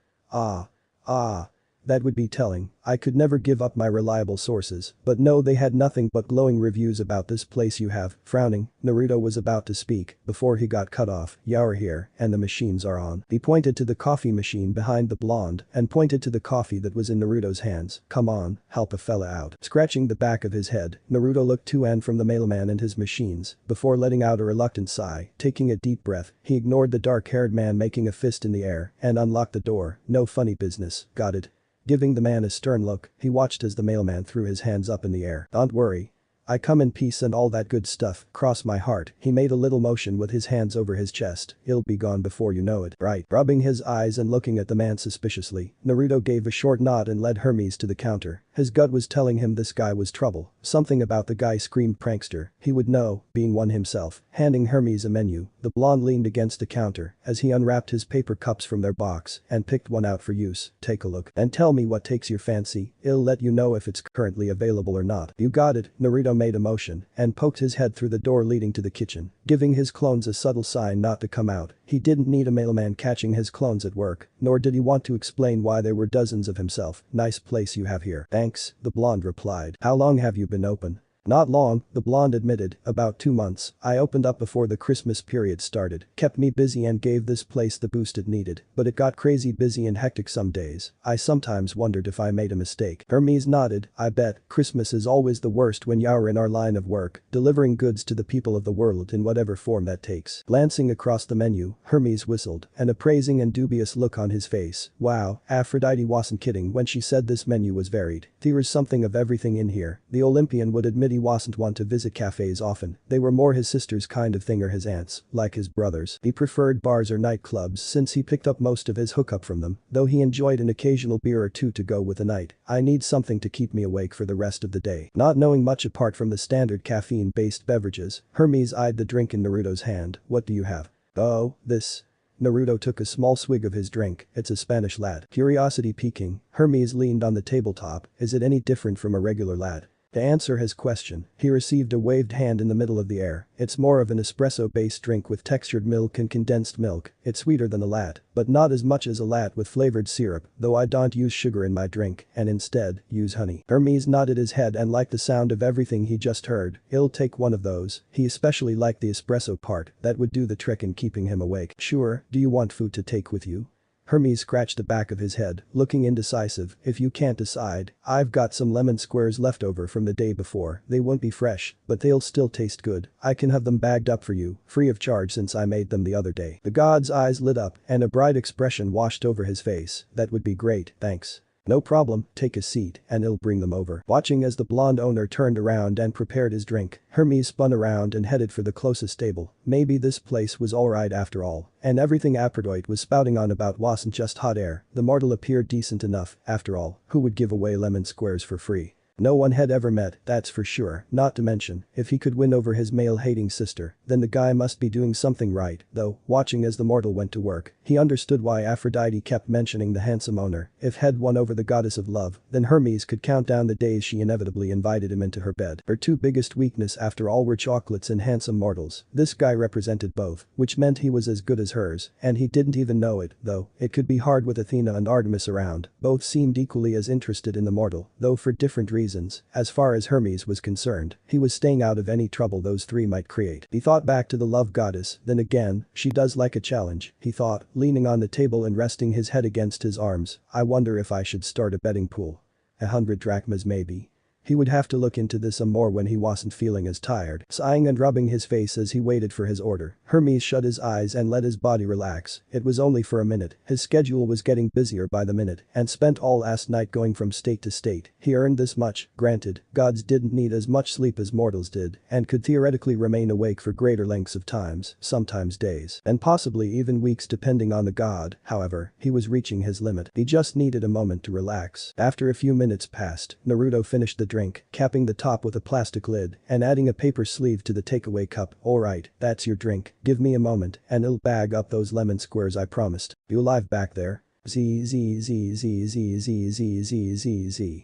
That would be telling. I could never give up my reliable sources, but no, they had nothing but glowing reviews about this place you have. Frowning, Naruto was about to speak before he got cut off. You're here, and the machines are on. He pointed to the coffee machine behind the blonde and pointed to the coffee that was in Naruto's hands. Come on, help a fella out. Scratching the back of his head, Naruto looked to and from the mailman and his machines before letting out a reluctant sigh. Taking a deep breath, he ignored the dark-haired man making a fist in the air and unlocked the door. No funny business, got it? Giving the man a stern look, he watched as the mailman threw his hands up in the air. Don't worry. I come in peace and all that good stuff. Cross my heart. He made a little motion with his hands over his chest. He'll be gone before you know it. Right. Rubbing his eyes and looking at the man suspiciously, Naruto gave a short nod and led Hermes to the counter. His gut was telling him this guy was trouble. Something about the guy screamed prankster. He would know, being one himself. Handing Hermes a menu, the blonde leaned against the counter as he unwrapped his paper cups from their box and picked one out for use. Take a look and tell me what takes your fancy. I'll let you know if it's currently available or not. You got it. Naruto made a motion and poked his head through the door leading to the kitchen, giving his clones a subtle sign not to come out. He didn't need a mailman catching his clones at work, nor did he want to explain why there were dozens of himself. Nice place you have here. Thanks, the blonde replied. How long have you been open? Not long, the blonde admitted, about 2 months. I opened up before the Christmas period started, kept me busy and gave this place the boost it needed, but it got crazy busy and hectic some days. I sometimes wondered if I made a mistake. Hermes nodded. I bet, Christmas is always the worst when you're in our line of work, delivering goods to the people of the world in whatever form that takes. Glancing across the menu, Hermes whistled, an appraising and dubious look on his face. Wow, Aphrodite wasn't kidding when she said this menu was varied. There was something of everything in here. The Olympian would admit he wasn't one to visit cafes often, they were more his sister's kind of thing or his aunt's, like his brothers. He preferred bars or nightclubs since he picked up most of his hookup from them, though he enjoyed an occasional beer or two to go with the night. I need something to keep me awake for the rest of the day. Not knowing much apart from the standard caffeine-based beverages, Hermes eyed the drink in Naruto's hand. What do you have? Oh, this. Naruto took a small swig of his drink. It's a Spanish latte. Curiosity piquing, Hermes leaned on the tabletop. Is it any different from a regular latte? To answer his question, he received a waved hand in the middle of the air. It's more of an espresso-based drink with textured milk and condensed milk. It's sweeter than a latte, but not as much as a latte with flavored syrup, though I don't use sugar in my drink and instead use honey. Hermes nodded his head and liked the sound of everything he just heard. He'll take one of those. He especially liked the espresso part. That would do the trick in keeping him awake. Sure, do you want food to take with you? Hermes scratched the back of his head, looking indecisive. If you can't decide, I've got some lemon squares left over from the day before. They won't be fresh, but they'll still taste good. I can have them bagged up for you, free of charge since I made them the other day. The god's eyes lit up and a bright expression washed over his face. That would be great, thanks. No problem, take a seat and he'll bring them over. Watching as the blonde owner turned around and prepared his drink, Hermes spun around and headed for the closest stable. Maybe this place was alright after all, and everything Aphrodite was spouting on about wasn't just hot air. The mortal appeared decent enough, after all, who would give away lemon squares for free? No one had ever met, that's for sure, not to mention, if he could win over his male-hating sister, then the guy must be doing something right, though, watching as the mortal went to work, he understood why Aphrodite kept mentioning the handsome owner. If he'd won over the goddess of love, then Hermes could count down the days she inevitably invited him into her bed. Her two biggest weakness after all were chocolates and handsome mortals. This guy represented both, which meant he was as good as hers, and he didn't even know it, though. It could be hard with Athena and Artemis around. Both seemed equally as interested in the mortal, though for different reasons. As far as Hermes was concerned, he was staying out of any trouble those three might create. He thought back to the love goddess, then again, she does like a challenge, he thought, leaning on the table and resting his head against his arms. I wonder if I should start a betting pool. 100 drachmas maybe. He would have to look into this some more when he wasn't feeling as tired. Sighing and rubbing his face as he waited for his order, Hermes shut his eyes and let his body relax. It was only for a minute. His schedule was getting busier by the minute and spent all last night going from state to state. He earned this much, granted, gods didn't need as much sleep as mortals did and could theoretically remain awake for greater lengths of times, sometimes days, and possibly even weeks depending on the god. However, he was reaching his limit. He just needed a moment to relax. After a few minutes passed, Naruto finished the drink, capping the top with a plastic lid and adding a paper sleeve to the takeaway cup. Alright, that's your drink. Give me a moment and I'll bag up those lemon squares I promised. You alive back there? Z.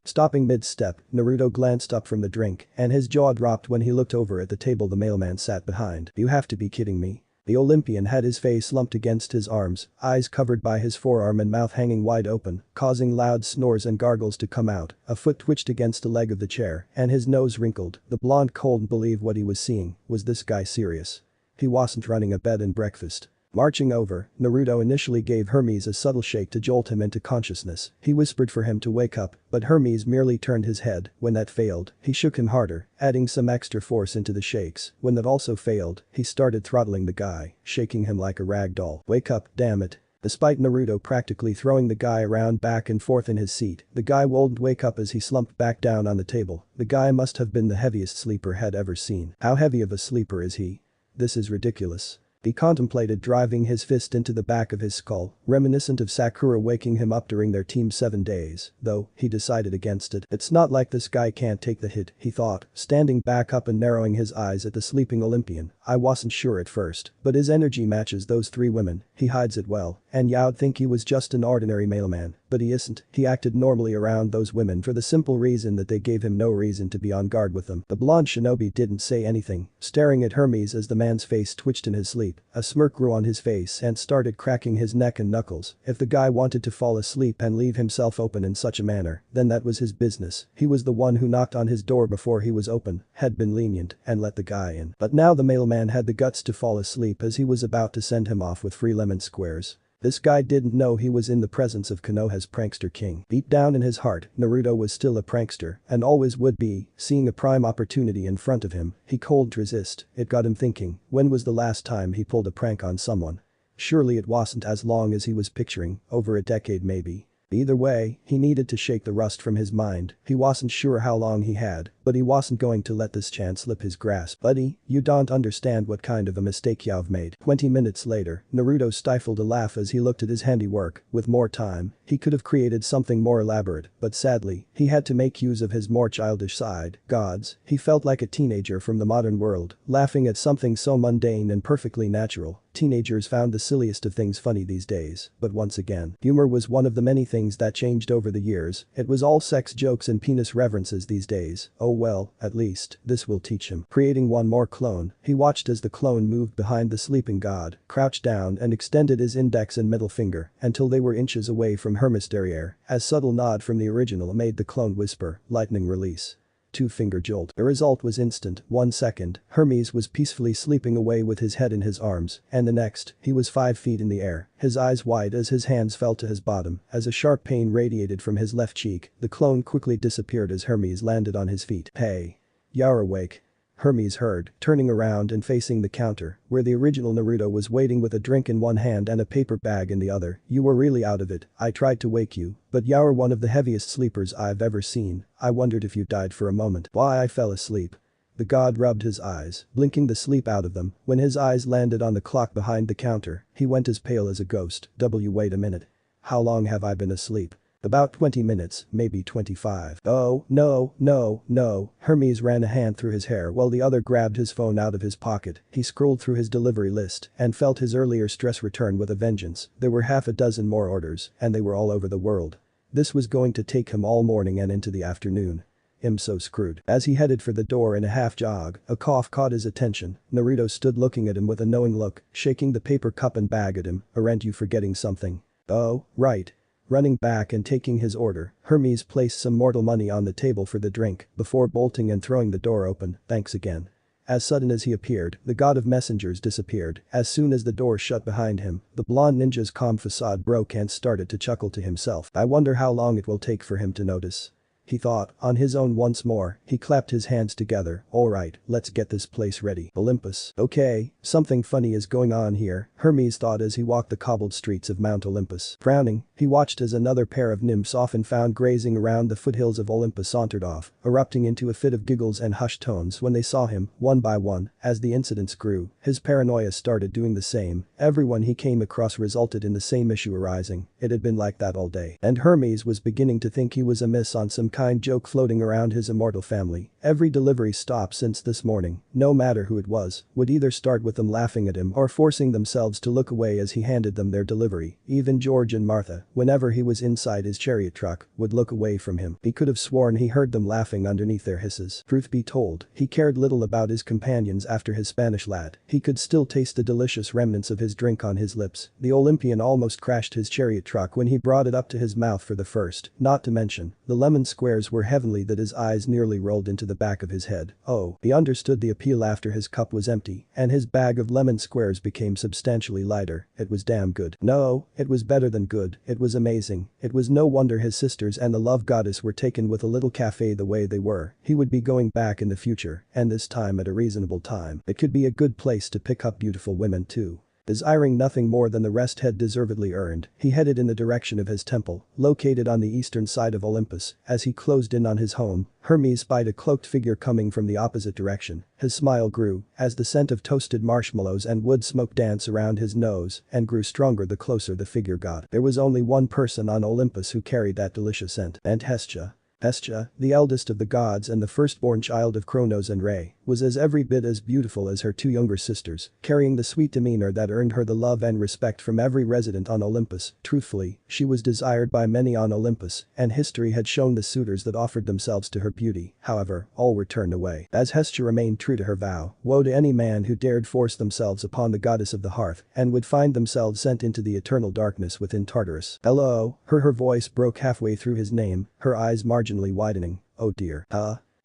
Stopping mid-step, Naruto glanced up from the drink and his jaw dropped when he looked over at the table the mailman sat behind. You have to be kidding me. The Olympian had his face slumped against his arms, eyes covered by his forearm and mouth hanging wide open, causing loud snores and gargles to come out. A foot twitched against a leg of the chair and his nose wrinkled. The blonde couldn't believe what he was seeing. Was this guy serious? He wasn't running a bed and breakfast. Marching over, Naruto initially gave Hermes a subtle shake to jolt him into consciousness. He whispered for him to wake up, but Hermes merely turned his head. When that failed, he shook him harder, adding some extra force into the shakes. When that also failed, he started throttling the guy, shaking him like a rag doll. Wake up, damn it. Despite Naruto practically throwing the guy around back and forth in his seat, the guy wouldn't wake up as he slumped back down on the table. The guy must have been the heaviest sleeper had ever seen. How heavy of a sleeper is he? This is ridiculous. He contemplated driving his fist into the back of his skull, reminiscent of Sakura waking him up during their Team 7 days, though, he decided against it. It's not like this guy can't take the hit, he thought, standing back up and narrowing his eyes at the sleeping Olympian. I wasn't sure at first, but his energy matches those three women, he hides it well, and you'd think he was just an ordinary mailman, but he isn't. He acted normally around those women for the simple reason that they gave him no reason to be on guard with them. The blonde shinobi didn't say anything, staring at Hermes as the man's face twitched in his sleep. A smirk grew on his face and started cracking his neck and knuckles. If the guy wanted to fall asleep and leave himself open in such a manner, then that was his business. He was the one who knocked on his door before he was open, had been lenient, and let the guy in. But now the mailman had the guts to fall asleep as he was about to send him off with free lemon squares. This guy didn't know he was in the presence of Konoha's prankster king. Deep down in his heart, Naruto was still a prankster, and always would be. Seeing a prime opportunity in front of him, he couldn't resist. It got him thinking, when was the last time he pulled a prank on someone? Surely it wasn't as long as he was picturing, over a decade maybe. Either way, he needed to shake the rust from his mind. He wasn't sure how long he had, but but he wasn't going to let this chance slip his grasp. "Buddy, you don't understand what kind of a mistake you've made." 20 minutes later, Naruto stifled a laugh as he looked at his handiwork. With more time, he could have created something more elaborate, but sadly, he had to make use of his more childish side. Gods, he felt like a teenager from the modern world, laughing at something so mundane and perfectly natural. Teenagers found the silliest of things funny these days, but once again, humor was one of the many things that changed over the years. It was all sex jokes and penis references these days. Oh well, at least, this will teach him. Creating one more clone, he watched as the clone moved behind the sleeping god, crouched down and extended his index and middle finger until they were inches away from Hermes derriere. A subtle nod from the original made the clone whisper, "Lightning release." Two-finger jolt. The result was instant. 1 second, Hermes was peacefully sleeping away with his head in his arms, and the next, he was 5 feet in the air, his eyes wide as his hands fell to his bottom. As a sharp pain radiated from his left cheek, the clone quickly disappeared as Hermes landed on his feet. "Hey. You're awake." Hermes heard, turning around and facing the counter, where the original Naruto was waiting with a drink in one hand and a paper bag in the other. "You were really out of it. I tried to wake you, but you're one of the heaviest sleepers I've ever seen. I wondered if you died for a moment." "Why, I fell asleep." The god rubbed his eyes, blinking the sleep out of them. When his eyes landed on the clock behind the counter, he went as pale as a ghost. Wait a minute. How long have I been asleep?" "About 20 minutes, maybe 25. "Oh, no, no, no." Hermes ran a hand through his hair while the other grabbed his phone out of his pocket. He scrolled through his delivery list and felt his earlier stress return with a vengeance. There were half a dozen more orders, and they were all over the world. This was going to take him all morning and into the afternoon. I'm so screwed. As he headed for the door in a half jog, a cough caught his attention. Naruto stood looking at him with a knowing look, shaking the paper cup and bag at him. "Aren't you forgetting something?" "Oh, right." Running back and taking his order, Hermes placed some mortal money on the table for the drink before bolting and throwing the door open. "Thanks again." As sudden as he appeared, the god of messengers disappeared. As soon as the door shut behind him, the blonde ninja's calm facade broke and started to chuckle to himself. "I wonder how long it will take for him to notice," he thought, on his own once more. He clapped his hands together. "Alright, let's get this place ready." Olympus. "Okay, something funny is going on here," Hermes thought as he walked the cobbled streets of Mount Olympus. Frowning, he watched as another pair of nymphs often found grazing around the foothills of Olympus sauntered off, erupting into a fit of giggles and hushed tones when they saw him, one by one. As the incidents grew, his paranoia started doing the same. Everyone he came across resulted in the same issue arising. It had been like that all day. And Hermes was beginning to think he was amiss on some kind joke floating around his immortal family. Every delivery stop since this morning, no matter who it was, would either start with them laughing at him or forcing themselves to look away as he handed them their delivery. Even George and Martha, whenever he was inside his chariot truck, would look away from him. He could have sworn he heard them laughing underneath their hisses. Truth be told, he cared little about his companions after his Spanish lad. He could still taste the delicious remnants of his drink on his lips. The Olympian almost crashed his chariot truck when he brought it up to his mouth for the first, not to mention, the lemon squares were heavenly that his eyes nearly rolled into the back of his head. Oh, he understood the appeal after his cup was empty, and his bag of lemon squares became substantially lighter. It was damn good. No, it was better than good. It was amazing. It was no wonder his sisters and the love goddess were taken with a little cafe the way they were. He would be going back in the future, and this time at a reasonable time. It could be a good place to pick up beautiful women too. Desiring nothing more than the rest had deservedly earned, he headed in the direction of his temple, located on the eastern side of Olympus. As he closed in on his home, Hermes spied a cloaked figure coming from the opposite direction. His smile grew as the scent of toasted marshmallows and wood smoke danced around his nose and grew stronger the closer the figure got. There was only one person on Olympus who carried that delicious scent, and Hestia. Hestia, the eldest of the gods and the firstborn child of Kronos and Re, was every bit as beautiful as her two younger sisters, carrying the sweet demeanor that earned her the love and respect from every resident on Olympus. Truthfully, she was desired by many on Olympus, and history had shown the suitors that offered themselves to her beauty. However, all were turned away. As Hestia remained true to her vow, woe to any man who dared force themselves upon the goddess of the hearth and would find themselves sent into the eternal darkness within Tartarus. "Hello?" Her voice broke halfway through his name, her eyes marginally widening. "Oh dear.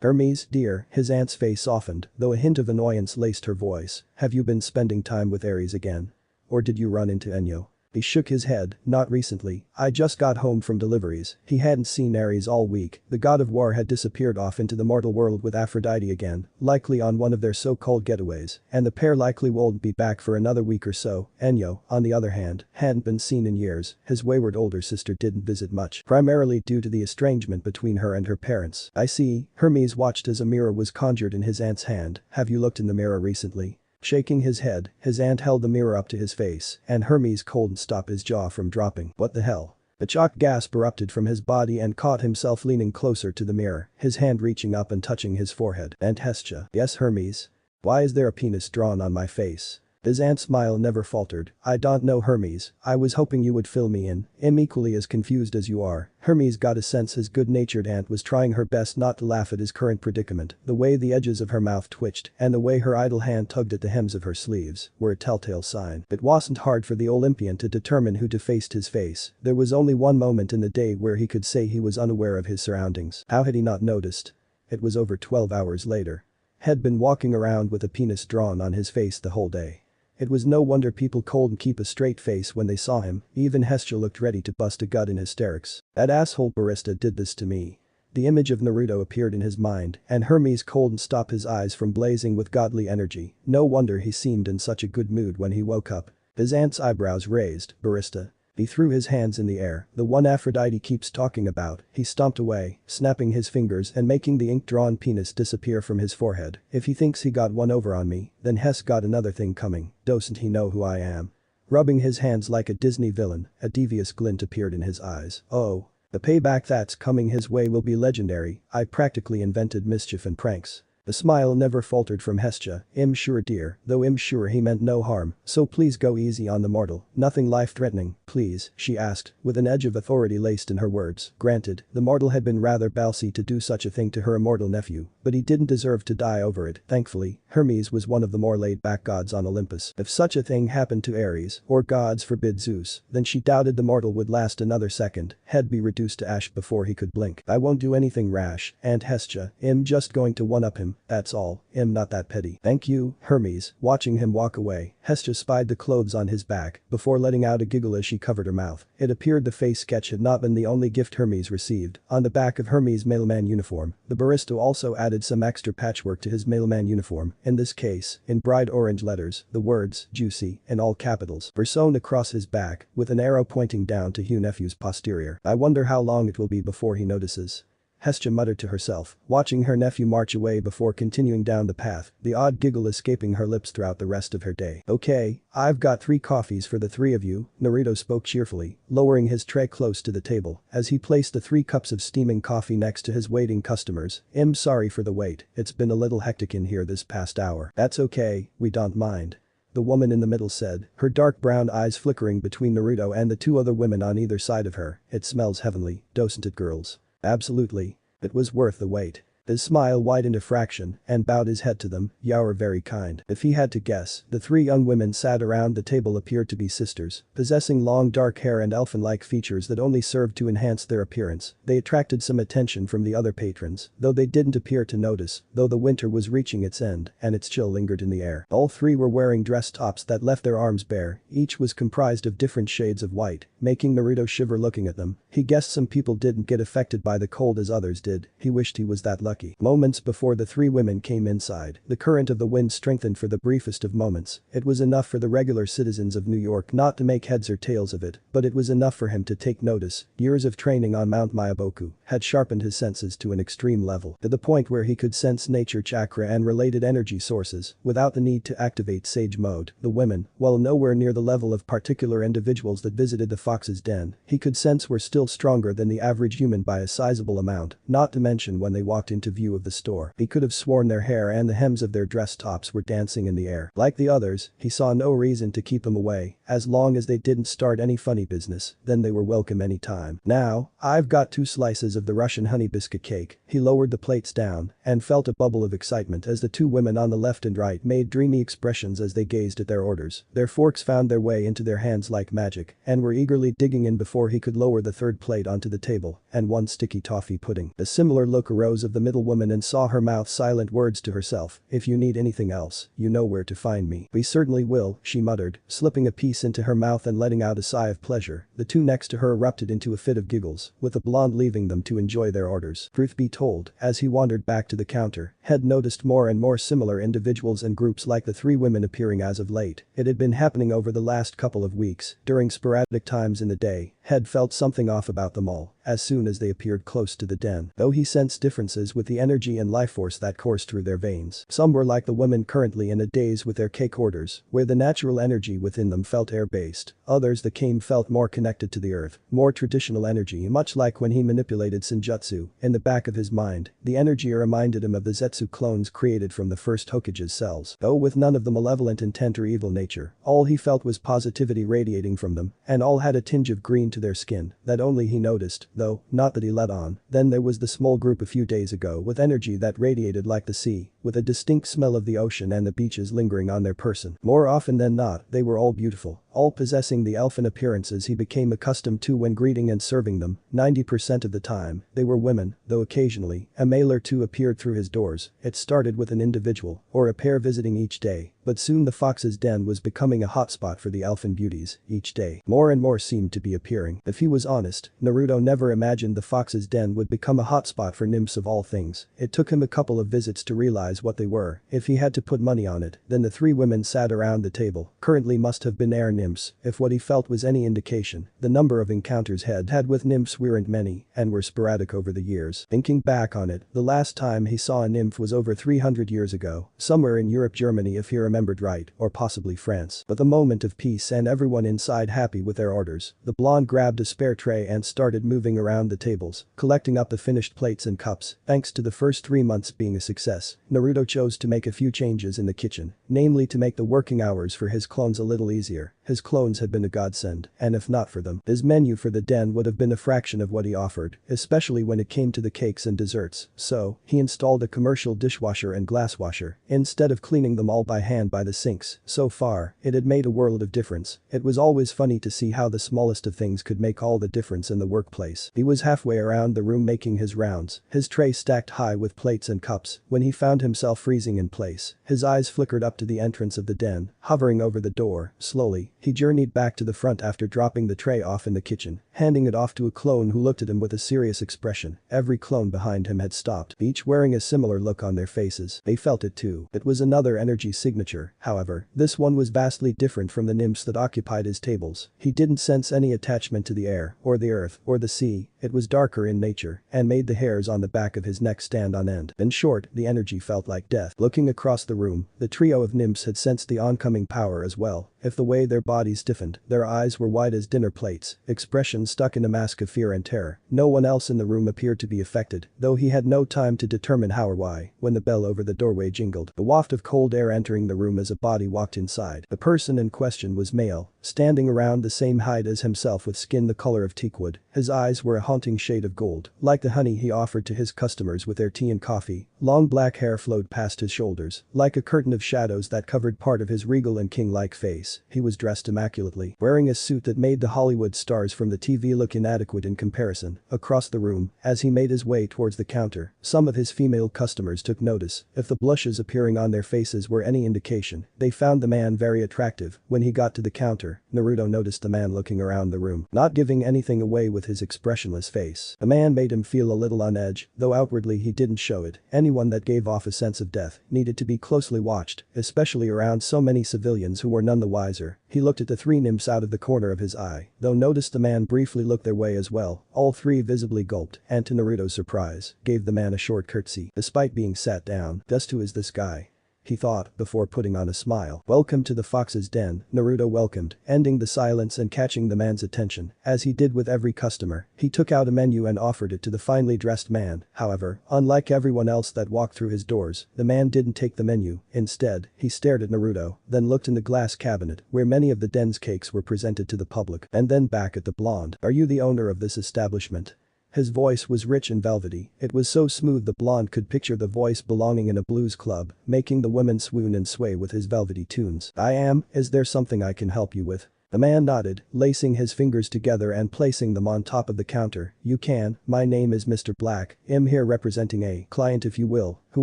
Hermes, dear." His aunt's face softened, though a hint of annoyance laced her voice. "Have you been spending time with Ares again? Or did you run into Enyo?" He shook his head, not recently, I just got home from deliveries. He hadn't seen Ares all week, the god of war had disappeared off into the mortal world with Aphrodite again, likely on one of their so-called getaways, and the pair likely won't be back for another week or so. Enyo, on the other hand, hadn't been seen in years, his wayward older sister didn't visit much, primarily due to the estrangement between her and her parents. I see, Hermes watched as a mirror was conjured in his aunt's hand, have you looked in the mirror recently? Shaking his head, his aunt held the mirror up to his face, and Hermes couldn't stop his jaw from dropping. What the hell? A shocked gasp erupted from his body and caught himself leaning closer to the mirror, his hand reaching up and touching his forehead. Aunt Hestia. Yes, Hermes? Why is there a penis drawn on my face? His aunt's smile never faltered. I don't know, Hermes, I was hoping you would fill me in. I'm equally as confused as you are. Hermes got a sense his good-natured aunt was trying her best not to laugh at his current predicament. The way the edges of her mouth twitched and the way her idle hand tugged at the hems of her sleeves were a telltale sign. It wasn't hard for the Olympian to determine who defaced his face. There was only one moment in the day where he could say he was unaware of his surroundings. How had he not noticed? It was over 12 hours later. Had been walking around with a penis drawn on his face the whole day. It was no wonder people couldn't keep a straight face when they saw him, even Hestia looked ready to bust a gut in hysterics. That asshole barista did this to me. The image of Naruto appeared in his mind, and Hermes couldn't stop his eyes from blazing with godly energy. No wonder he seemed in such a good mood when he woke up. His aunt's eyebrows raised. Barista. He threw his hands in the air, the one Aphrodite keeps talking about. He stomped away, snapping his fingers and making the ink-drawn penis disappear from his forehead. If he thinks he got one over on me, then Hess got another thing coming. Doesn't he know who I am? Rubbing his hands like a Disney villain, a devious glint appeared in his eyes. Oh. The payback that's coming his way will be legendary. I practically invented mischief and pranks. The smile never faltered from Hestia. I'm sure, dear, though I'm sure he meant no harm, so please go easy on the mortal. Nothing life-threatening, please, she asked, with an edge of authority laced in her words. Granted, the mortal had been rather ballsy to do such a thing to her immortal nephew, but he didn't deserve to die over it. Thankfully, Hermes was one of the more laid-back gods on Olympus. If such a thing happened to Ares, or gods forbid Zeus, then she doubted the mortal would last another second, he'd be reduced to ash before he could blink. I won't do anything rash, Aunt Hestia, I'm just going to one-up him. That's all, I'm not that petty. Thank you, Hermes. Watching him walk away, Hestia spied the clothes on his back before letting out a giggle as she covered her mouth. It appeared the face sketch had not been the only gift Hermes received. On the back of Hermes' mailman uniform, the barista also added some extra patchwork to his mailman uniform, in this case, in bright orange letters, the words, juicy, in all capitals, were sewn across his back, with an arrow pointing down to Hugh Nephew's posterior. I wonder how long it will be before he notices. Hestia muttered to herself, watching her nephew march away before continuing down the path, the odd giggle escaping her lips throughout the rest of her day. Okay, I've got 3 coffees for the 3 of you, Naruto spoke cheerfully, lowering his tray close to the table as he placed the 3 cups of steaming coffee next to his waiting customers. I'm sorry for the wait, it's been a little hectic in here this past hour. That's okay, we don't mind. The woman in the middle said, her dark brown eyes flickering between Naruto and the 2 other women on either side of her. It smells heavenly, doesn't it, girls? Absolutely. It was worth the wait. His smile widened a fraction and bowed his head to them. You're very kind. If he had to guess, the 3 young women sat around the table appeared to be sisters, possessing long dark hair and elfin-like features that only served to enhance their appearance. They attracted some attention from the other patrons, though they didn't appear to notice, though the winter was reaching its end and its chill lingered in the air. All 3 were wearing dress tops that left their arms bare, each was comprised of different shades of white, making Naruto shiver looking at them. He guessed some people didn't get affected by the cold as others did. He wished he was that lucky. Moments before the 3 women came inside, the current of the wind strengthened for the briefest of moments. It was enough for the regular citizens of New York not to make heads or tails of it, but it was enough for him to take notice. Years of training on Mount Mayaboku had sharpened his senses to an extreme level, to the point where he could sense nature chakra and related energy sources without the need to activate sage mode. The women, while nowhere near the level of particular individuals that visited the Fox's Den, he could sense were still stronger than the average human by a sizable amount, not to mention when they walked into view of the store. He could have sworn their hair and the hems of their dress tops were dancing in the air. Like the others, he saw no reason to keep them away, as long as they didn't start any funny business, then they were welcome any time. Now, I've got 2 slices of the Russian honey biscuit cake. He lowered the plates down and felt a bubble of excitement as the 2 women on the left and right made dreamy expressions as they gazed at their orders. Their forks found their way into their hands like magic and were eagerly digging in before he could lower the 3rd plate onto the table and 1 sticky toffee pudding. A similar look arose of the middle little woman and saw her mouth silent words to herself, "If you need anything else, you know where to find me." "We certainly will," she muttered, slipping a piece into her mouth and letting out a sigh of pleasure. The two next to her erupted into a fit of giggles, with the blonde leaving them to enjoy their orders. Truth be told, as he wandered back to the counter, Head noticed more and more similar individuals and groups like the three women appearing as of late. It had been happening over the last couple of weeks, during sporadic times in the day. Head felt something off about them all, as soon as they appeared close to the den, though he sensed differences with the energy and life force that coursed through their veins. Some were like the women currently in a daze with their cake orders, where the natural energy within them felt air-based. Others that came felt more connected to the earth, more traditional energy, much like when he manipulated Senjutsu. In the back of his mind, the energy reminded him of the Zetsu clones created from the first Hokage's cells. Though with none of the malevolent intent or evil nature, all he felt was positivity radiating from them, and all had a tinge of green to their skin that only he noticed, though not that he let on. Then there was the small group a few days ago with energy that radiated like the sea, with a distinct smell of the ocean and the beaches lingering on their person. More often than not, they were all beautiful, all possessing the elfin appearances he became accustomed to when greeting and serving them. 90% of the time, they were women, though occasionally, a male or two appeared through his doors. It started with an individual, or a pair visiting each day, but soon the fox's den was becoming a hotspot for the elfin beauties. Each day, more and more seemed to be appearing. If he was honest, Naruto never imagined the fox's den would become a hotspot for nymphs of all things. It took him a couple of visits to realize what they were. If he had to put money on it, then the three women sat around the table currently must have been air nymphs. If what he felt was any indication, the number of encounters Head had with nymphs weren't many, and were sporadic over the years. Thinking back on it, the last time he saw a nymph was over 300 years ago, somewhere in Europe, Germany if he remembered right, or possibly France. But the moment of peace and everyone inside happy with their orders, the blonde grabbed a spare tray and started moving around the tables, collecting up the finished plates and cups. Thanks to the first 3 months being a success, Naruto chose to make a few changes in the kitchen, namely to make the working hours for his clones a little easier. His clones had been a godsend, and if not for them, his menu for the den would have been a fraction of what he offered, especially when it came to the cakes and desserts. So, he installed a commercial dishwasher and glass washer, instead of cleaning them all by hand by the sinks. So far, it had made a world of difference. It was always funny to see how the smallest of things could make all the difference in the workplace. He was halfway around the room making his rounds, his tray stacked high with plates and cups, when he found himself freezing in place. His eyes flickered up to the entrance of the den, hovering over the door. Slowly, he journeyed back to the front after dropping the tray off in the kitchen, handing it off to a clone who looked at him with a serious expression. Every clone behind him had stopped, each wearing a similar look on their faces. They felt it too. It was another energy signature. However, this one was vastly different from the nymphs that occupied his tables. He didn't sense any attachment to the air, or the earth, or the sea. It was darker in nature, and made the hairs on the back of his neck stand on end. In short, the energy felt like death. Looking across the room, the trio of nymphs had sensed the oncoming power as well. If the way their bodies stiffened, their eyes were wide as dinner plates, expressions stuck in a mask of fear and terror. No one else in the room appeared to be affected, though he had no time to determine how or why, when the bell over the doorway jingled. The waft of cold air entering the room as a body walked inside. The person in question was male, standing around the same height as himself with skin the color of teakwood. His eyes were a haunting shade of gold, like the honey he offered to his customers with their tea and coffee. Long black hair flowed past his shoulders, like a curtain of shadows that covered part of his regal and king-like face. He was dressed immaculately, wearing a suit that made the Hollywood stars from the TV look inadequate in comparison. Across the room, as he made his way towards the counter, some of his female customers took notice. If the blushes appearing on their faces were any indication, they found the man very attractive. When he got to the counter, Naruto noticed the man looking around the room, not giving anything away with his expressionless face. The man made him feel a little on edge, though outwardly he didn't show it. Anyone that gave off a sense of death needed to be closely watched, especially around so many civilians who were none the wiser. He looked at the three nymphs out of the corner of his eye, though noticed the man briefly look their way as well. All three visibly gulped, and to Naruto's surprise, gave the man a short curtsy. Despite being sat down, just who is this guy? He thought, before putting on a smile. Welcome to the fox's den, Naruto welcomed, ending the silence and catching the man's attention. As he did with every customer, he took out a menu and offered it to the finely dressed man. However, unlike everyone else that walked through his doors, the man didn't take the menu. Instead, he stared at Naruto, then looked in the glass cabinet, where many of the den's cakes were presented to the public, and then back at the blonde. Are you the owner of this establishment? His voice was rich and velvety. It was so smooth the blonde could picture the voice belonging in a blues club, making the women swoon and sway with his velvety tunes. I am. Is there something I can help you with? The man nodded, lacing his fingers together and placing them on top of the counter. You can, my name is Mr. Black, I'm here representing a client if you will, who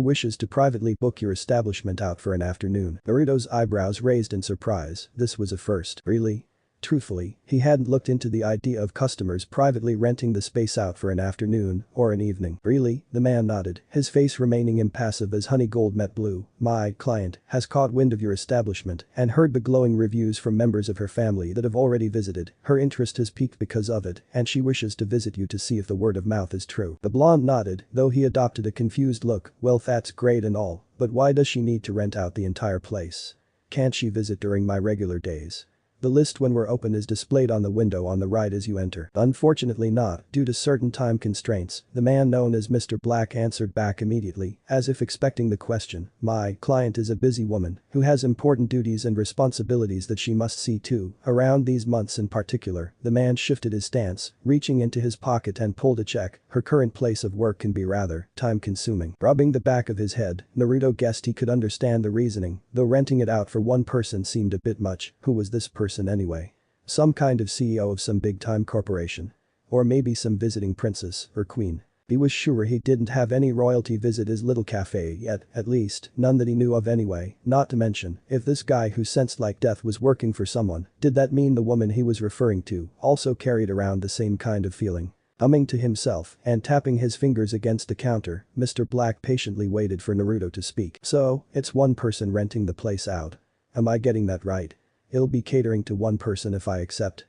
wishes to privately book your establishment out for an afternoon. Naruto's eyebrows raised in surprise, this was a first. Really? Truthfully, he hadn't looked into the idea of customers privately renting the space out for an afternoon or an evening. Really? The man nodded, his face remaining impassive as honey gold met blue. My client has caught wind of your establishment and heard the glowing reviews from members of her family that have already visited. Her interest has piqued because of it, and she wishes to visit you to see if the word of mouth is true. The blonde nodded, though he adopted a confused look. Well, that's great and all, but why does she need to rent out the entire place? Can't she visit during my regular days? The list when we're open is displayed on the window on the right as you enter. Unfortunately not, due to certain time constraints, the man known as Mr. Black answered back immediately, as if expecting the question. My client is a busy woman who has important duties and responsibilities that she must see to. Around these months in particular, the man shifted his stance, reaching into his pocket and pulled a check. Her current place of work can be rather time-consuming. Rubbing the back of his head, Naruto guessed he could understand the reasoning, though renting it out for one person seemed a bit much. Who was this person anyway? Some kind of CEO of some big-time corporation. Or maybe some visiting princess or queen. He was sure he didn't have any royalty visit his little cafe yet, at least, none that he knew of anyway, not to mention, if this guy who sensed like death was working for someone, did that mean the woman he was referring to also carried around the same kind of feeling? Humming to himself and tapping his fingers against the counter, Mr. Black patiently waited for Naruto to speak. So, it's one person renting the place out. Am I getting that right? He'll be catering to one person if I accept.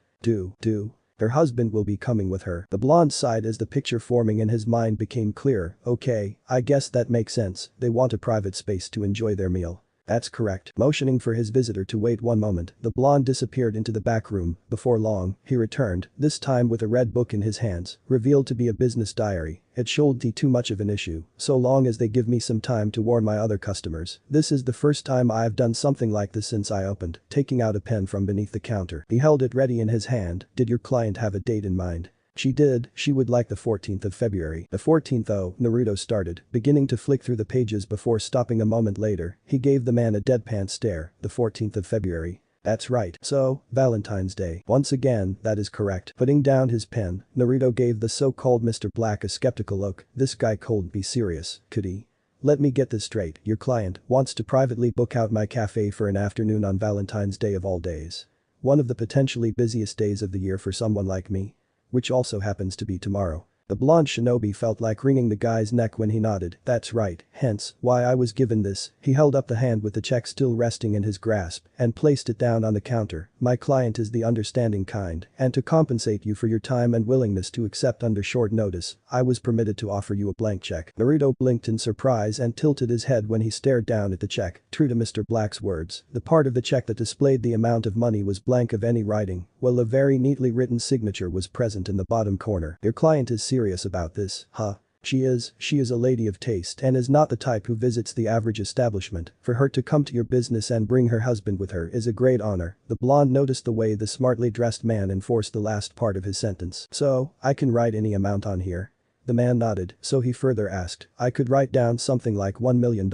Her husband will be coming with her. The blonde sighed as the picture forming in his mind became clear. Okay, I guess that makes sense, they want a private space to enjoy their meal. That's correct. Motioning for his visitor to wait one moment, the blonde disappeared into the back room. Before long, he returned, this time with a red book in his hands, revealed to be a business diary. It shouldn't be too much of an issue, so long as they give me some time to warn my other customers. This is the first time I've done something like this since I opened, taking out a pen from beneath the counter. He held it ready in his hand. Did your client have a date in mind? She did, she would like the 14th of February. The 14th though, Naruto started, beginning to flick through the pages before stopping a moment later. He gave the man a deadpan stare. The 14th of February. That's right. So, Valentine's Day. Once again, that is correct. Putting down his pen, Naruto gave the so-called Mr. Black a skeptical look. This guy couldn't be serious, could he? Let me get this straight, your client wants to privately book out my cafe for an afternoon on Valentine's Day of all days. One of the potentially busiest days of the year for someone like me. Which also happens to be tomorrow. The blonde shinobi felt like wringing the guy's neck when he nodded. That's right, hence why I was given this. He held up the hand with the check still resting in his grasp and placed it down on the counter. My client is the understanding kind, and to compensate you for your time and willingness to accept under short notice, I was permitted to offer you a blank check. Naruto blinked in surprise and tilted his head when he stared down at the check. True to Mr. Black's words, the part of the check that displayed the amount of money was blank of any writing, while a very neatly written signature was present in the bottom corner. Your client is serious about this, huh? She is a lady of taste and is not the type who visits the average establishment. For her to come to your business and bring her husband with her is a great honor. The blonde noticed the way the smartly dressed man enforced the last part of his sentence. So, I can write any amount on here? The man nodded, so he further asked, I could write down something like $1 million,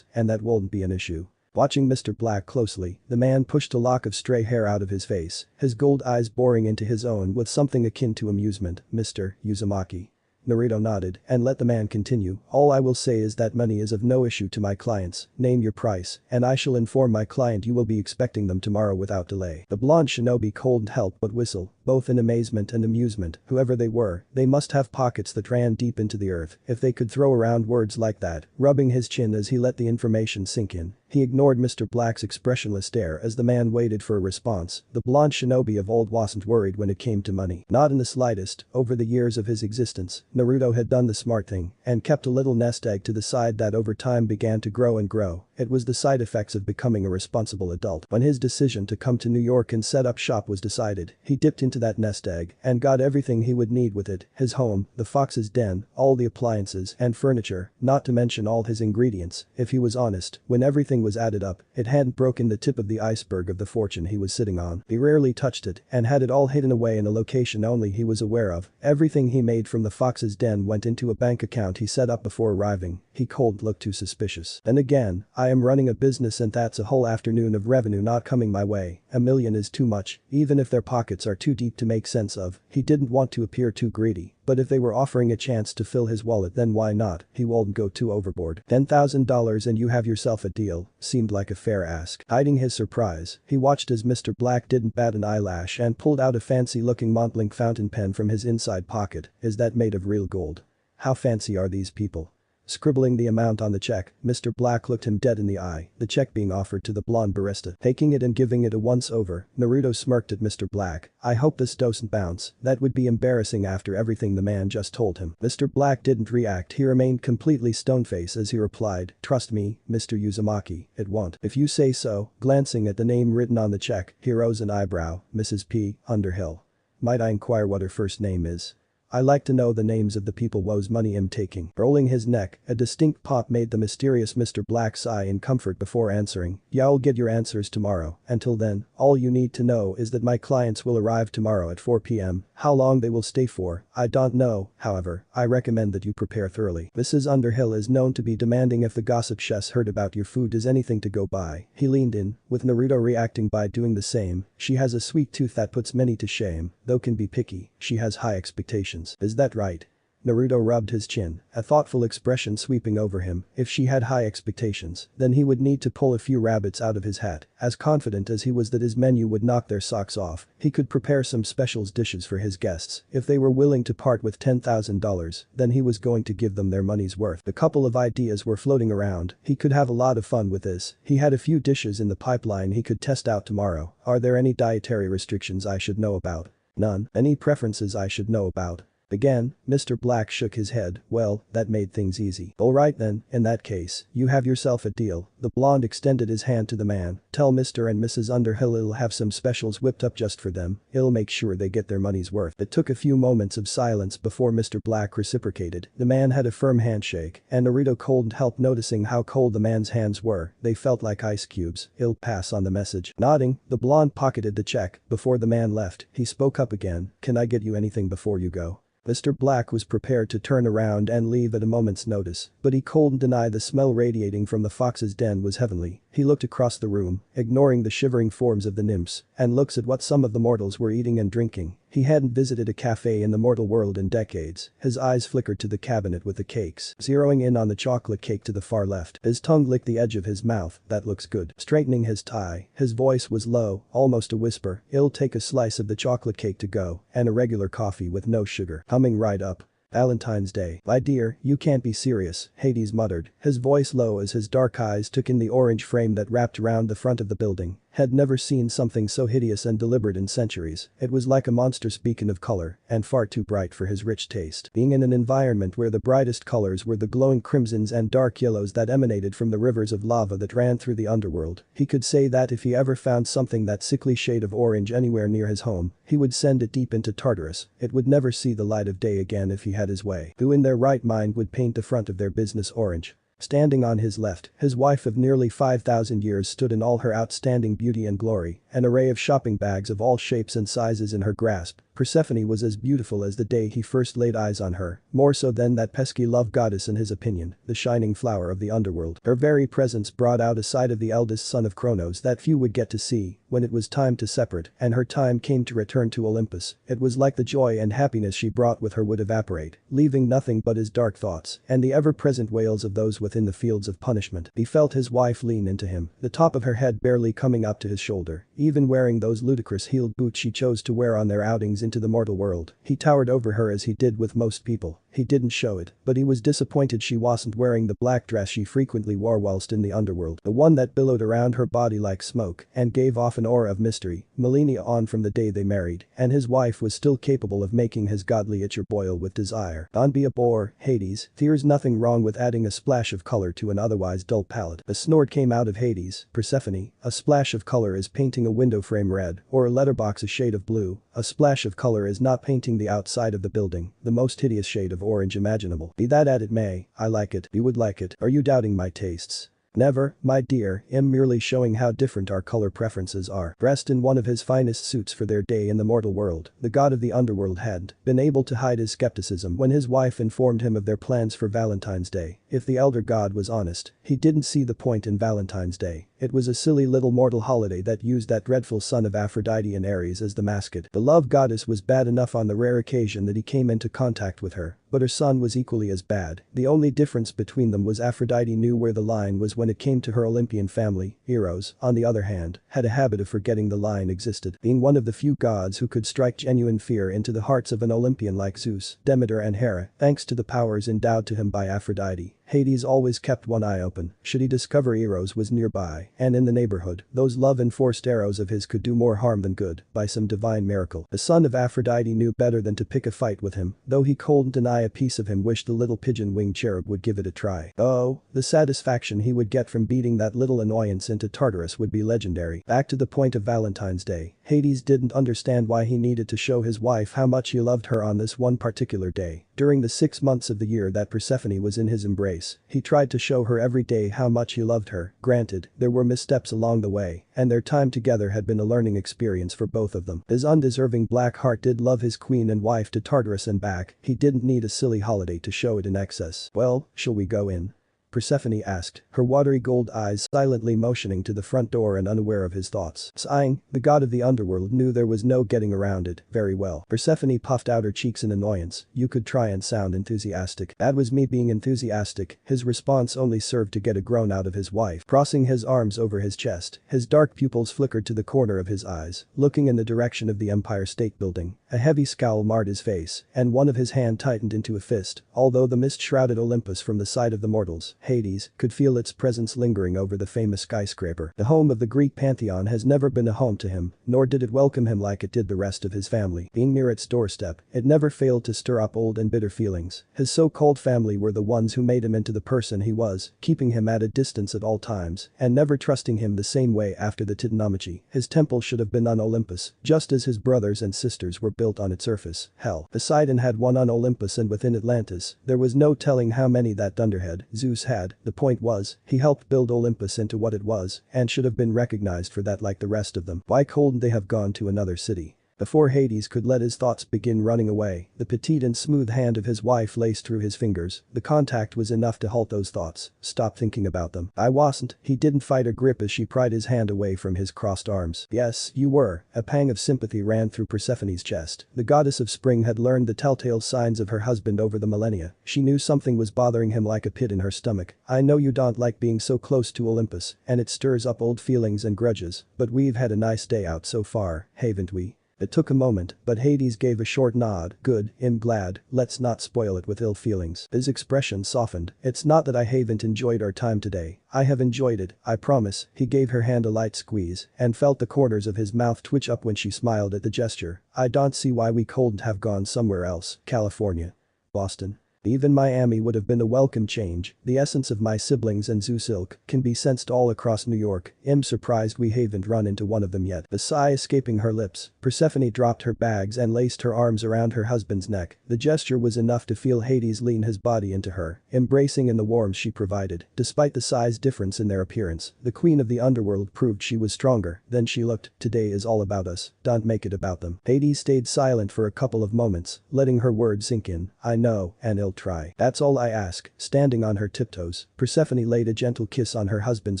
and that won't be an issue. Watching Mr. Black closely, the man pushed a lock of stray hair out of his face, his gold eyes boring into his own with something akin to amusement. Mr. Uzumaki. Naruto nodded and let the man continue. All I will say is that money is of no issue to my clients. Name your price, and I shall inform my client you will be expecting them tomorrow without delay. The blonde shinobi couldn't help but whistle, both in amazement and amusement. Whoever they were, they must have pockets that ran deep into the earth if they could throw around words like that. Rubbing his chin as he let the information sink in, he ignored Mr. Black's expressionless stare as the man waited for a response. The blonde shinobi of old wasn't worried when it came to money. Not in the slightest. Over the years of his existence, Naruto had done the smart thing and kept a little nest egg to the side that over time began to grow and grow. It was the side effects of becoming a responsible adult. When his decision to come to New York and set up shop was decided, he dipped into that nest egg and got everything he would need with it. His home, the fox's den, all the appliances and furniture, not to mention all his ingredients. If he was honest, when everything was added up, it hadn't broken the tip of the iceberg of the fortune he was sitting on. He rarely touched it and had it all hidden away in a location only he was aware of. Everything he made from the fox's den went into a bank account he set up before arriving, he cold looked too suspicious. Then again, I am running a business and that's a whole afternoon of revenue not coming my way, $1 million is too much, even if their pockets are too deep to make sense of. He didn't want to appear too greedy, but if they were offering a chance to fill his wallet then why not, he won't go too overboard. $10,000 and you have yourself a deal, seemed like a fair ask. Hiding his surprise, he watched as Mr. Black didn't bat an eyelash and pulled out a fancy-looking Montblanc fountain pen from his inside pocket. Is that made of real gold? How fancy are these people? Scribbling the amount on the check, Mr. Black looked him dead in the eye, the check being offered to the blonde barista. Taking it and giving it a once-over, Naruto smirked at Mr. Black. I hope this doesn't bounce, that would be embarrassing after everything the man just told him. Mr. Black didn't react, he remained completely stone-faced as he replied, trust me, Mr. Uzumaki, it won't. If you say so, glancing at the name written on the check, he rose an eyebrow, Mrs. P. Underhill. Might I inquire what her first name is? I like to know the names of the people whose money I'm taking. Rolling his neck, a distinct pop made the mysterious Mr. Black sigh in comfort before answering, yeah, I'll get your answers tomorrow. Until then, all you need to know is that my clients will arrive tomorrow at 4 p.m. How long they will stay for, I don't know, however, I recommend that you prepare thoroughly. Mrs. Underhill is known to be demanding if the gossip chefs heard about your food is anything to go by. He leaned in, with Naruto reacting by doing the same. She has a sweet tooth that puts many to shame, though can be picky, she has high expectations. Is that right? Naruto rubbed his chin, a thoughtful expression sweeping over him. If she had high expectations, then he would need to pull a few rabbits out of his hat. As confident as he was that his menu would knock their socks off, he could prepare some specials dishes for his guests. If they were willing to part with $10,000, then he was going to give them their money's worth. A couple of ideas were floating around, he could have a lot of fun with this. He had a few dishes in the pipeline he could test out tomorrow. Are there any dietary restrictions I should know about? None. Any preferences I should know about? Again, Mr. Black shook his head. Well, that made things easy. Alright then, in that case, you have yourself a deal. The blonde extended his hand to the man. Tell Mr. and Mrs. Underhill I'll have some specials whipped up just for them. I'll make sure they get their money's worth. It took a few moments of silence before Mr. Black reciprocated. The man had a firm handshake, and Naruto couldn't help noticing how cold the man's hands were. They felt like ice cubes. I'll pass on the message. Nodding, the blonde pocketed the check. Before the man left, he spoke up again. Can I get you anything before you go? Mr. Black was prepared to turn around and leave at a moment's notice, but he couldn't deny the smell radiating from the fox's den was heavenly. He looked across the room, ignoring the shivering forms of the nymphs, and looks at what some of the mortals were eating and drinking. He hadn't visited a cafe in the mortal world in decades. His eyes flickered to the cabinet with the cakes, zeroing in on the chocolate cake to the far left. His tongue licked the edge of his mouth. That looks good. Straightening his tie, his voice was low, almost a whisper. I'll take a slice of the chocolate cake to go, and a regular coffee with no sugar. Coming right up. Valentine's Day. My dear, you can't be serious, Hades muttered, his voice low as his dark eyes took in the orange frame that wrapped around the front of the building. Had never seen something so hideous and deliberate in centuries. It was like a monstrous beacon of color, and far too bright for his rich taste. Being in an environment where the brightest colors were the glowing crimsons and dark yellows that emanated from the rivers of lava that ran through the underworld, he could say that if he ever found something that sickly shade of orange anywhere near his home, he would send it deep into Tartarus. It would never see the light of day again if he had his way. Who in their right mind would paint the front of their business orange? Standing on his left, his wife of nearly 5,000 years stood in all her outstanding beauty and glory, an array of shopping bags of all shapes and sizes in her grasp. Persephone was as beautiful as the day he first laid eyes on her, more so than that pesky love goddess in his opinion, the shining flower of the underworld. Her very presence brought out a side of the eldest son of Kronos that few would get to see. When it was time to separate and her time came to return to Olympus, it was like the joy and happiness she brought with her would evaporate, leaving nothing but his dark thoughts and the ever-present wails of those within the fields of punishment. He felt his wife lean into him, the top of her head barely coming up to his shoulder, even wearing those ludicrous heeled boots she chose to wear on their outings into the mortal world. He towered over her as he did with most people. He didn't show it, but he was disappointed she wasn't wearing the black dress she frequently wore whilst in the underworld, the one that billowed around her body like smoke and gave off an aura of mystery. Millennia on from the day they married, and his wife was still capable of making his godly itcher boil with desire. Don't be a bore, Hades. There's nothing wrong with adding a splash of color to an otherwise dull palette. A snort came out of Hades. Persephone, a splash of color is painting a window frame red or a letterbox a shade of blue. A splash of color is not painting the outside of the building, the most hideous shade of orange imaginable. Be that as it may, I like it. You would like it. Are you doubting my tastes? Never, my dear, I'm merely showing how different our color preferences are. Dressed in one of his finest suits for their day in the mortal world, the god of the underworld hadn't been able to hide his skepticism when his wife informed him of their plans for Valentine's Day. If the elder god was honest, he didn't see the point in Valentine's Day. It was a silly little mortal holiday that used that dreadful son of Aphrodite and Ares as the mascot. The love goddess was bad enough on the rare occasion that he came into contact with her, but her son was equally as bad. The only difference between them was Aphrodite knew where the line was when it came to her Olympian family. Eros, on the other hand, had a habit of forgetting the line existed, being one of the few gods who could strike genuine fear into the hearts of an Olympian like Zeus, Demeter and Hera, thanks to the powers endowed to him by Aphrodite. Hades always kept one eye open, should he discover Eros was nearby and in the neighborhood, those love-enforced arrows of his could do more harm than good, by some divine miracle. The son of Aphrodite knew better than to pick a fight with him, though he couldn't deny a piece of him wished the little pigeon-winged cherub would give it a try. Oh, the satisfaction he would get from beating that little annoyance into Tartarus would be legendary. Back to the point of Valentine's Day, Hades didn't understand why he needed to show his wife how much he loved her on this one particular day. During the 6 months of the year that Persephone was in his embrace, he tried to show her every day how much he loved her. Granted, there were missteps along the way, and their time together had been a learning experience for both of them. His undeserving black heart did love his queen and wife to Tartarus and back, he didn't need a silly holiday to show it in excess. Well, shall we go in? Persephone asked, her watery gold eyes silently motioning to the front door and unaware of his thoughts. Sighing, the god of the underworld knew there was no getting around it. Very well. Persephone puffed out her cheeks in annoyance. You could try and sound enthusiastic. That was me being enthusiastic. His response only served to get a groan out of his wife. Crossing his arms over his chest, his dark pupils flickered to the corner of his eyes, looking in the direction of the Empire State Building. A heavy scowl marred his face, and one of his hand tightened into a fist, although the mist shrouded Olympus from the sight of the mortals. Hades could feel its presence lingering over the famous skyscraper. The home of the Greek pantheon has never been a home to him, nor did it welcome him like it did the rest of his family. Being near its doorstep, it never failed to stir up old and bitter feelings. His so-called family were the ones who made him into the person he was, keeping him at a distance at all times, and never trusting him the same way after the Titanomachy. His temple should have been on Olympus, just as his brothers and sisters were built on its surface. Hell, Poseidon had one on Olympus and within Atlantis, there was no telling how many that dunderhead, Zeus, had. The point was, he helped build Olympus into what it was, and should have been recognized for that like the rest of them. Why couldn't they have gone to another city? Before Hades could let his thoughts begin running away, the petite and smooth hand of his wife laced through his fingers. The contact was enough to halt those thoughts. Stop thinking about them. I wasn't. He didn't fight a grip as she pried his hand away from his crossed arms. Yes, you were. A pang of sympathy ran through Persephone's chest. The goddess of spring had learned the telltale signs of her husband over the millennia. She knew something was bothering him like a pit in her stomach. I know you don't like being so close to Olympus, and it stirs up old feelings and grudges, but we've had a nice day out so far, haven't we? It took a moment, but Hades gave a short nod. Good, I'm glad, let's not spoil it with ill feelings. His expression softened. It's not that I haven't enjoyed our time today. I have enjoyed it, I promise. He gave her hand a light squeeze and felt the corners of his mouth twitch up when she smiled at the gesture. I don't see why we couldn't have gone somewhere else. California. Boston. Even Miami would have been a welcome change. The essence of my siblings and Zeus ilk can be sensed all across New York. I'm surprised we haven't run into one of them yet. The sigh escaping her lips, Persephone dropped her bags and laced her arms around her husband's neck. The gesture was enough to feel Hades lean his body into her, embracing in the warmth she provided. Despite the size difference in their appearance, the queen of the underworld proved she was stronger than she looked. Today is all about us. Don't make it about them. Hades stayed silent for a couple of moments, letting her words sink in. I know, and he'll try. That's all I ask. Standing on her tiptoes, Persephone laid a gentle kiss on her husband's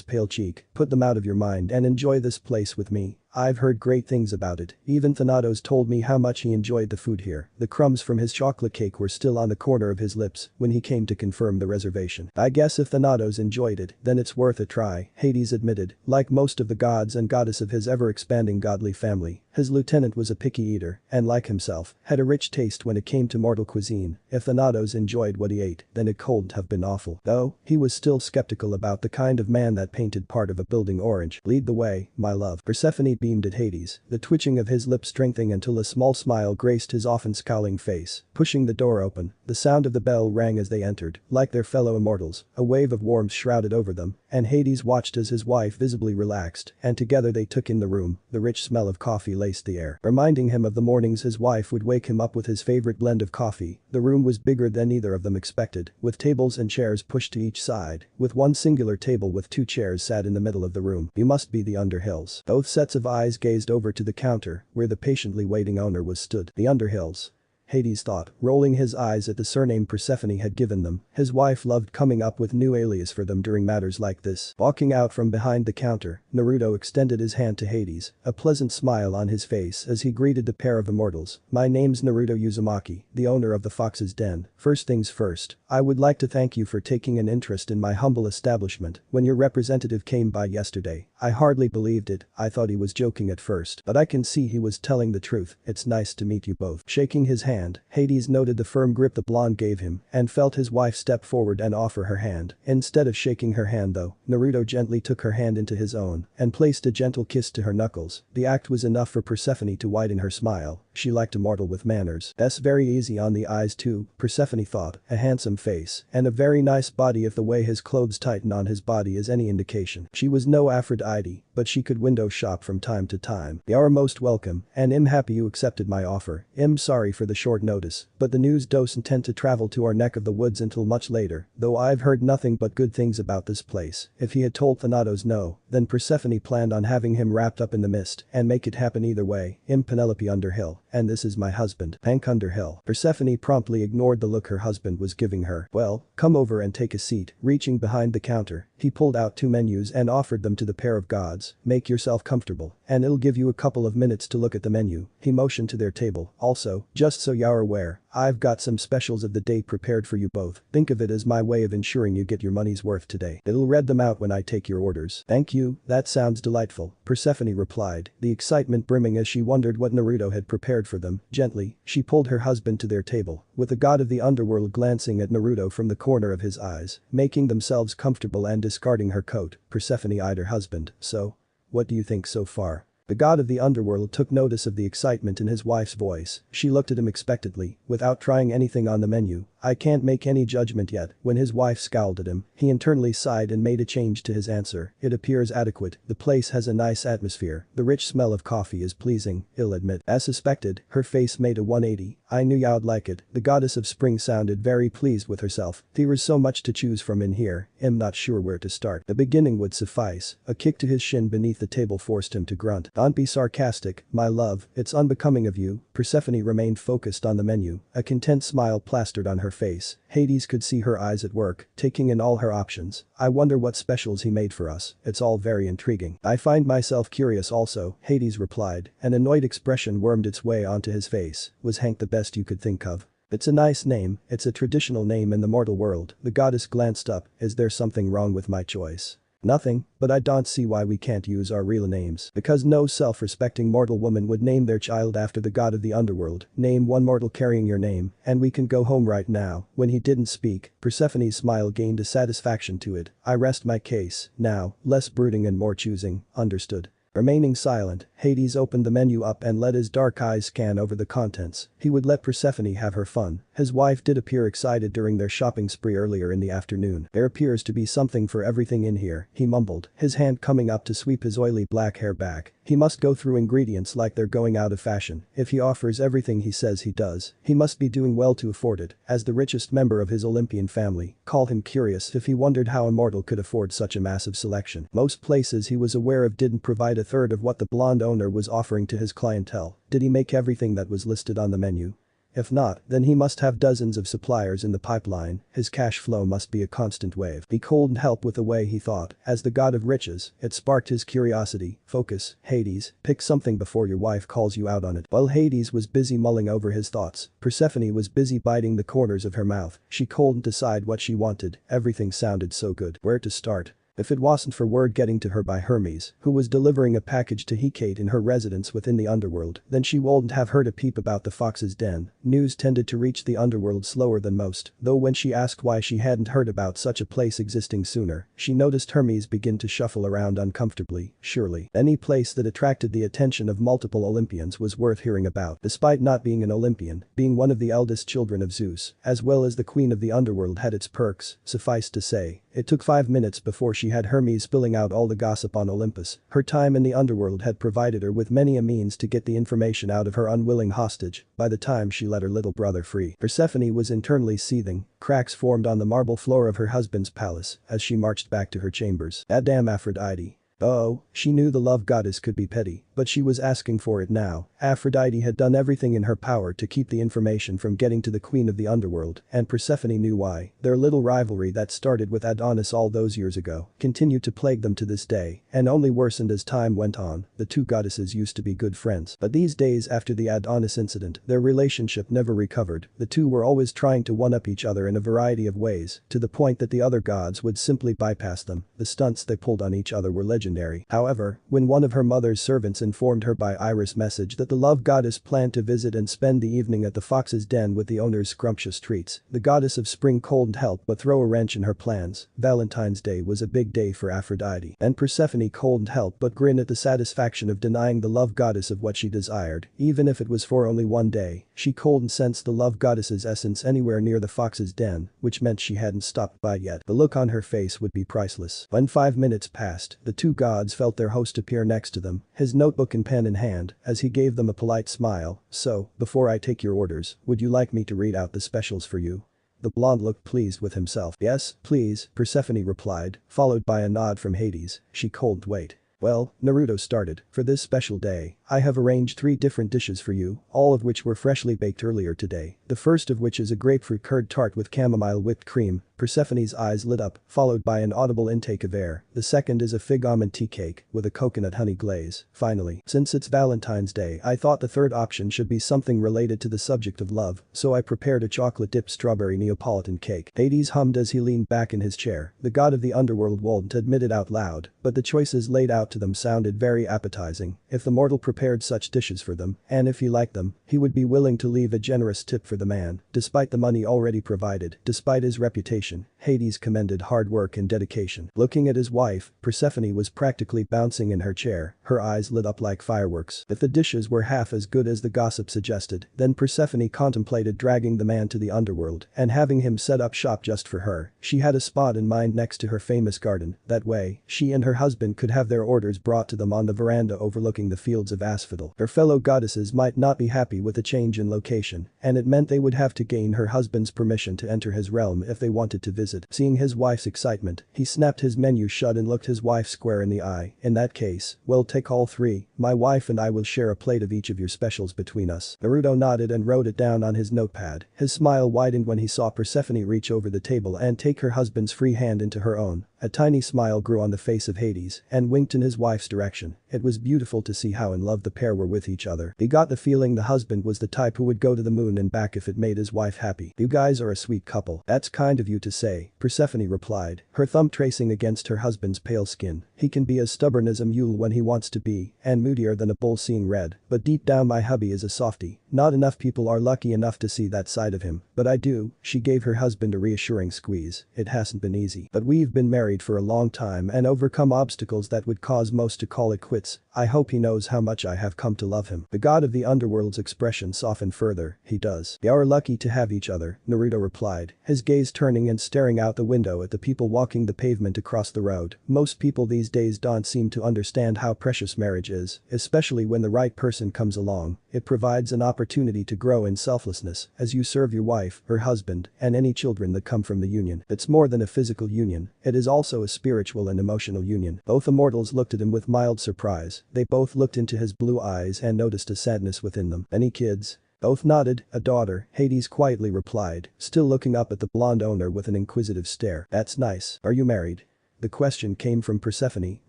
pale cheek. Put them out of your mind and enjoy this place with me. I've heard great things about it. Even Thanatos told me how much he enjoyed the food here. The crumbs from his chocolate cake were still on the corner of his lips when he came to confirm the reservation. I guess if Thanatos enjoyed it, then it's worth a try, Hades admitted. Like most of the gods and goddess of his ever-expanding godly family, his lieutenant was a picky eater, and like himself, had a rich taste when it came to mortal cuisine. If Thanatos enjoyed what he ate, then it couldn't have been awful. Though, he was still skeptical about the kind of man that painted part of a building orange. Lead the way, my love. Persephone beamed at Hades, the twitching of his lips strengthening until a small smile graced his often scowling face. Pushing the door open, the sound of the bell rang as they entered. Like their fellow immortals, a wave of warmth shrouded over them, and Hades watched as his wife visibly relaxed, and together they took in the room. The rich smell of coffee laced the air, reminding him of the mornings his wife would wake him up with his favorite blend of coffee. The room was bigger than either of them expected, with tables and chairs pushed to each side, with one singular table with 2 chairs sat in the middle of the room. You must be the Underhills. Both sets of eyes gazed over to the counter, where the patiently waiting owner was stood. The Underhills. Hades thought, rolling his eyes at the surname Persephone had given them. His wife loved coming up with new alias for them during matters like this. Walking out from behind the counter, Naruto extended his hand to Hades, a pleasant smile on his face as he greeted the pair of immortals. My name's Naruto Uzumaki, the owner of the Fox's Den. First things first, I would like to thank you for taking an interest in my humble establishment. When your representative came by yesterday, I hardly believed it. I thought he was joking at first, but I can see he was telling the truth. It's nice to meet you both. Shaking his hand, Hades noted the firm grip the blonde gave him and felt his wife step forward and offer her hand. Instead of shaking her hand though, Naruto gently took her hand into his own and placed a gentle kiss to her knuckles. The act was enough for Persephone to widen her smile. She liked a mortal with manners. That's very easy on the eyes too, Persephone thought. A handsome face and a very nice body if the way his clothes tighten on his body is any indication. She was no Aphrodite, but she could window shop from time to time. You are most welcome, and I'm happy you accepted my offer. I'm sorry for the short notice, but the news doesn't intend to travel to our neck of the woods until much later, though I've heard nothing but good things about this place. If he had told Thanatos no, then Persephone planned on having him wrapped up in the mist and make it happen either way. I'm Penelope Underhill, and this is my husband, Hank Underhill. Persephone promptly ignored the look her husband was giving her. Well, come over and take a seat. Reaching behind the counter, he pulled out 2 menus and offered them to the pair of gods. Make yourself comfortable, and it'll give you a couple of minutes to look at the menu. He motioned to their table. Also, just so you're aware, I've got some specials of the day prepared for you both. Think of it as my way of ensuring you get your money's worth today. It'll read them out when I take your orders. Thank you, that sounds delightful, Persephone replied, the excitement brimming as she wondered what Naruto had prepared for them. Gently, she pulled her husband to their table, with the god of the underworld glancing at Naruto from the corner of his eyes. Making themselves comfortable and discarding her coat, Persephone eyed her husband. So? What do you think so far? The god of the underworld took notice of the excitement in his wife's voice. She looked at him expectantly, without trying anything on the menu. I can't make any judgment yet. When his wife scowled at him, he internally sighed and made a change to his answer. It appears adequate. The place has a nice atmosphere. The rich smell of coffee is pleasing, he'll admit. As suspected, her face made a 180. I knew you'd like it. The goddess of spring sounded very pleased with herself. There was so much to choose from in here, I'm not sure where to start. The beginning would suffice. A kick to his shin beneath the table forced him to grunt. Don't be sarcastic, my love, it's unbecoming of you. Persephone remained focused on the menu. A content smile plastered on her face. Hades could see her eyes at work, taking in all her options. I wonder what specials he made for us. It's all very intriguing. I find myself curious also, Hades replied. An annoyed expression wormed its way onto his face. Was Hank the best you could think of? It's a nice name, it's a traditional name in the mortal world. The goddess glanced up. Is there something wrong with my choice? Nothing, but I don't see why we can't use our real names. Because no self-respecting mortal woman would name their child after the god of the underworld. Name one mortal carrying your name, and we can go home right now. When he didn't speak, Persephone's smile gained a satisfaction to it. I rest my case. Now, less brooding and more choosing. Understood. Remaining silent, Hades opened the menu up and let his dark eyes scan over the contents. He would let Persephone have her fun. His wife did appear excited during their shopping spree earlier in the afternoon. There appears to be something for everything in here, he mumbled, his hand coming up to sweep his oily black hair back. He must go through ingredients like they're going out of fashion. If he offers everything he says he does, he must be doing well to afford it. As the richest member of his Olympian family, called him curious if he wondered how a mortal could afford such a massive selection. Most places he was aware of didn't provide a third of what the blonde owner was offering to his clientele. Did he make everything that was listed on the menu? If not, then he must have dozens of suppliers in the pipeline. His cash flow must be a constant wave. He couldn't help with the way he thought. As the god of riches, it sparked his curiosity. Focus, Hades, pick something before your wife calls you out on it. While Hades was busy mulling over his thoughts, Persephone was busy biting the corners of her mouth. She couldn't decide what she wanted. Everything sounded so good. Where to start? If it wasn't for word getting to her by Hermes, who was delivering a package to Hecate in her residence within the underworld, then she wouldn't have heard a peep about the fox's den. News tended to reach the underworld slower than most, though when she asked why she hadn't heard about such a place existing sooner, she noticed Hermes begin to shuffle around uncomfortably. Surely, any place that attracted the attention of multiple Olympians was worth hearing about. Despite not being an Olympian, being one of the eldest children of Zeus, as well as the queen of the underworld had its perks, suffice to say. It took 5 minutes before she had Hermes spilling out all the gossip on Olympus. Her time in the underworld had provided her with many a means to get the information out of her unwilling hostage by the time she let her little brother free. Persephone was internally seething, cracks formed on the marble floor of her husband's palace as she marched back to her chambers. "Ah, damn Aphrodite." Oh, she knew the love goddess could be petty, but she was asking for it now. Aphrodite had done everything in her power to keep the information from getting to the queen of the underworld, and Persephone knew why. Their little rivalry that started with Adonis all those years ago continued to plague them to this day, and only worsened as time went on. The two goddesses used to be good friends, but these days after the Adonis incident, their relationship never recovered. The two were always trying to one-up each other in a variety of ways, to the point that the other gods would simply bypass them. The stunts they pulled on each other were legendary. However, when one of her mother's servants informed her by iris message that the love goddess planned to visit and spend the evening at the fox's den with the owner's scrumptious treats, the goddess of spring couldn't help but throw a wrench in her plans. Valentine's Day was a big day for Aphrodite, and Persephone couldn't help but grin at the satisfaction of denying the love goddess of what she desired, even if it was for only one day. She couldn't sense the love goddess's essence anywhere near the fox's den, which meant she hadn't stopped by yet. The look on her face would be priceless. When 5 minutes passed, the two gods felt their host appear next to them, his notebook and pen in hand, as he gave them a polite smile. "So, before I take your orders, would you like me to read out the specials for you?" The blonde looked pleased with himself. "Yes, please," Persephone replied, followed by a nod from Hades. She couldn't wait. "Well," Naruto started, "for this special day, I have arranged 3 different dishes for you, all of which were freshly baked earlier today. The first of which is a grapefruit curd tart with chamomile whipped cream." Persephone's eyes lit up, followed by an audible intake of air. "The second is a fig almond tea cake with a coconut honey glaze." Finally, since it's Valentine's Day, I thought the third option should be something related to the subject of love, so I prepared a chocolate-dipped strawberry Neapolitan cake. Hades hummed as he leaned back in his chair. The god of the underworld wouldn't admit it out loud, but the choices laid out to them sounded very appetizing. If the mortal prepared such dishes for them, and if he liked them, he would be willing to leave a generous tip for the man. Despite the money already provided, despite his reputation, Hades commended hard work and dedication. Looking at his wife, Persephone was practically bouncing in her chair, her eyes lit up like fireworks. If the dishes were half as good as the gossip suggested, then Persephone contemplated dragging the man to the underworld and having him set up shop just for her. She had a spot in mind next to her famous garden. That way, she and her husband could have their orders brought to them on the veranda overlooking the fields of asphodel. Her fellow goddesses might not be happy with the change in location, and it meant they would have to gain her husband's permission to enter his realm if they wanted to visit. Seeing his wife's excitement, he snapped his menu shut and looked his wife square in the eye. "In that case, we'll take all 3. My wife and I will share a plate of each of your specials between us." Naruto nodded and wrote it down on his notepad. His smile widened when he saw Persephone reach over the table and take her husband's free hand into her own. A tiny smile grew on the face of Hades and winked in his wife's direction. It was beautiful to see how in love the pair were with each other. He got the feeling the husband was the type who would go to the moon and back if it made his wife happy. "You guys are a sweet couple." "That's kind of you to say," Persephone replied, her thumb tracing against her husband's pale skin. "He can be as stubborn as a mule when he wants to be, and moodier than a bull seeing red, but deep down my hubby is a softie. Not enough people are lucky enough to see that side of him, but I do." She gave her husband a reassuring squeeze. "It hasn't been easy, but we've been married for a long time and overcome obstacles that would cause most to call it quits. I hope he knows how much I have come to love him." The god of the underworld's expression softened further. "He does. We are lucky to have each other," Naruto replied, his gaze turning and staring out the window at the people walking the pavement across the road. Most people these days don't seem to understand how precious marriage is, especially when the right person comes along. It provides an opportunity to grow in selflessness as you serve your wife, her husband, and any children that come from the union. It's more than a physical union, it is also a spiritual and emotional union. Both immortals looked at him with mild surprise. They both looked into his blue eyes and noticed a sadness within them. "Any kids?" Both nodded. "A daughter," Hades quietly replied, still looking up at the blonde owner with an inquisitive stare. "That's nice. Are you married?" The question came from Persephone,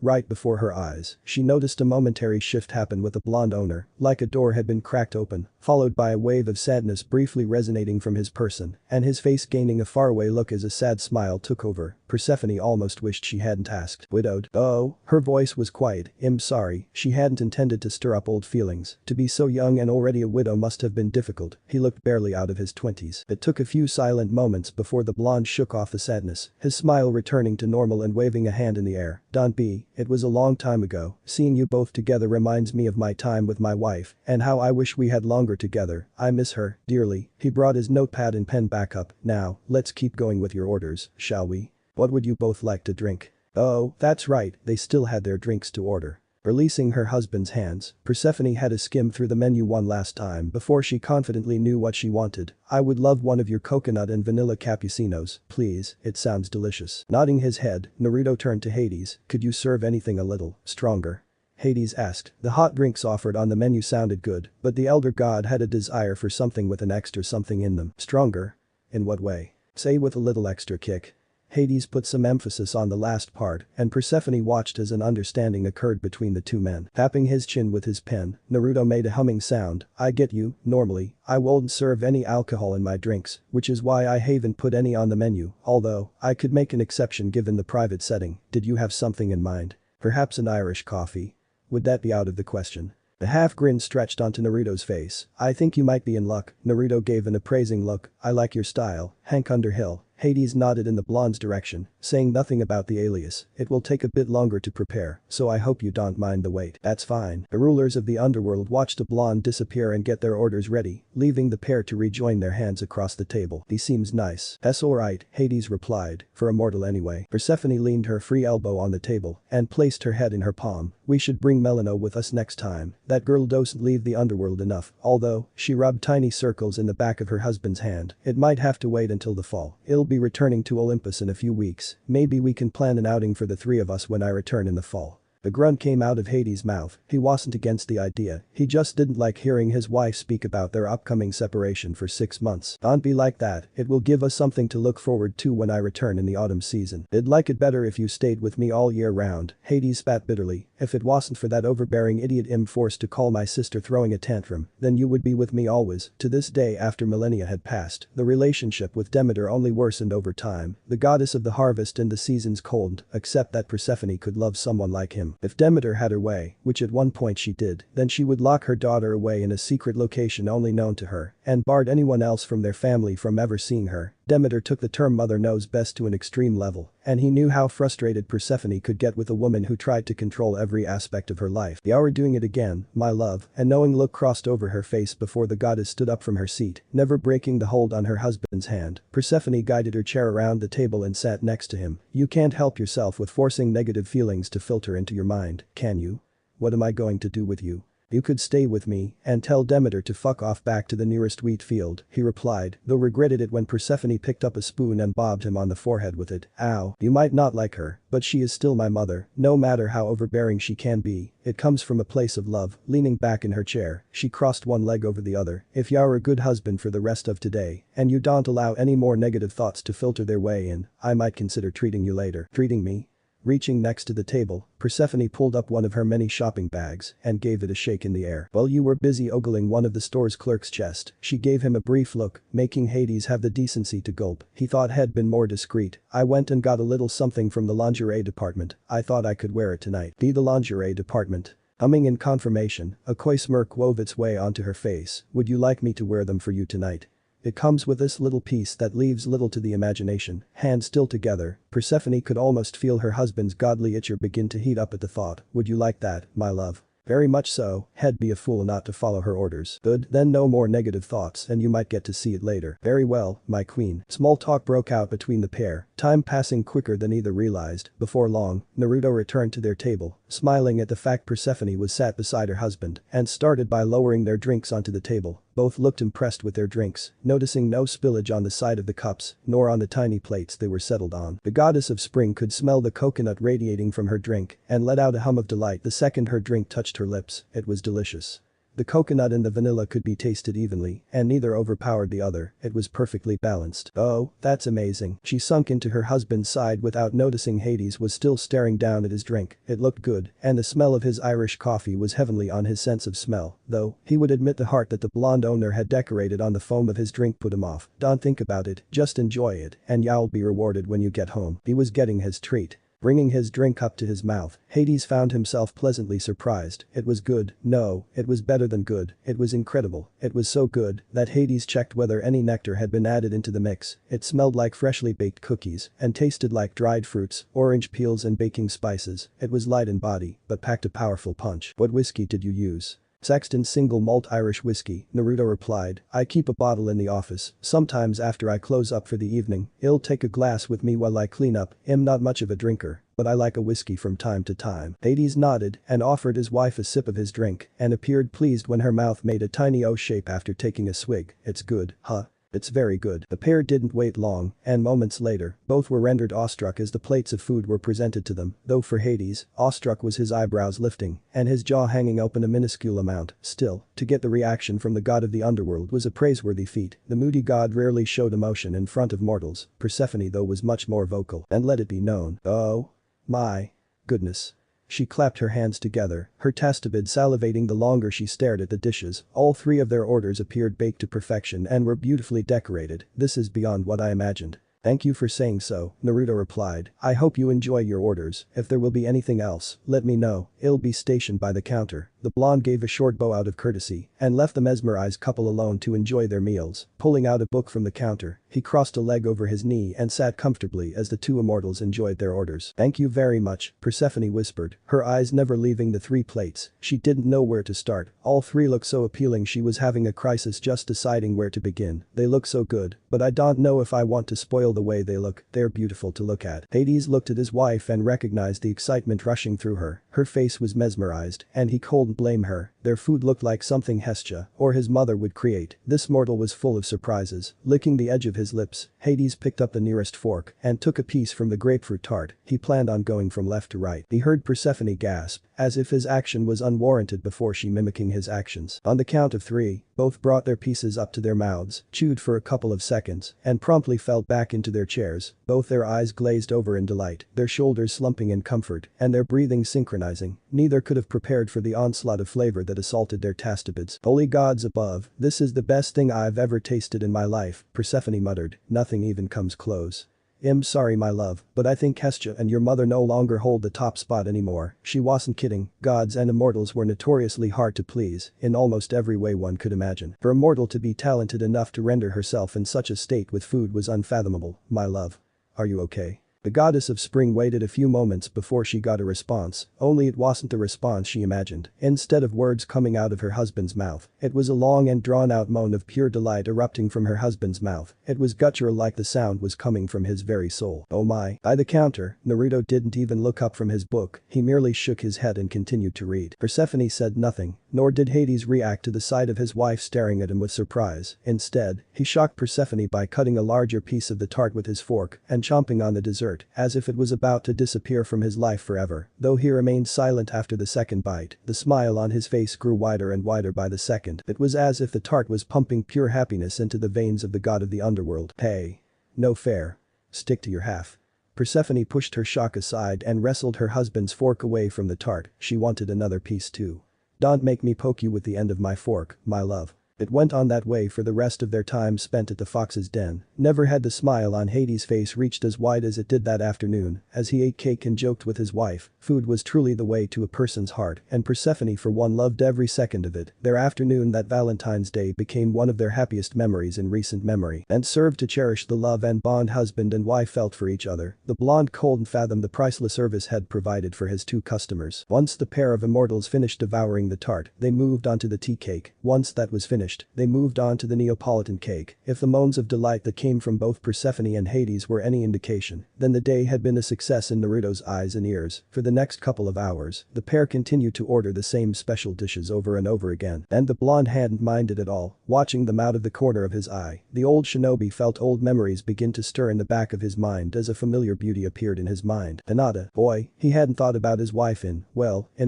right before her eyes. She noticed a momentary shift happen with the blonde owner, like a door had been cracked open, followed by a wave of sadness briefly resonating from his person, and his face gaining a faraway look as a sad smile took over. Persephone almost wished she hadn't asked. Widowed? Oh, her voice was quiet. I'm sorry, she hadn't intended to stir up old feelings. To be so young and already a widow must have been difficult. He looked barely out of his 20s. It took a few silent moments before the blonde shook off the sadness, his smile returning to normal and waving a hand in the air. Don't be, it was a long time ago. Seeing you both together reminds me of my time with my wife and how I wish we had longer together. I miss her dearly. He brought his notepad and pen back up. Now, let's keep going with your orders, shall we? What would you both like to drink? Oh, that's right, they still had their drinks to order. Releasing her husband's hands, Persephone had a skim through the menu one last time before she confidently knew what she wanted. I would love one of your coconut and vanilla cappuccinos, please, it sounds delicious. Nodding his head, Naruto turned to Hades, could you serve anything a little stronger? Hades asked. The hot drinks offered on the menu sounded good, but the elder god had a desire for something with an extra something in them. Stronger? In what way? Say with a little extra kick. Hades put some emphasis on the last part, and Persephone watched as an understanding occurred between the two men. Tapping his chin with his pen, Naruto made a humming sound. I get you, normally, I won't serve any alcohol in my drinks, which is why I haven't put any on the menu, although, I could make an exception given the private setting. Did you have something in mind? Perhaps an Irish coffee? Would that be out of the question? The half-grin stretched onto Naruto's face. I think you might be in luck. Naruto gave an appraising look. I like your style, Hank Underhill. Hades nodded in the blonde's direction, saying nothing about the alias. It will take a bit longer to prepare, so I hope you don't mind the wait. That's fine. The rulers of the underworld watched the blonde disappear and get their orders ready, leaving the pair to rejoin their hands across the table. He seems nice. That's alright, Hades replied, for a mortal anyway. Persephone leaned her free elbow on the table and placed her head in her palm. We should bring Melino with us next time. That girl doesn't leave the underworld enough, although, she rubbed tiny circles in the back of her husband's hand. It might have to wait until the fall. It'll be returning to Olympus in a few weeks. Maybe we can plan an outing for the three of us when I return in the fall. The grunt came out of Hades' mouth. He wasn't against the idea, he just didn't like hearing his wife speak about their upcoming separation for 6 months. Don't be like that, it will give us something to look forward to when I return in the autumn season. I'd like it better if you stayed with me all year round. Hades spat bitterly. If it wasn't for that overbearing idiot I'm forced to call my sister throwing a tantrum, then you would be with me always. To this day, after millennia had passed, the relationship with Demeter only worsened over time. The goddess of the harvest and the seasons cold, except that Persephone could love someone like him. If Demeter had her way, which at one point she did, then she would lock her daughter away in a secret location only known to her, and barred anyone else from their family from ever seeing her. Demeter took the term mother knows best to an extreme level, and he knew how frustrated Persephone could get with a woman who tried to control every aspect of her life. You are doing it again, my love, a knowing look crossed over her face before the goddess stood up from her seat, never breaking the hold on her husband's hand. Persephone guided her chair around the table and sat next to him. You can't help yourself with forcing negative feelings to filter into your mind, can you? What am I going to do with you? You could stay with me and tell Demeter to fuck off back to the nearest wheat field, he replied, though regretted it when Persephone picked up a spoon and bobbed him on the forehead with it. Ow. You might not like her, but she is still my mother, no matter how overbearing she can be. It comes from a place of love. Leaning back in her chair, she crossed one leg over the other. If you're a good husband for the rest of today, and you don't allow any more negative thoughts to filter their way in, I might consider treating you later. Treating me? Reaching next to the table, Persephone pulled up one of her many shopping bags and gave it a shake in the air. While you were busy ogling one of the store's clerk's chest, she gave him a brief look, making Hades have the decency to gulp. He thought had been more discreet. I went and got a little something from the lingerie department. I thought I could wear it tonight. The lingerie department. Humming in confirmation, a coy smirk wove its way onto her face. Would you like me to wear them for you tonight? It comes with this little piece that leaves little to the imagination. Hands still together, Persephone could almost feel her husband's godly itcher begin to heat up at the thought. Would you like that, my love? Very much so. He'd be a fool not to follow her orders. Good, then no more negative thoughts and you might get to see it later. Very well, my queen. Small talk broke out between the pair, time passing quicker than either realized. Before long, Naruto returned to their table, smiling at the fact Persephone was sat beside her husband, and started by lowering their drinks onto the table. Both looked impressed with their drinks, noticing no spillage on the side of the cups, nor on the tiny plates they were settled on. The goddess of spring could smell the coconut radiating from her drink and let out a hum of delight the second her drink touched her lips. It was delicious. The coconut and the vanilla could be tasted evenly, and neither overpowered the other, it was perfectly balanced. Oh, that's amazing. She sunk into her husband's side without noticing Hades was still staring down at his drink. It looked good, and the smell of his Irish coffee was heavenly on his sense of smell, though, he would admit the heart that the blonde owner had decorated on the foam of his drink put him off. Don't think about it, just enjoy it, and you'll be rewarded when you get home. He was getting his treat. Bringing his drink up to his mouth, Hades found himself pleasantly surprised. It was good. No, it was better than good. It was incredible. It was so good that Hades checked whether any nectar had been added into the mix. It smelled like freshly baked cookies and tasted like dried fruits, orange peels and baking spices. It was light in body, but packed a powerful punch. What whiskey did you use? Sexton's single malt Irish whiskey, Naruto replied. I keep a bottle in the office. Sometimes after I close up for the evening, I'll take a glass with me while I clean up. I'm not much of a drinker, but I like a whiskey from time to time. Hades nodded and offered his wife a sip of his drink and appeared pleased when her mouth made a tiny O shape after taking a swig. It's good, huh? It's very good. The pair didn't wait long, and moments later, both were rendered awestruck as the plates of food were presented to them, though for Hades, awestruck was his eyebrows lifting, and his jaw hanging open a minuscule amount. Still, to get the reaction from the god of the underworld was a praiseworthy feat. The moody god rarely showed emotion in front of mortals. Persephone though was much more vocal, and let it be known. Oh my goodness. She clapped her hands together, her tastibid salivating the longer she stared at the dishes. All three of their orders appeared baked to perfection and were beautifully decorated. This is beyond what I imagined. Thank you for saying so, Naruto replied. I hope you enjoy your orders. If there will be anything else, let me know. I'll be stationed by the counter. The blonde gave a short bow out of courtesy and left the mesmerized couple alone to enjoy their meals. Pulling out a book from the counter, he crossed a leg over his knee and sat comfortably as the two immortals enjoyed their orders. Thank you very much, Persephone whispered, her eyes never leaving the three plates. She didn't know where to start. All three looked so appealing she was having a crisis just deciding where to begin. They look so good, but I don't know if I want to spoil the way they look. They're beautiful to look at. Hades looked at his wife and recognized the excitement rushing through her. Her face was mesmerized, and he couldn't blame her. Their food looked like something Hestia or his mother would create. This mortal was full of surprises. Licking the edge of his lips, Hades picked up the nearest fork and took a piece from the grapefruit tart. He planned on going from left to right. He heard Persephone gasp, as if his action was unwarranted before she mimicking his actions. On the count of three, both brought their pieces up to their mouths, chewed for a couple of seconds, and promptly fell back into their chairs, both their eyes glazed over in delight, their shoulders slumping in comfort, and their breathing synchronizing. Neither could have prepared for the onslaught of flavor that assaulted their tastibids. Holy gods above, this is the best thing I've ever tasted in my life, Persephone muttered, nothing even comes close. I'm sorry my love, but I think Hestia and your mother no longer hold the top spot anymore. She wasn't kidding. Gods and immortals were notoriously hard to please in almost every way one could imagine. For a mortal to be talented enough to render herself in such a state with food was unfathomable. My love. Are you okay? The goddess of spring waited a few moments before she got a response, only it wasn't the response she imagined. Instead of words coming out of her husband's mouth, it was a long and drawn-out moan of pure delight erupting from her husband's mouth. It was guttural like the sound was coming from his very soul. Oh my. By the counter, Naruto didn't even look up from his book, he merely shook his head and continued to read. Persephone said nothing, nor did Hades react to the sight of his wife staring at him with surprise. Instead, he shocked Persephone by cutting a larger piece of the tart with his fork and chomping on the dessert, as if it was about to disappear from his life forever. Though he remained silent after the second bite, the smile on his face grew wider and wider by the second. It was as if the tart was pumping pure happiness into the veins of the god of the underworld. Hey. No fair. Stick to your half. Persephone pushed her shock aside and wrestled her husband's fork away from the tart. She wanted another piece too. Don't make me poke you with the end of my fork, my love. It went on that way for the rest of their time spent at the fox's den. Never had the smile on Hades' face reached as wide as it did that afternoon, as he ate cake and joked with his wife. Food was truly the way to a person's heart, and Persephone for one loved every second of it. Their afternoon that Valentine's Day became one of their happiest memories in recent memory, and served to cherish the love and bond husband and wife felt for each other. The blonde couldn't fathom the priceless service had provided for his two customers. Once the pair of immortals finished devouring the tart, they moved onto the tea cake. Once that was finished, finished, they moved on to the Neapolitan cake. If the moans of delight that came from both Persephone and Hades were any indication, then the day had been a success in Naruto's eyes and ears. For the next couple of hours, the pair continued to order the same special dishes over and over again. And the blonde hadn't minded at all, watching them out of the corner of his eye. The old shinobi felt old memories begin to stir in the back of his mind as a familiar beauty appeared in his mind. Hinata, boy, he hadn't thought about his wife in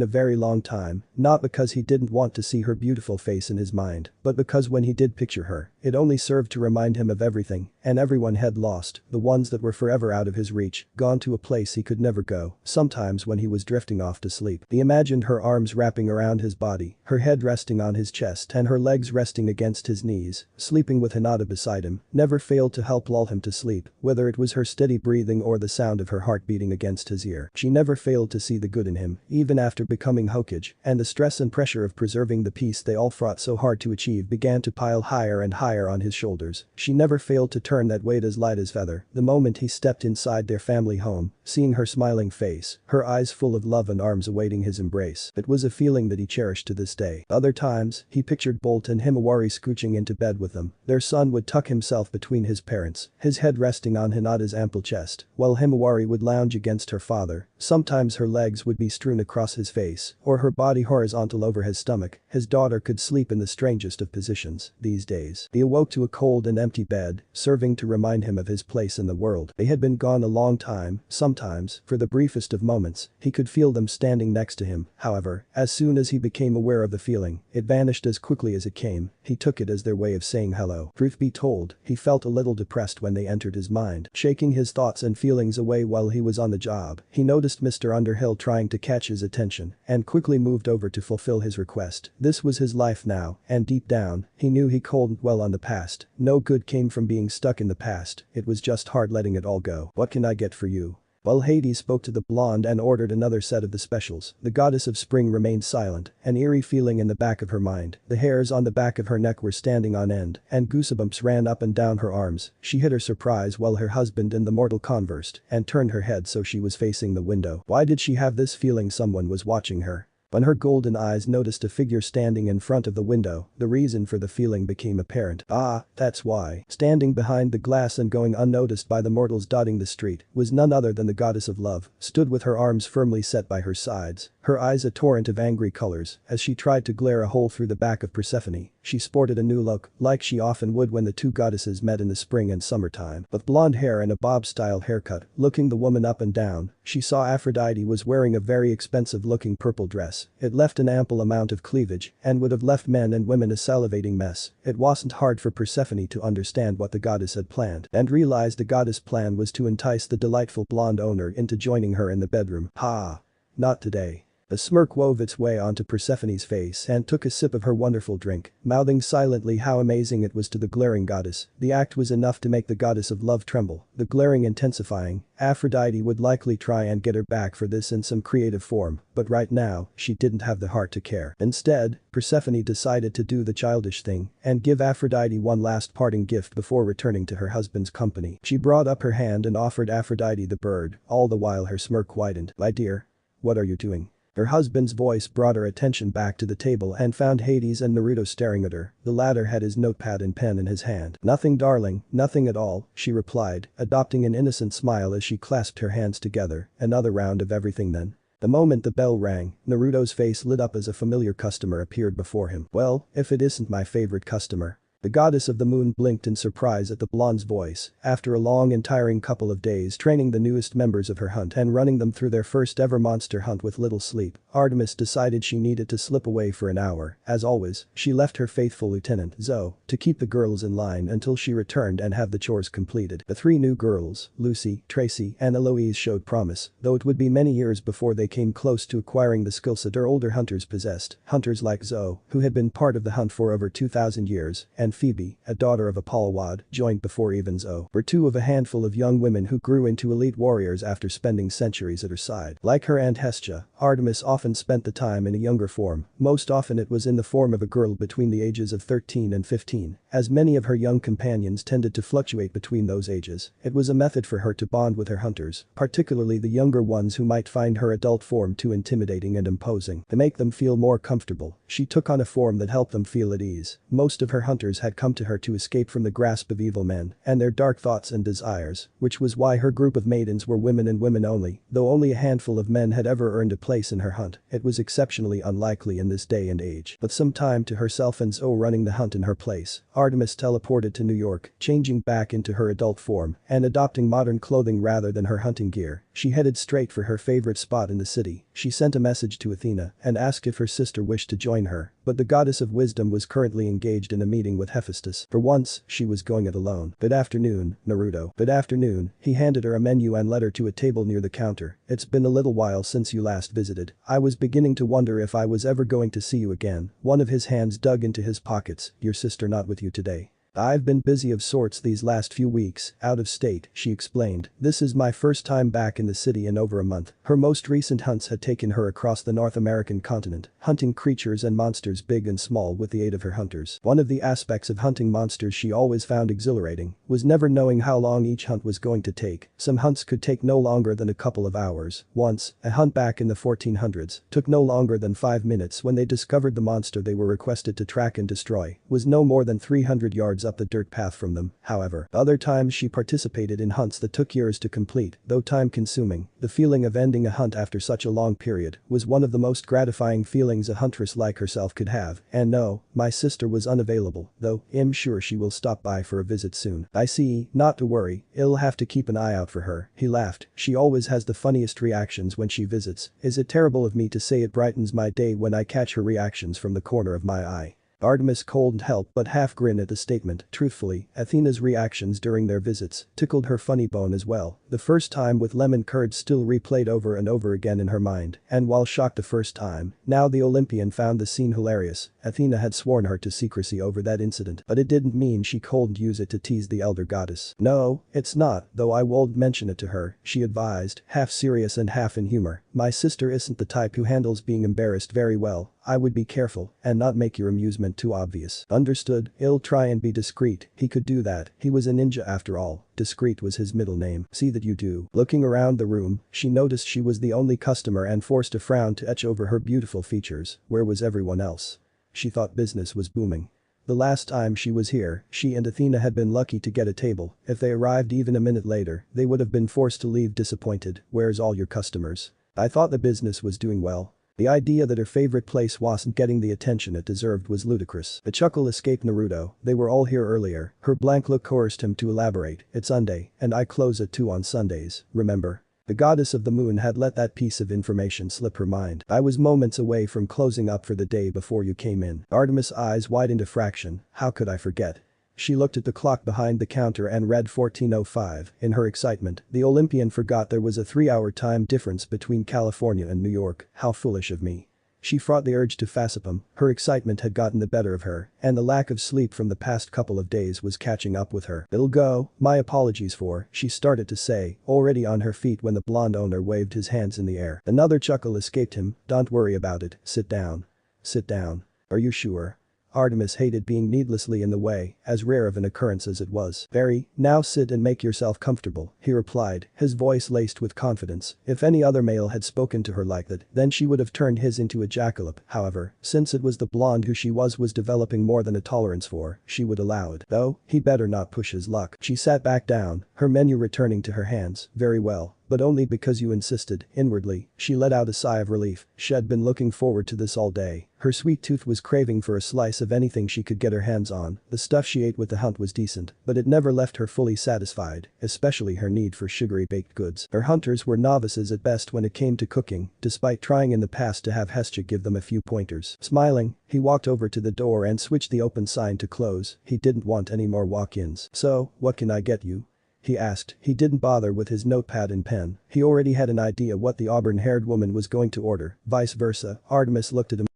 a very long time, not because he didn't want to see her beautiful face in his mind, but because when he did picture her, it only served to remind him of everything and everyone had lost, the ones that were forever out of his reach, gone to a place he could never go. Sometimes when he was drifting off to sleep, he imagined her arms wrapping around his body, her head resting on his chest and her legs resting against his knees, sleeping with Hinata beside him, never failed to help lull him to sleep, whether it was her steady breathing or the sound of her heart beating against his ear. She never failed to see the good in him, even after becoming Hokage, and the stress and pressure of preserving the peace they all fought so hard to achieve began to pile higher and higher on his shoulders. She never failed to turn that weight as light as feather. The moment he stepped inside their family home, seeing her smiling face, her eyes full of love and arms awaiting his embrace, it was a feeling that he cherished to this day. Other times, he pictured Bolt and Himawari scooching into bed with them. Their son would tuck himself between his parents, his head resting on Hinata's ample chest, while Himawari would lounge against her father. Sometimes her legs would be strewn across his face, or her body horizontal over his stomach. His daughter could sleep in the strangest of positions. These days, he awoke to a cold and empty bed, serving to remind him of his place in the world. They had been gone a long time. Sometimes, for the briefest of moments, he could feel them standing next to him. However, as soon as he became aware of the feeling, it vanished as quickly as it came. He took it as their way of saying hello. Truth be told, he felt a little depressed when they entered his mind, shaking his thoughts and feelings away while he was on the job. He noticed Mr. Underhill trying to catch his attention and quickly moved over to fulfill his request. This was his life now, and deep down, he knew he couldn't dwell on the past. No good came from being stuck in the past, it was just hard letting it all go. "What can I get for you?" While Hades spoke to the blonde and ordered another set of the specials, the goddess of spring remained silent, an eerie feeling in the back of her mind. The hairs on the back of her neck were standing on end, and goosebumps ran up and down her arms. She hid her surprise while her husband and the mortal conversed, and turned her head so she was facing the window. Why did she have this feeling someone was watching her? When her golden eyes noticed a figure standing in front of the window, the reason for the feeling became apparent. Ah, that's why. Standing behind the glass and going unnoticed by the mortals dotting the street was none other than the goddess of love, stood with her arms firmly set by her sides, her eyes a torrent of angry colors. As she tried to glare a hole through the back of Persephone, she sported a new look, like she often would when the two goddesses met in the spring and summertime. With blonde hair and a bob-style haircut, looking the woman up and down, she saw Aphrodite was wearing a very expensive-looking purple dress. It left an ample amount of cleavage and would have left men and women a salivating mess. It wasn't hard for Persephone to understand what the goddess had planned and realized the goddess' plan was to entice the delightful blonde owner into joining her in the bedroom. Ha! Not today. A smirk wove its way onto Persephone's face and took a sip of her wonderful drink, mouthing silently how amazing it was to the glaring goddess. The act was enough to make the goddess of love tremble, the glaring intensifying. Aphrodite would likely try and get her back for this in some creative form, but right now, she didn't have the heart to care. Instead, Persephone decided to do the childish thing and give Aphrodite one last parting gift before returning to her husband's company. She brought up her hand and offered Aphrodite the bird, all the while her smirk widened. "My dear, what are you doing?" Her husband's voice brought her attention back to the table and found Hades and Naruto staring at her. The latter had his notepad and pen in his hand. "Nothing, darling, nothing at all," she replied, adopting an innocent smile as she clasped her hands together. "Another round of everything then?" The moment the bell rang, Naruto's face lit up as a familiar customer appeared before him. "Well, if it isn't my favorite customer." The goddess of the moon blinked in surprise at the blonde's voice. After a long and tiring couple of days training the newest members of her hunt and running them through their first ever monster hunt with little sleep, Artemis decided she needed to slip away for an hour. As always, she left her faithful lieutenant, Zeus, to keep the girls in line until she returned and have the chores completed. The three new girls, Lucy, Tracy, and Eloise showed promise, though it would be many years before they came close to acquiring the skills that their older hunters possessed. Hunters like Zeus, who had been part of the hunt for over 2,000 years, and Phoebe, a daughter of Apollowad, joined before even Zeus, were two of a handful of young women who grew into elite warriors after spending centuries at her side. Like her aunt Hestia, Artemis often spent the time in a younger form, most often it was in the form of a girl between the ages of 13 and 15, as many of her young companions tended to fluctuate between those ages. It was a method for her to bond with her hunters, particularly the younger ones who might find her adult form too intimidating and imposing. To make them feel more comfortable, she took on a form that helped them feel at ease. Most of her hunters had come to her to escape from the grasp of evil men and their dark thoughts and desires, which was why her group of maidens were women and women only. Though only a handful of men had ever earned a place in her hunt, it was exceptionally unlikely in this day and age. With some time to herself and Zoe running the hunt in her place, Artemis teleported to New York, changing back into her adult form and adopting modern clothing rather than her hunting gear. She headed straight for her favorite spot in the city. She sent a message to Athena and asked if her sister wished to join her, but the goddess of wisdom was currently engaged in a meeting with Hephaestus. For once, she was going it alone. Good afternoon, Naruto. Good afternoon. He handed her a menu and led her to a table near the counter. It's been a little while since you last visited. I was beginning to wonder if I was ever going to see you again. One of his hands dug into his pockets. Your sister not with you today. I've been busy of sorts these last few weeks, out of state, she explained. This is my first time back in the city in over a month. Her most recent hunts had taken her across the North American continent, hunting creatures and monsters big and small with the aid of her hunters. One of the aspects of hunting monsters she always found exhilarating was never knowing how long each hunt was going to take. Some hunts could take no longer than a couple of hours. Once, a hunt back in the 1400s took no longer than 5 minutes when they discovered the monster they were requested to track and destroy was no more than 300 yards up the dirt path from them. However, other times she participated in hunts that took years to complete, though time-consuming. The feeling of ending a hunt after such a long period was one of the most gratifying feelings a huntress like herself could have. And no, my sister was unavailable, though I'm sure she will stop by for a visit soon. I see, not to worry, I'll have to keep an eye out for her. He laughed. She always has the funniest reactions when she visits. Is it terrible of me to say it brightens my day when I catch her reactions from the corner of my eye? Artemis couldn't help but half grin at the statement. Truthfully, Athena's reactions during their visits tickled her funny bone as well. The first time with lemon curd still replayed over and over again in her mind, and while shocked the first time, now the Olympian found the scene hilarious. Athena had sworn her to secrecy over that incident, but it didn't mean she couldn't use it to tease the elder goddess. No, it's not, though I won't mention it to her, she advised, half serious and half in humor. My sister isn't the type who handles being embarrassed very well. I would be careful and not make your amusement too obvious. Understood, I'll try and be discreet. He could do that. He was a ninja after all. Discreet was his middle name. See that you do. Looking around the room, she noticed she was the only customer and forced a frown to etch over her beautiful features. Where was everyone else? She thought business was booming. The last time she was here, she and Athena had been lucky to get a table. If they arrived even a minute later, they would have been forced to leave disappointed. Where's all your customers? I thought the business was doing well. The idea that her favorite place wasn't getting the attention it deserved was ludicrous. A chuckle escaped Naruto. They were all here earlier. Her blank look coerced him to elaborate. It's Sunday, and I close at 2 on Sundays, remember? The goddess of the moon had let that piece of information slip her mind. I was moments away from closing up for the day before you came in. Artemis' eyes widened a fraction. How could I forget? She looked at the clock behind the counter and read 14:05. In her excitement, the Olympian forgot there was a 3-hour time difference between California and New York. How foolish of me. She fought the urge to fassip him. Her excitement had gotten the better of her, and the lack of sleep from the past couple of days was catching up with her. It'll go, my apologies for, she started to say, already on her feet when the blonde owner waved his hands in the air. Another chuckle escaped him. Don't worry about it. Sit down. Sit down. Are you sure? Artemis hated being needlessly in the way, as rare of an occurrence as it was. Very, now sit and make yourself comfortable, he replied, his voice laced with confidence. If any other male had spoken to her like that, then she would have turned his into a jackalope. However, since it was the blonde who she was developing more than a tolerance for, she would allow it. Though, he better not push his luck. She sat back down, her menu returning to her hands. Very well. But only because you insisted. Inwardly, she let out a sigh of relief. She had been looking forward to this all day. Her sweet tooth was craving for a slice of anything she could get her hands on. The stuff she ate with the hunt was decent, but it never left her fully satisfied, especially her need for sugary baked goods. Her hunters were novices at best when it came to cooking, despite trying in the past to have Hestia give them a few pointers. Smiling, he walked over to the door and switched the open sign to close. He didn't want any more walk-ins. So, what can I get you? He asked. He didn't bother with his notepad and pen. He already had an idea what the auburn-haired woman was going to order. Vice versa, Artemis looked at him